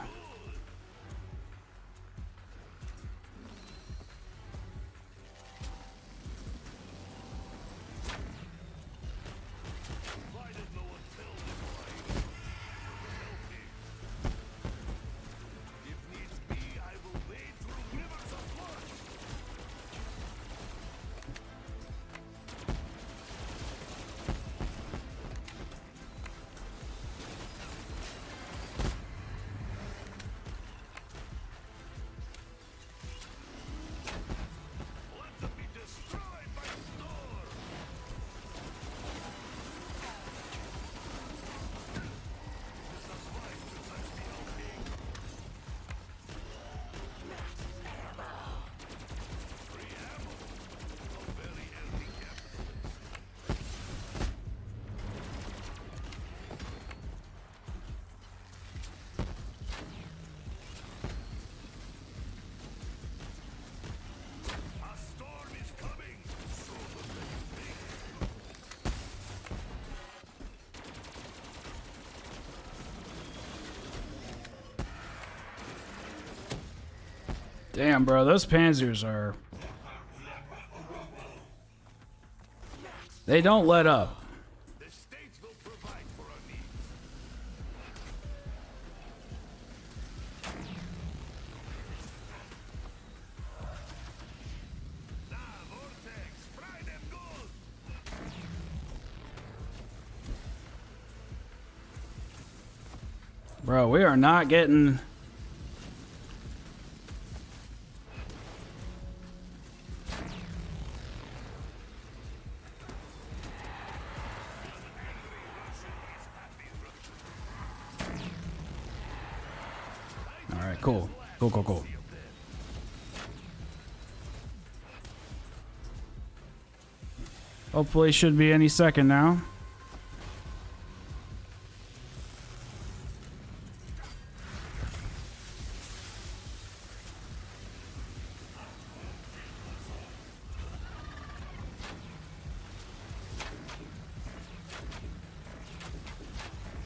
S1: Damn, bro, those Panzers are... They don't let up.
S4: The states will provide for our needs. Nah, Vortex, fry them good.
S1: Bro, we are not getting... Alright, cool. Cool. Hopefully should be any second now.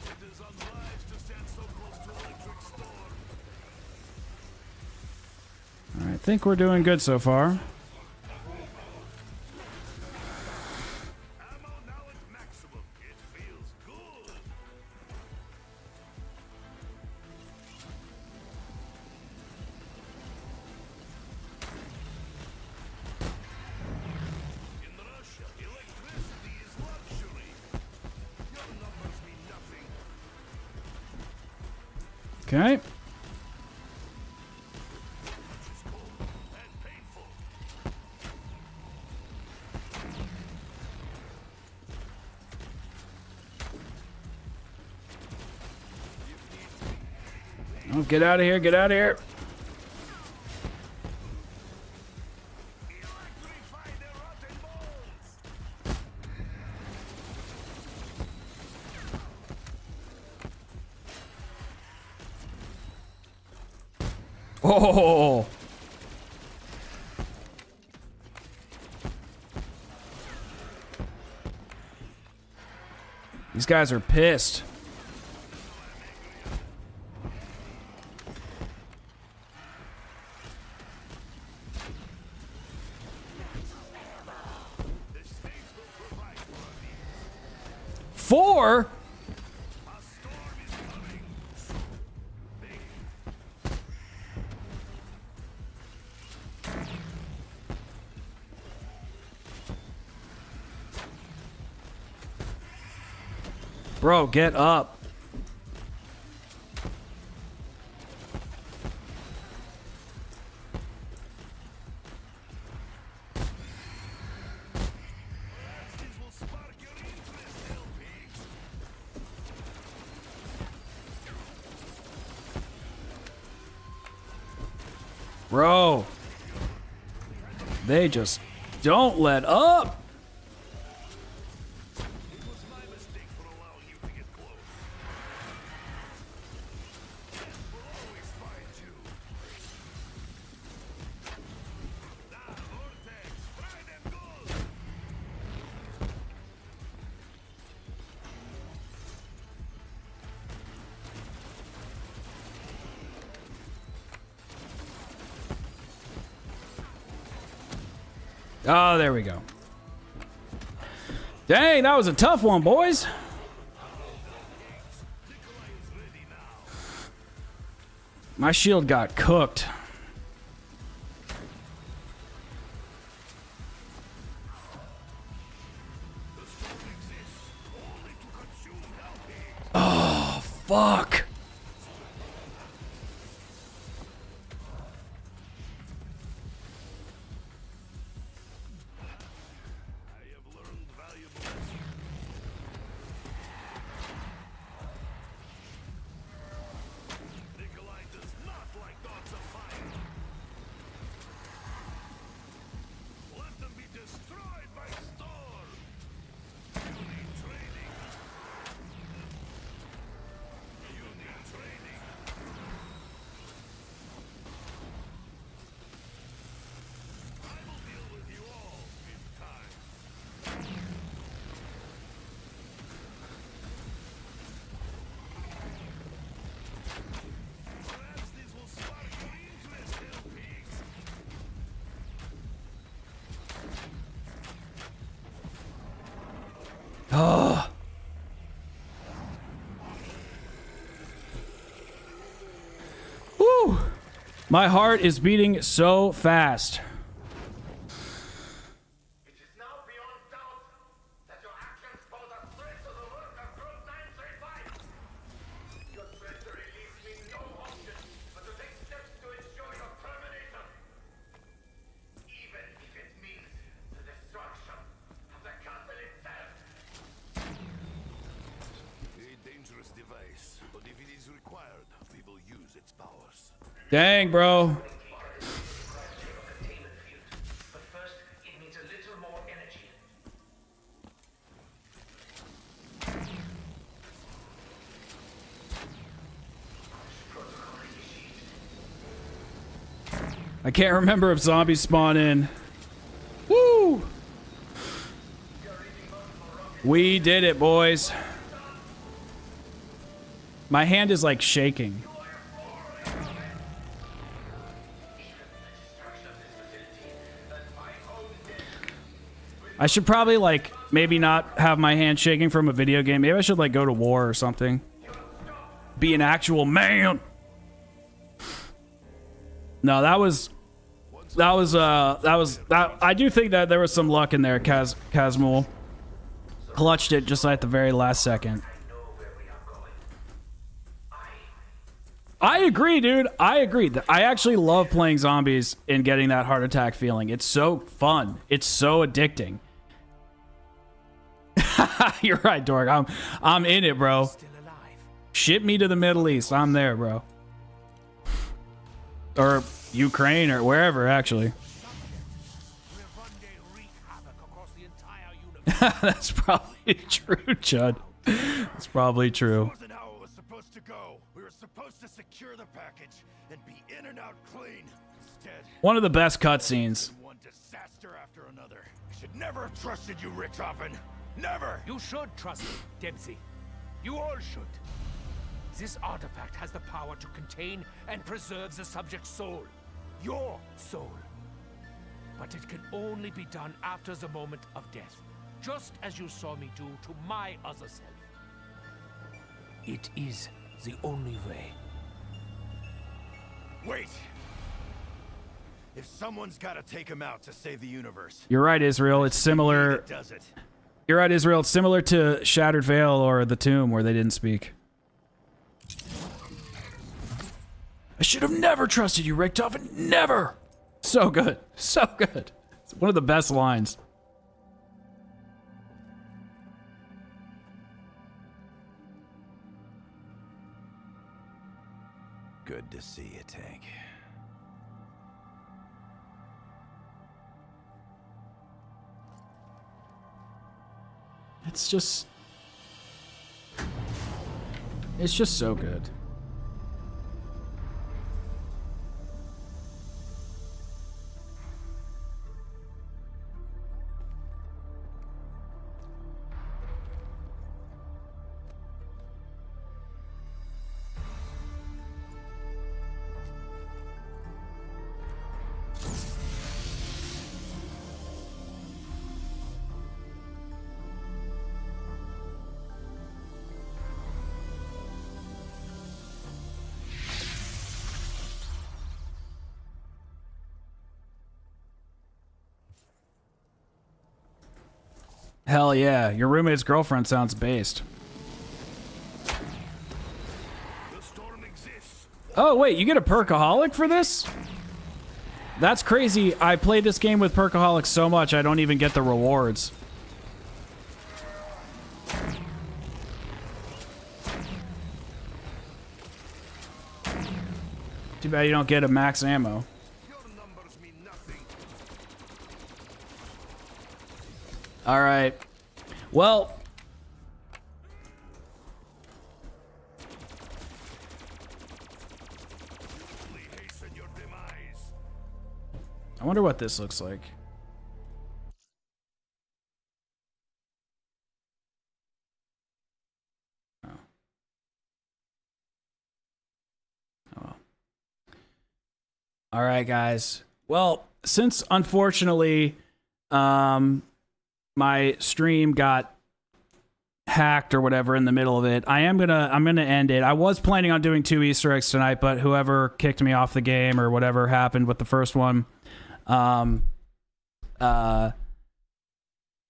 S4: It is unwise to stand so close to electric storm.
S1: Alright, I think we're doing good so far.
S4: Ammo now at maximum. It feels good. In Russia, electricity is luxury. Your numbers mean nothing.
S1: Okay.
S4: It's cold and painful.
S1: Oh, get out of here, get out of here.
S4: Electrify the rotten balls.
S1: Oh! These guys are pissed.
S4: The states will provide for our needs.
S1: 4?
S4: A storm is coming. Big.
S1: Bro, get up.
S4: This will spark your interest, LPs.
S1: Bro. They just don't let up.
S4: It was my mistake for allowing you to get close. We'll always find you. Nah, Vortex, fry them good.
S1: Oh, there we go. Dang, that was a tough one, boys. My shield got cooked. Oh, fuck. Oh. Woo. My heart is beating so fast.
S5: It is now beyond doubt that your actions pose a threat to the work of Group 935. Your treachery leaves me no option but to take steps to ensure your termination. Even if it means the destruction of the castle itself.
S4: A dangerous device, but if it is required, we will use its powers.
S1: Dang, bro.
S5: But first, it needs a little more energy.
S1: I can't remember if zombies spawn in. Woo! We did it, boys. My hand is like shaking. I should probably like maybe not have my hand shaking from a video game. Maybe I should like go to war or something. Be an actual man. No, that was I do think that there was some luck in there. Kazmul clutched it just at the very last second. I agree, dude. I agree. I actually love playing zombies and getting that heart attack feeling. It's so fun. It's so addicting. You're right, Dork. I'm in it, bro. Ship me to the Middle East. I'm there, bro. Or Ukraine or wherever, actually. That's probably true, Chud. That's probably true.
S3: We were supposed to secure the package and be in and out clean. Instead,
S1: One of the best cutscenes.
S3: one disaster after another. I should never have trusted you, Richthofen. Never.
S7: You should trust me, Dempsey. You all should. This artifact has the power to contain and preserve the subject's soul. Your soul. But it can only be done after the moment of death. Just as you saw me do to my other self. It is the only way.
S3: Wait. If someone's got to take him out to save the universe,
S1: You're right, Israel. It's similar.
S3: it does it.
S1: You're right, Israel. It's similar to Shattered Veil or The Tomb, where they didn't speak. I should have never trusted you, Richthofen. Never. So good. So good. It's one of the best lines.
S3: Good to see you, Tank.
S1: It's just so good. Hell yeah, your roommate's girlfriend sounds based.
S4: The storm exists.
S1: Oh wait, you get a perkaholic for this? That's crazy. I played this game with perkaholics so much I don't even get the rewards. Too bad you don't get a max ammo.
S4: Your numbers mean nothing.
S1: All right. Well,
S4: Only hasten your demise.
S1: I wonder what this looks like. Oh. Oh. Well. All right, guys. Well, since unfortunately, my stream got hacked or whatever in the middle of it, I'm gonna end it. I was planning on doing 2 Easter eggs tonight, but whoever kicked me off the game or whatever happened with the first one,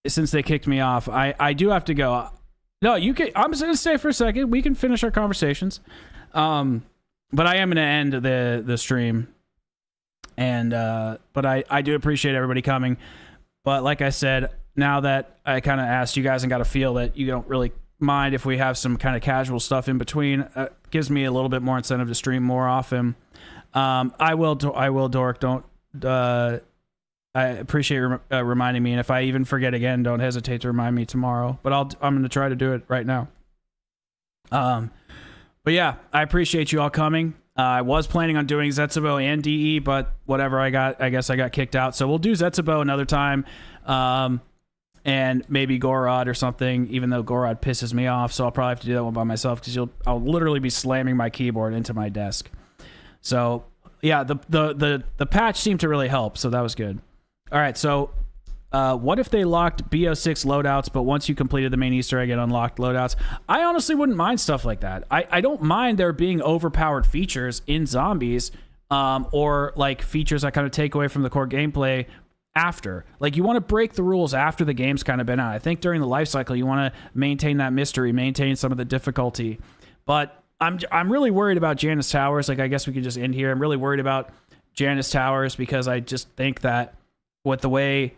S1: since they kicked me off, I do have to go. No, you can. I'm just gonna stay for a second. We can finish our conversations. But I am gonna end the stream. And but I do appreciate everybody coming. But like I said, now that I kind of asked you guys and got a feel that you don't really mind if we have some kind of casual stuff in between, gives me a little bit more incentive to stream more often. I will, Dork. Don't. I appreciate reminding me, and if I even forget again, don't hesitate to remind me tomorrow. But I'm going to try to do it right now. But yeah, I appreciate you all coming. I was planning on doing Zetsubo and DE, but whatever, I guess I got kicked out. So we'll do Zetsubo another time, and maybe Gorod or something, even though Gorod pisses me off. So I'll probably have to do that one by myself because I'll literally be slamming my keyboard into my desk. So yeah, the patch seemed to really help, so that was good. All right, so what if they locked BO6 loadouts, but once you completed the main Easter egg, it unlocked loadouts? I honestly wouldn't mind stuff like that. I don't mind there being overpowered features in zombies, or like features that kind of take away from the core gameplay after. Like, you want to break the rules after the game's kind of been out. I think during the life cycle, you want to maintain that mystery, maintain some of the difficulty. But I'm really worried about Janus Towers. Like, I guess we could just end here. I'm really worried about Janus Towers because I just think that with the way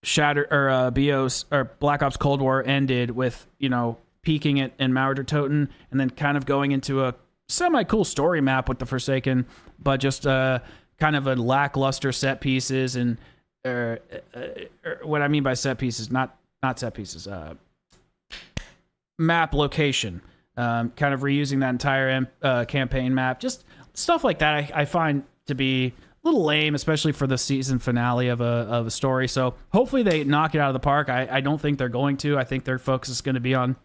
S1: BOS or Black Ops Cold War ended with, you know, peaking it in Mauertoten and then kind of going into a semi-cool story map with the Forsaken, but just kind of a lackluster set pieces and what I mean by set pieces, not set pieces, map location, kind of reusing that entire campaign map, just stuff like that. I find to be a little lame, especially for the season finale of a story. So hopefully they knock it out of the park. I don't think they're going to. I think their focus is going to be on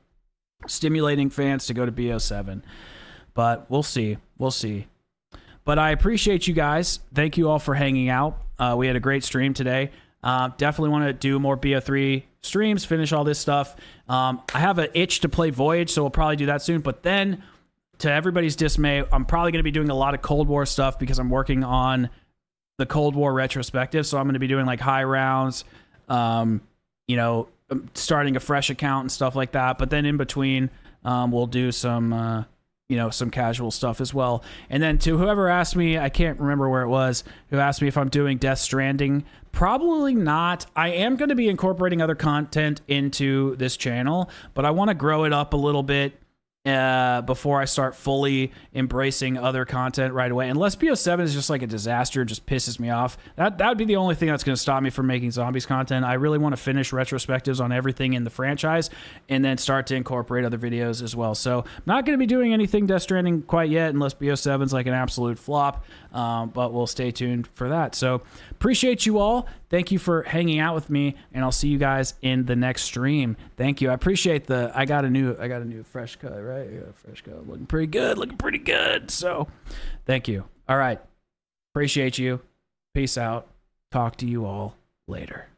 S1: stimulating fans to go to BO7. But we'll see. We'll see. But I appreciate you guys. Thank you all for hanging out. We had a great stream today. Definitely want to do more BO3 streams, finish all this stuff. I have an itch to play Voyage, so we'll probably do that soon. But then, to everybody's dismay, I'm probably going to be doing a lot of Cold War stuff because I'm working on the Cold War retrospective. So I'm going to be doing like high rounds, you know, starting a fresh account and stuff like that. But then in between, we'll do some, you know, some casual stuff as well. And then to whoever asked me, I can't remember where it was, who asked me if I'm doing Death Stranding. Probably not. I am going to be incorporating other content into this channel, but I want to grow it up a little bit before I start fully embracing other content right away. Unless BO7 is just like a disaster, just pisses me off. That would be the only thing that's going to stop me from making zombies content. I really want to finish retrospectives on everything in the franchise and then start to incorporate other videos as well. So I'm not going to be doing anything Death Stranding quite yet unless BO7 is like an absolute flop, but we'll stay tuned for that. So appreciate you all. Thank you for hanging out with me, and I'll see you guys in the next stream. Thank you. I appreciate I got a new fresh cut, right? Yeah, fresh cut. Looking pretty good. So thank you. All right. Appreciate you. Peace out. Talk to you all later.